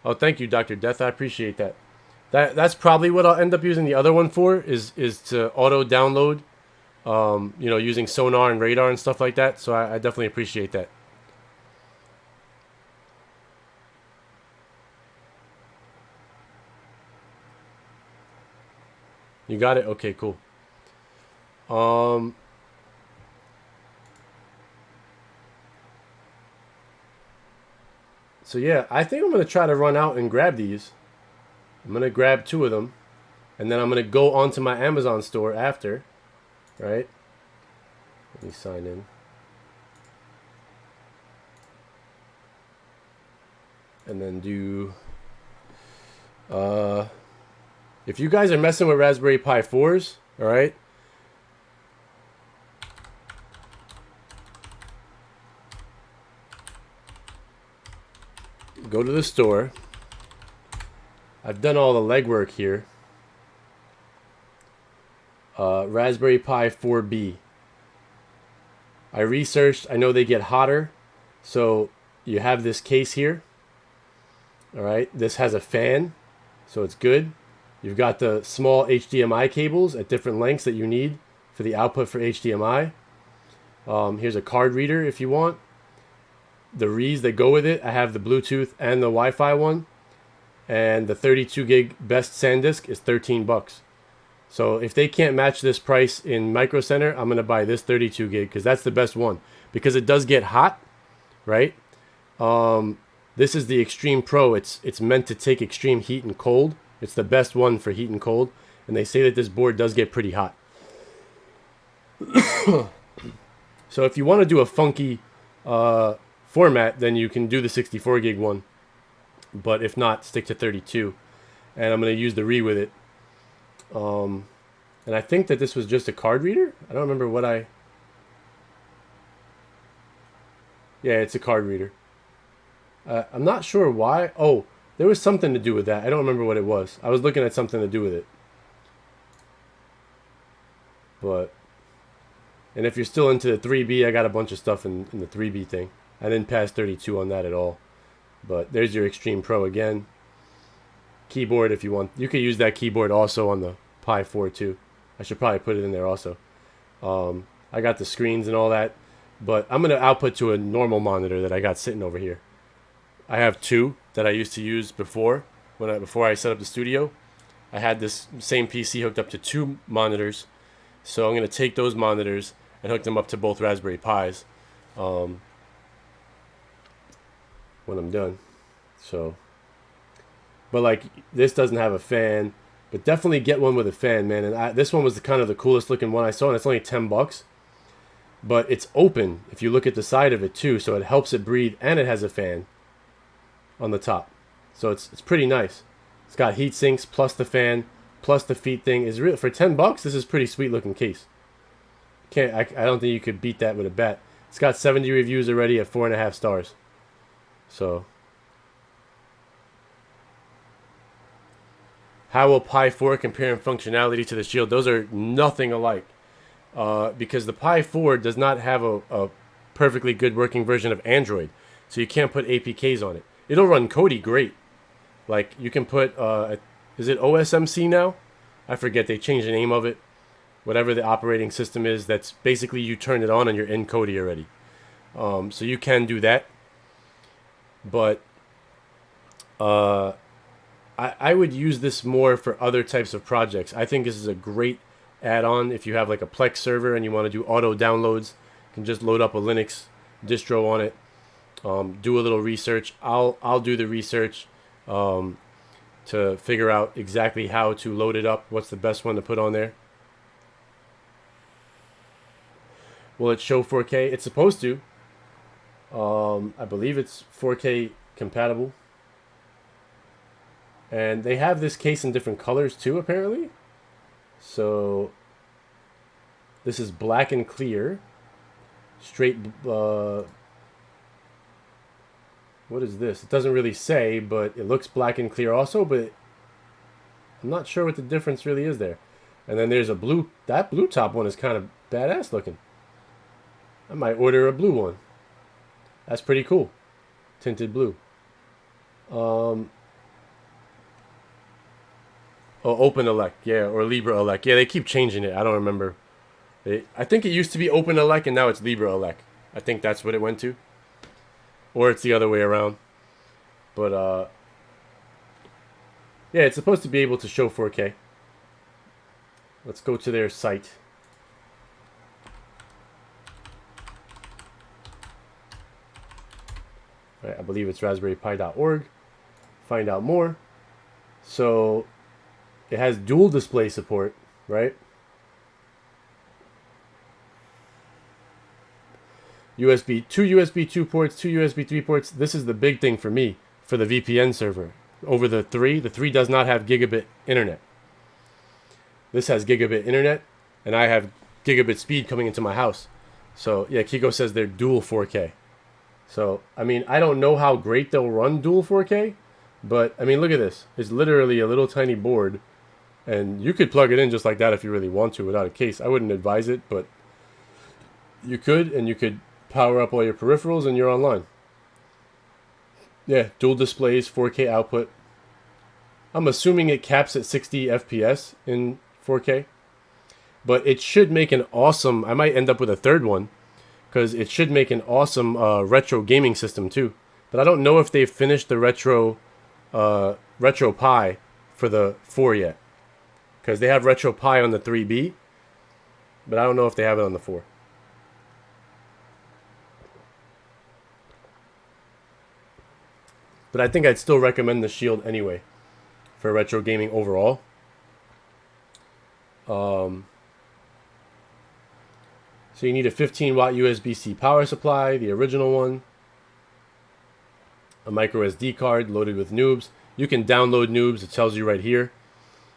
Oh, thank you, Dr. Death. I appreciate that. That's probably what I'll end up using the other one for is to auto download, using sonar and radar and stuff like that. So I definitely appreciate that. You got it? Okay, cool. So yeah, I think I'm going to try to run out and grab these. I'm going to grab 2 of them. And then I'm going to go onto my Amazon store after. Right? Let me sign in. And then do... if you guys are messing with Raspberry Pi 4s, alright? Go to the store. I've done all the legwork here. Raspberry Pi 4B. I researched. I know they get hotter. So you have this case here. Alright. This has a fan. So it's good. You've got the small HDMI cables at different lengths that you need for the output for HDMI. Here's a card reader if you want. The reeds that go with it, I have the Bluetooth and the Wi-Fi one. And the 32 gig best SanDisk is 13 bucks. So if they can't match this price in Micro Center, I'm going to buy this 32 gig because that's the best one. Because it does get hot, right? This is the Extreme Pro. It's meant to take extreme heat and cold. It's the best one for heat and cold. And they say that this board does get pretty hot. So if you want to do a funky format, then you can do the 64 gig one. But if not, stick to 32. And I'm going to use the Re with it. And I think that this was just a card reader. I don't remember what I... Yeah, it's a card reader. I'm not sure why. Oh, there was something to do with that. I don't remember what it was. I was looking at something to do with it. But... And if you're still into the 3B, I got a bunch of stuff in the 3B thing. I didn't pass 32 on that at all. But there's your Extreme Pro again. Keyboard if you want. You could use that keyboard also on the Pi 4 too. I should probably put it in there also. I got the screens and all that. But I'm going to output to a normal monitor that I got sitting over here. I have two that I used to use before I set up the studio. I had this same PC hooked up to two monitors. So I'm going to take those monitors and hook them up to both Raspberry Pis when I'm done. So, but like this doesn't have a fan, but definitely get one with a fan, man. And this one was kind of the coolest looking one I saw, and it's only 10 bucks. But it's open if you look at the side of it too, so it helps it breathe, and it has a fan on the top. So it's pretty nice. It's got heat sinks plus the fan plus the feet thing. Is real for 10 bucks. This is a pretty sweet looking case. I don't think you could beat that with a bat. It's got 70 reviews already at 4.5 stars. So, how will Pi 4 compare in functionality to the Shield? Those are nothing alike. Because the Pi 4 does not have a perfectly good working version of Android. So you can't put APKs on it. It'll run Kodi great. Like, you can put, is it OSMC now? I forget, they changed the name of it. Whatever the operating system is, that's basically you turn it on and you're in Kodi already. So you can do that. But I would use this more for other types of projects. I think this is a great add-on if you have like a Plex server and you want to do auto downloads. You can just load up a Linux distro on it. Do a little research. I'll do the research to figure out exactly how to load it up. What's the best one to put on there? Will it show 4K? It's supposed to. I believe it's 4K compatible. And they have this case in different colors too, apparently. So this is black and clear. Straight, what is this? It doesn't really say, but it looks black and clear also, but I'm not sure what the difference really is there. And then there's a blue, that blue top one is kind of badass looking. I might order a blue one. That's pretty cool. Tinted blue. Oh, Open Elect, yeah, or Libra Elect. Yeah, they keep changing it. I don't remember. I think it used to be Open Elect and now it's Libra Elect. I think that's what it went to. Or it's the other way around. But, yeah, it's supposed to be able to show 4K. Let's go to their site. Right, I believe it's raspberrypi.org. Find out more. So it has dual display support, right? Two USB 2 ports, 2 USB 3 ports. This is the big thing for me for the VPN server. Over the 3 does not have gigabit internet. This has gigabit internet, and I have gigabit speed coming into my house. So yeah, Kiko says they're dual 4K. So, I mean, I don't know how great they'll run dual 4K, but, I mean, look at this. It's literally a little tiny board, and you could plug it in just like that if you really want to without a case. I wouldn't advise it, but you could, and you could power up all your peripherals, and you're online. Yeah, dual displays, 4K output. I'm assuming it caps at 60 FPS in 4K. But it should make an awesome... I might end up with a third one, because it should make an awesome retro gaming system too. But I don't know if they've finished the retro Pi for the 4 yet. Because they have retro Pi on the 3B, but I don't know if they have it on the 4. But I think I'd still recommend the Shield anyway for retro gaming overall. So you need a 15-watt USB-C power supply, the original one. A micro SD card loaded with noobs. You can download noobs. It tells you right here.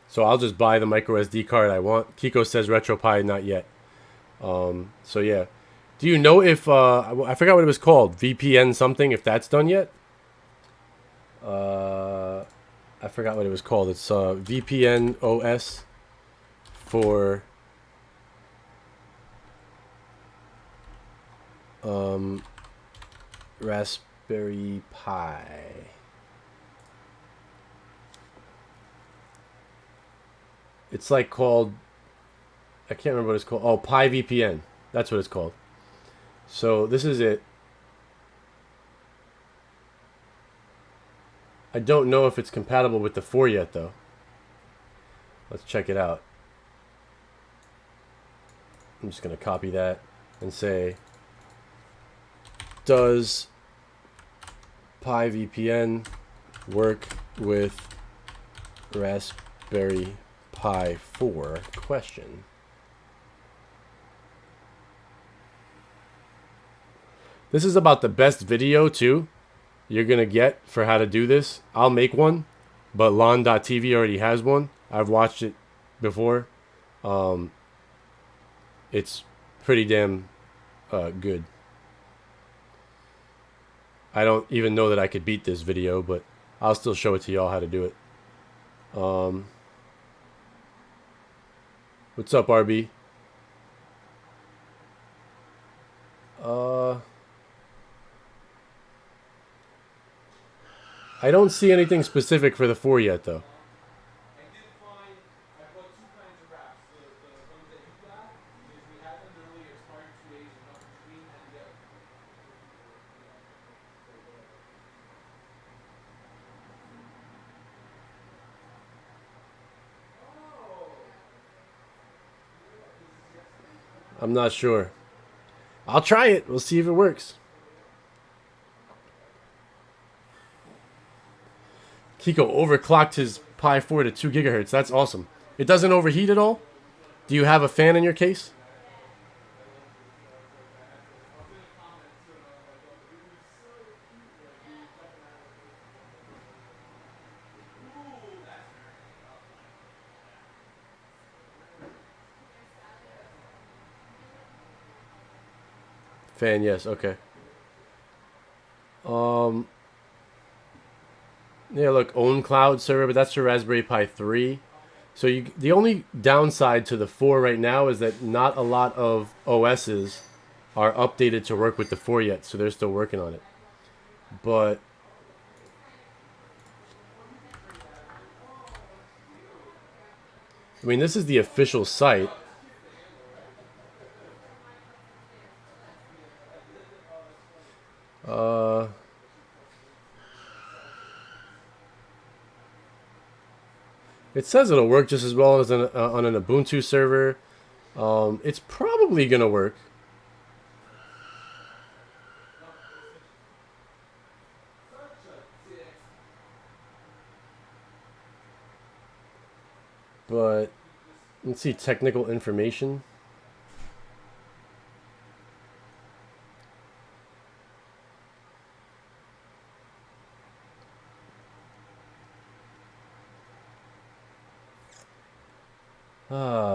So I'll just buy the micro SD card I want. Kiko says RetroPie, not yet. So yeah. Do you know if... I forgot what it was called. VPN something, if that's done yet? I forgot what it was called. It's VPN OS for... Raspberry Pi. It's like called... I can't remember what it's called. Oh, Pi VPN. That's what it's called. So this is it. I don't know if it's compatible with the 4 yet, though. Let's check it out. I'm just going to copy that and say, does Pi VPN work with Raspberry Pi 4? Question. This is about the best video, too, you're going to get for how to do this. I'll make one, but Lon.tv already has one. I've watched it before. It's pretty damn good. I don't even know that I could beat this video, but I'll still show it to y'all how to do it. What's up, RB? I don't see anything specific for the 4 yet, though. I'm not sure. I'll try it. We'll see if it works. Kiko overclocked his Pi 4 to 2 gigahertz. That's awesome. It doesn't overheat at all? Do you have a fan in your case? Fan, yes. Okay. Yeah, look, own cloud server, but that's your Raspberry Pi 3. So the only downside to the 4 right now is that not a lot of OSs are updated to work with the 4 yet, so they're still working on it. But I mean, this is the official site. It says it'll work just as well as on an Ubuntu server. It's probably going to work. But let's see, technical information.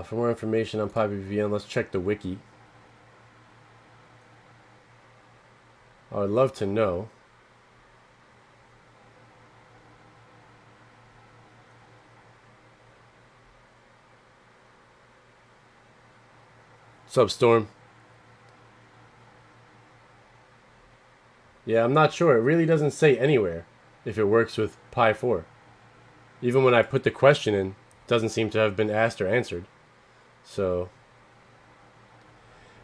For more information on Pi VPN, let's check the wiki. I would love to know. What's up, Storm? Yeah, I'm not sure. It really doesn't say anywhere if it works with Pi 4. Even when I put the question in, it doesn't seem to have been asked or answered. So,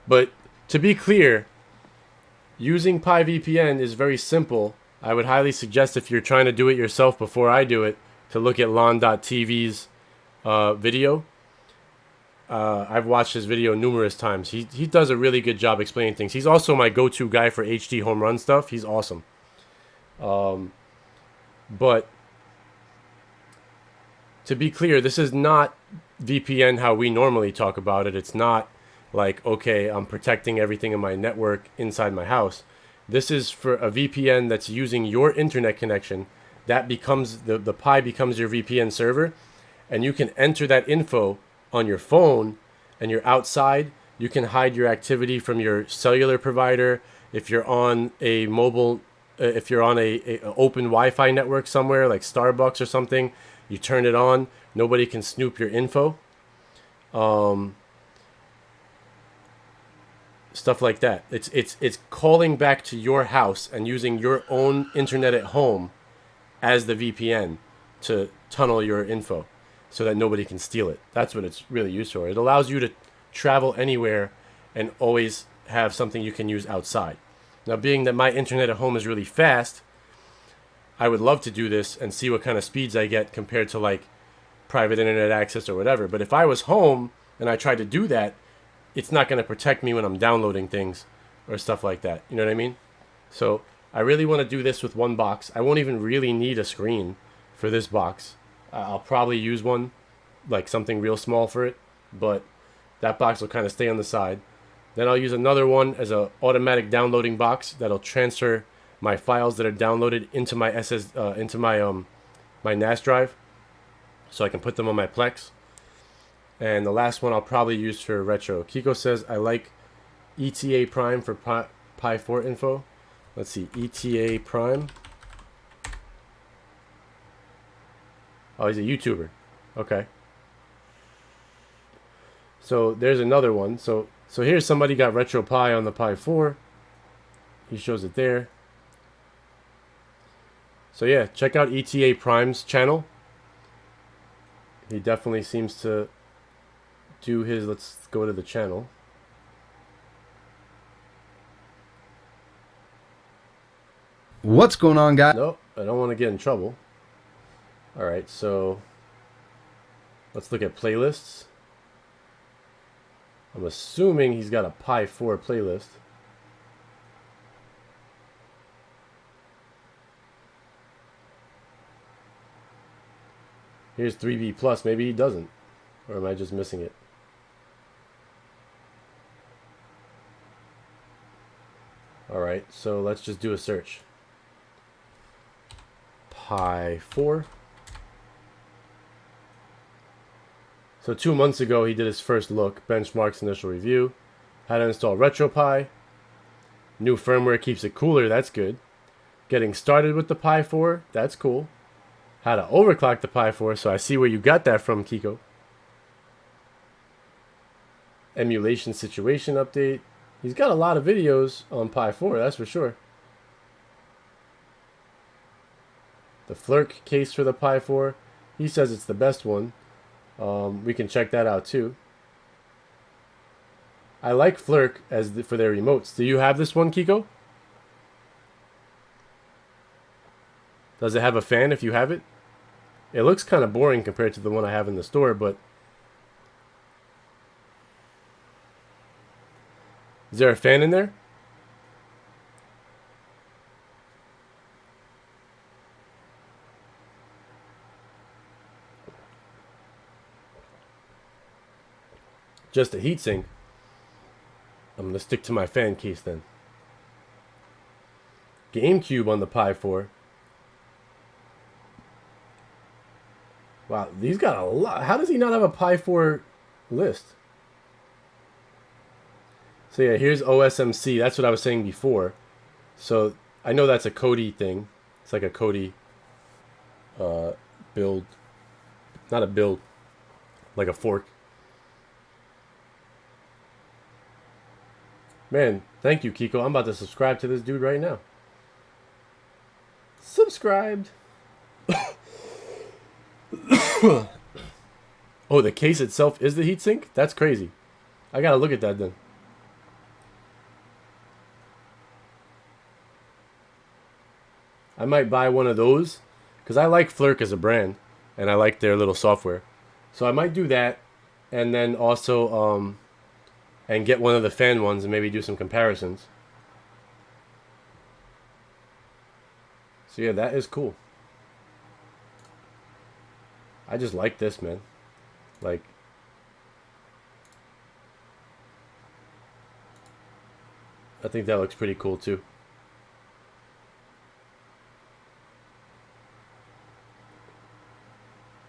but to be clear, using Pi VPN is very simple. I would highly suggest, if you're trying to do it yourself before I do it, to look at Lon.tv's video. I've watched his video numerous times. He does a really good job explaining things. He's also my go-to guy for HD home run stuff. He's awesome. But to be clear, this is not VPN how we normally talk about it. It's not like, okay, I'm protecting everything in my network inside my house. This is for a VPN that's using your internet connection. That becomes, the Pi becomes your VPN server, and you can enter that info on your phone, and you're outside. You can hide your activity from your cellular provider. If you're on a mobile, if you're on a open Wi-Fi network somewhere like Starbucks or something, you turn it on. Nobody can snoop your info. Stuff like that. It's calling back to your house and using your own internet at home as the VPN to tunnel your info so that nobody can steal it. That's what it's really used for. It allows you to travel anywhere and always have something you can use outside. Now, being that my internet at home is really fast, I would love to do this and see what kind of speeds I get compared to like private internet access or whatever. But if I was home and I tried to do that, it's not going to protect me when I'm downloading things or stuff like that. You know what I mean? So I really want to do this with one box. I won't even really need a screen for this box. I'll probably use one, like something real small for it, but that box will kind of stay on the side. Then I'll use another one as a automatic downloading box that'll transfer my files that are downloaded into my my NAS drive, so I can put them on my Plex. And the last one I'll probably use for retro. Kiko says, I like ETA Prime for Pi 4 info. Let's see, ETA Prime. Oh, he's a YouTuber. Okay. So there's another one. So here's somebody got Retro Pi on the Pi 4. He shows it there. So yeah, check out ETA Prime's channel. He definitely seems to do his. Let's go to the channel. What's going on, guys? Nope, I don't want to get in trouble. Alright, so let's look at playlists. I'm assuming he's got a Pi 4 playlist. Here's 3B Plus. Maybe he doesn't. Or am I just missing it? Alright, so let's just do a search. Pi 4. So 2 months ago, he did his first look, benchmarks, initial review. How to install RetroPie. New firmware keeps it cooler, that's good. Getting started with the Pi 4, that's cool. How to overclock the Pi 4, so I see where you got that from, Kiko. Emulation situation update. He's got a lot of videos on Pi 4, that's for sure. The Flirk case for the Pi 4. He says it's the best one. We can check that out too. I like Flirk for their remotes. Do you have this one, Kiko? Does it have a fan if you have it? It looks kind of boring compared to the one I have in the store, but is there a fan in there? Just a heatsink. I'm going to stick to my fan case then. GameCube on the Pi 4. Wow, he's got a lot. How does he not have a Pi 4 list? So yeah, here's OSMC. That's what I was saying before. So I know that's a Kodi thing. It's like a Kodi build. Not a build. Like a fork. Man, thank you, Kiko. I'm about to subscribe to this dude right now. Subscribed. Oh, the case itself is the heatsink? That's crazy. I gotta look at that then. I might buy one of those because I like Flirk as a brand and I like their little software. So I might do that, and then also and get one of the fan ones and maybe do some comparisons. So yeah, that is cool. I just like this, man. Like, I think that looks pretty cool too.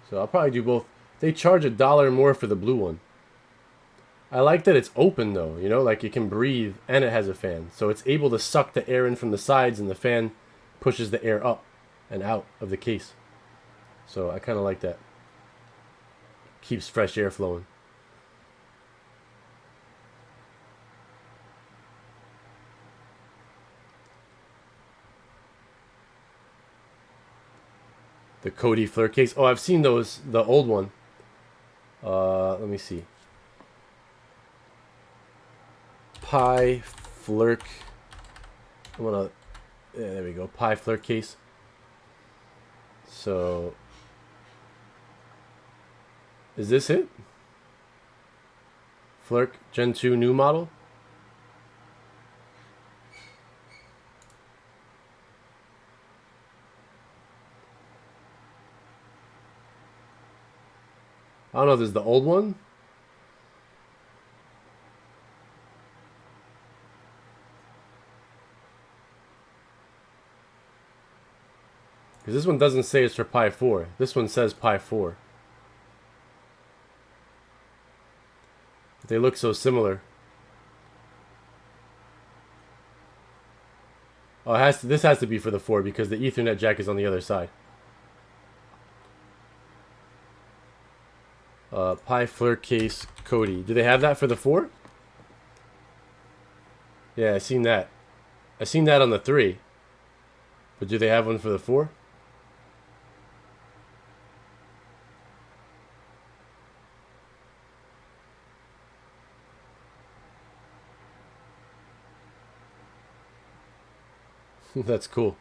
So I'll probably do both. They charge $1 more for the blue one. I like that it's open though, you know, like you can breathe and it has a fan. So it's able to suck the air in from the sides and the fan pushes the air up and out of the case. So I kind of like that. Keeps fresh air flowing. The Cody Fleur case. Oh, I've seen those, the old one. Let me see. Pi Flirk. I wanna. Yeah, there we go. Pi Flirk case. So, is this it? Flirk Gen 2 new model. I don't know if this is the old one. Because this one doesn't say it's for Pi 4. This one says Pi 4. But they look so similar. Oh, this has to be for the 4 because the Ethernet jack is on the other side. Pi Fleur case Cody. Do they have that for the 4? Yeah, I seen that. I seen that on the 3. But do they have one for the 4? That's cool.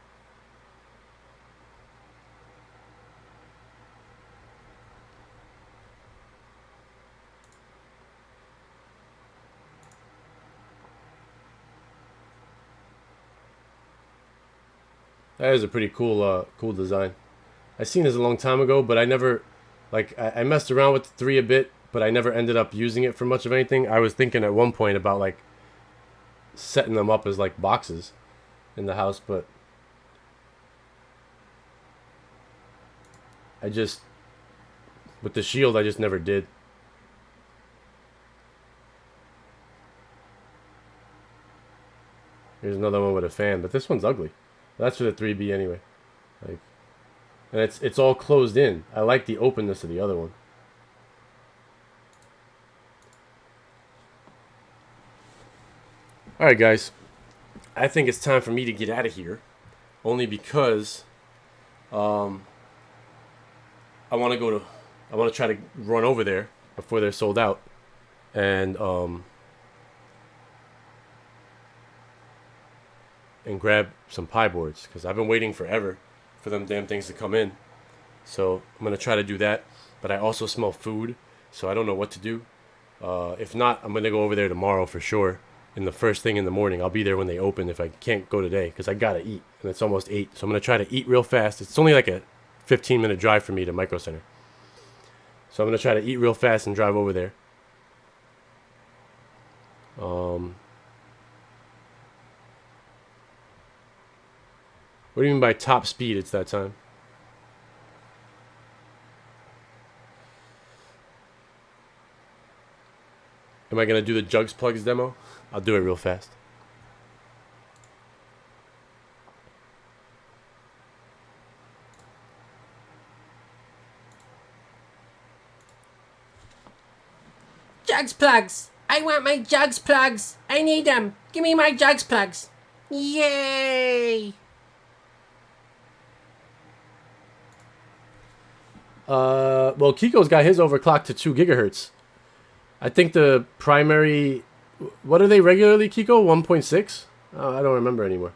That is a pretty cool, cool design. I seen this a long time ago, but I never, like, I messed around with the 3 a bit, but I never ended up using it for much of anything. I was thinking at one point about, like, setting them up as, like, boxes in the house, but I just, with the shield, I just never did. Here's another one with a fan, but this one's ugly. That's for the 3B anyway. Like, and it's all closed in. I like the openness of the other one. Alright guys, I think it's time for me to get out of here. Only because I want to try to run over there before they're sold out. And grab some Pi boards, because I've been waiting forever for them damn things to come in. So I'm going to try to do that. But I also smell food, so I don't know what to do. If not, I'm going to go over there tomorrow for sure. In the first thing in the morning. I'll be there when they open if I can't go today, because I got to eat. And it's almost 8. So I'm going to try to eat real fast. It's only like a 15-minute drive for me to Micro Center. So I'm going to try to eat real fast and drive over there. What do you mean by top speed? It's that time. Am I going to do the jugs plugs demo? I'll do it real fast. Jugs plugs! I want my jugs plugs! I need them! Give me my jugs plugs! Yay! Well, Kiko's got his overclocked to 2 gigahertz. I think the primary... What are they regularly, Kiko? 1.6? I don't remember anymore.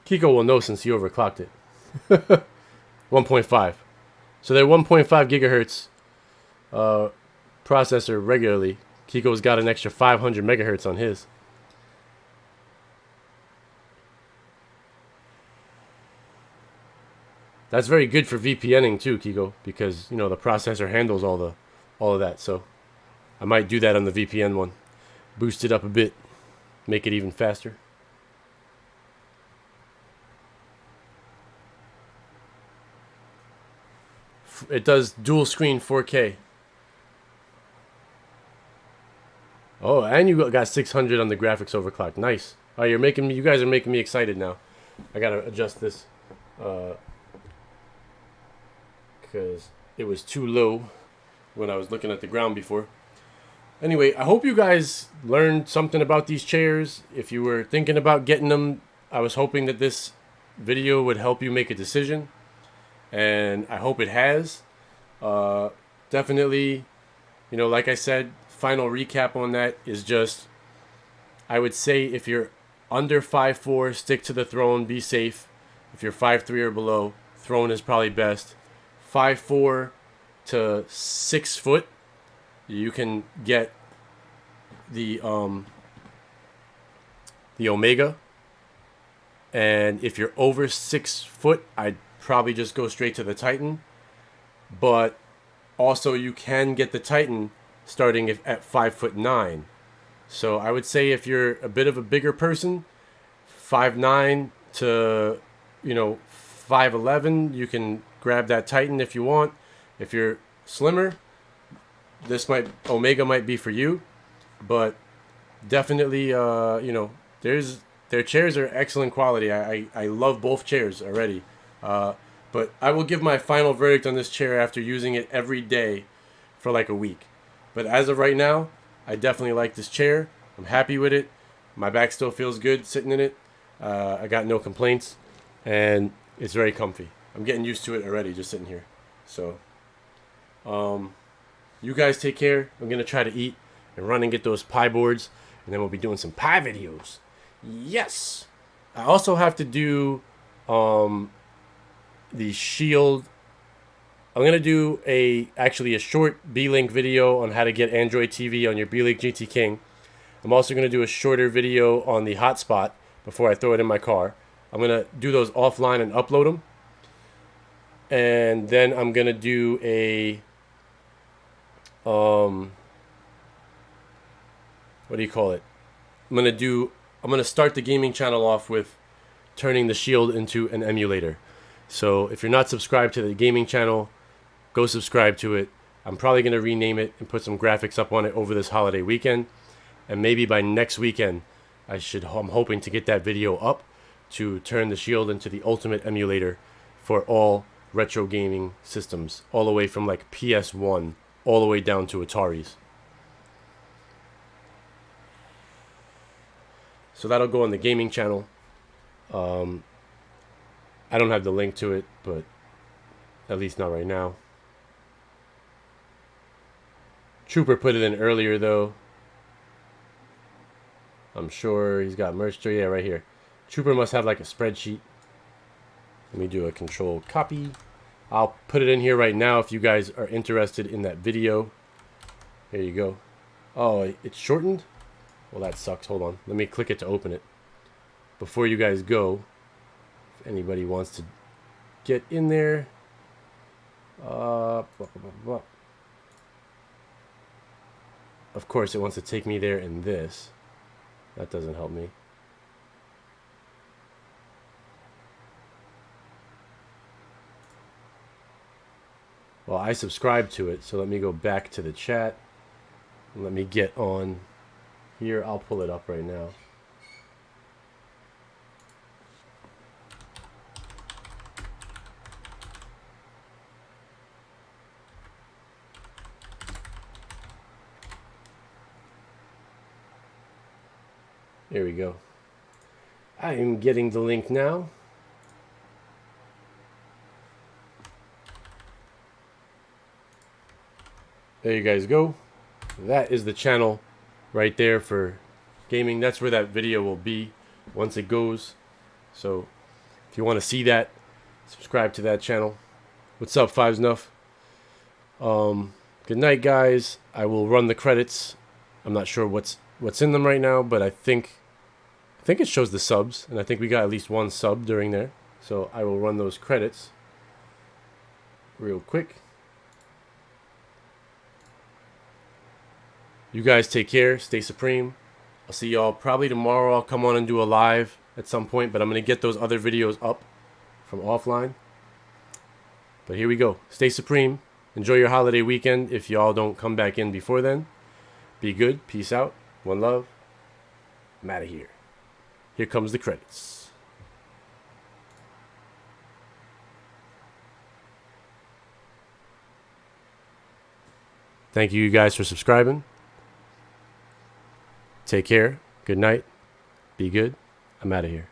Kiko will know since he overclocked it. 1.5. So they're 1.5 gigahertz processor regularly. Kiko's got an extra 500 megahertz on his. That's very good for VPNing too, Kiko, because you know the processor handles all of that. So I might do that on the VPN one. Boost it up a bit, make it even faster. It does dual screen 4K. Oh, and you got 600 on the graphics overclock. Nice. Oh, you guys are making me excited now. I gotta adjust this because it was too low when I was looking at the ground before. Anyway, I hope you guys learned something about these chairs. If you were thinking about getting them, I was hoping that this video would help you make a decision, and I hope it has. Definitely, you know, like I said, final recap on that is just, I would say if you're under 5'4", stick to the throne, be safe. If you're 5'3" or below, throne is probably best. 5'4" to 6 foot, you can get the Omega. And if you're over 6 foot, I'd probably just go straight to the Titan. But also you can get the Titan starting at 5'9". So I would say if you're a bit of a bigger person, 5'9" to 5'11", you can grab that Titan if you want. If you're slimmer, Omega might be for you. But definitely, their chairs are excellent quality. I love both chairs already. But I will give my final verdict on this chair after using it every day for like a week. But as of right now, I definitely like this chair. I'm happy with it. My back still feels good sitting in it. I got no complaints. And it's very comfy. I'm getting used to it already just sitting here. So, you guys take care. I'm going to try to eat and run and get those Pi boards. And then we'll be doing some Pi videos. Yes! I also have to do the Shield. I'm going to do actually a short B-Link video on how to get Android TV on your B-Link GT King. I'm also going to do a shorter video on the hotspot before I throw it in my car. I'm going to do those offline and upload them. And then I'm going to do what do you call it? I'm going to start the gaming channel off with turning the Shield into an emulator. So if you're not subscribed to the gaming channel, go subscribe to it. I'm probably going to rename it and put some graphics up on it over this holiday weekend. And maybe by next weekend, I'm hoping to get that video up to turn the Shield into the ultimate emulator for all retro gaming systems, all the way from like PS1 all the way down to Ataris. So that'll go on the gaming channel. I don't have the link to it, but at least not right now. Trooper put it in earlier though. I'm sure he's got merch there. Yeah, right here. Trooper must have like a spreadsheet. Let me do a control copy. I'll put it in here right now if you guys are interested in that video. There you go. Oh, it's shortened? Well, that sucks. Hold on. Let me click it to open it. Before you guys go, if anybody wants to get in there. Of course, it wants to take me there in this. That doesn't help me. Well, I subscribed to it, so let me go back to the chat. Let me get on here. I'll pull it up right now. Here we go. I am getting the link now. There you guys go. That is the channel right there for gaming. That's where that video will be once it goes. So if you want to see that, subscribe to that channel. What's up, Fives Nuff? Good night, guys. I will run the credits. I'm not sure what's in them right now, but I think it shows the subs, and I think we got at least one sub during there. So I will run those credits real quick. You guys take care. Stay supreme. I'll see y'all probably tomorrow. I'll come on and do a live at some point, but I'm going to get those other videos up from offline. But here we go. Stay supreme. Enjoy your holiday weekend if y'all don't come back in before then. Be good. Peace out. One love. I'm out of here. Here comes the credits. Thank you guys for subscribing. Take care. Good night. Be good. I'm out of here.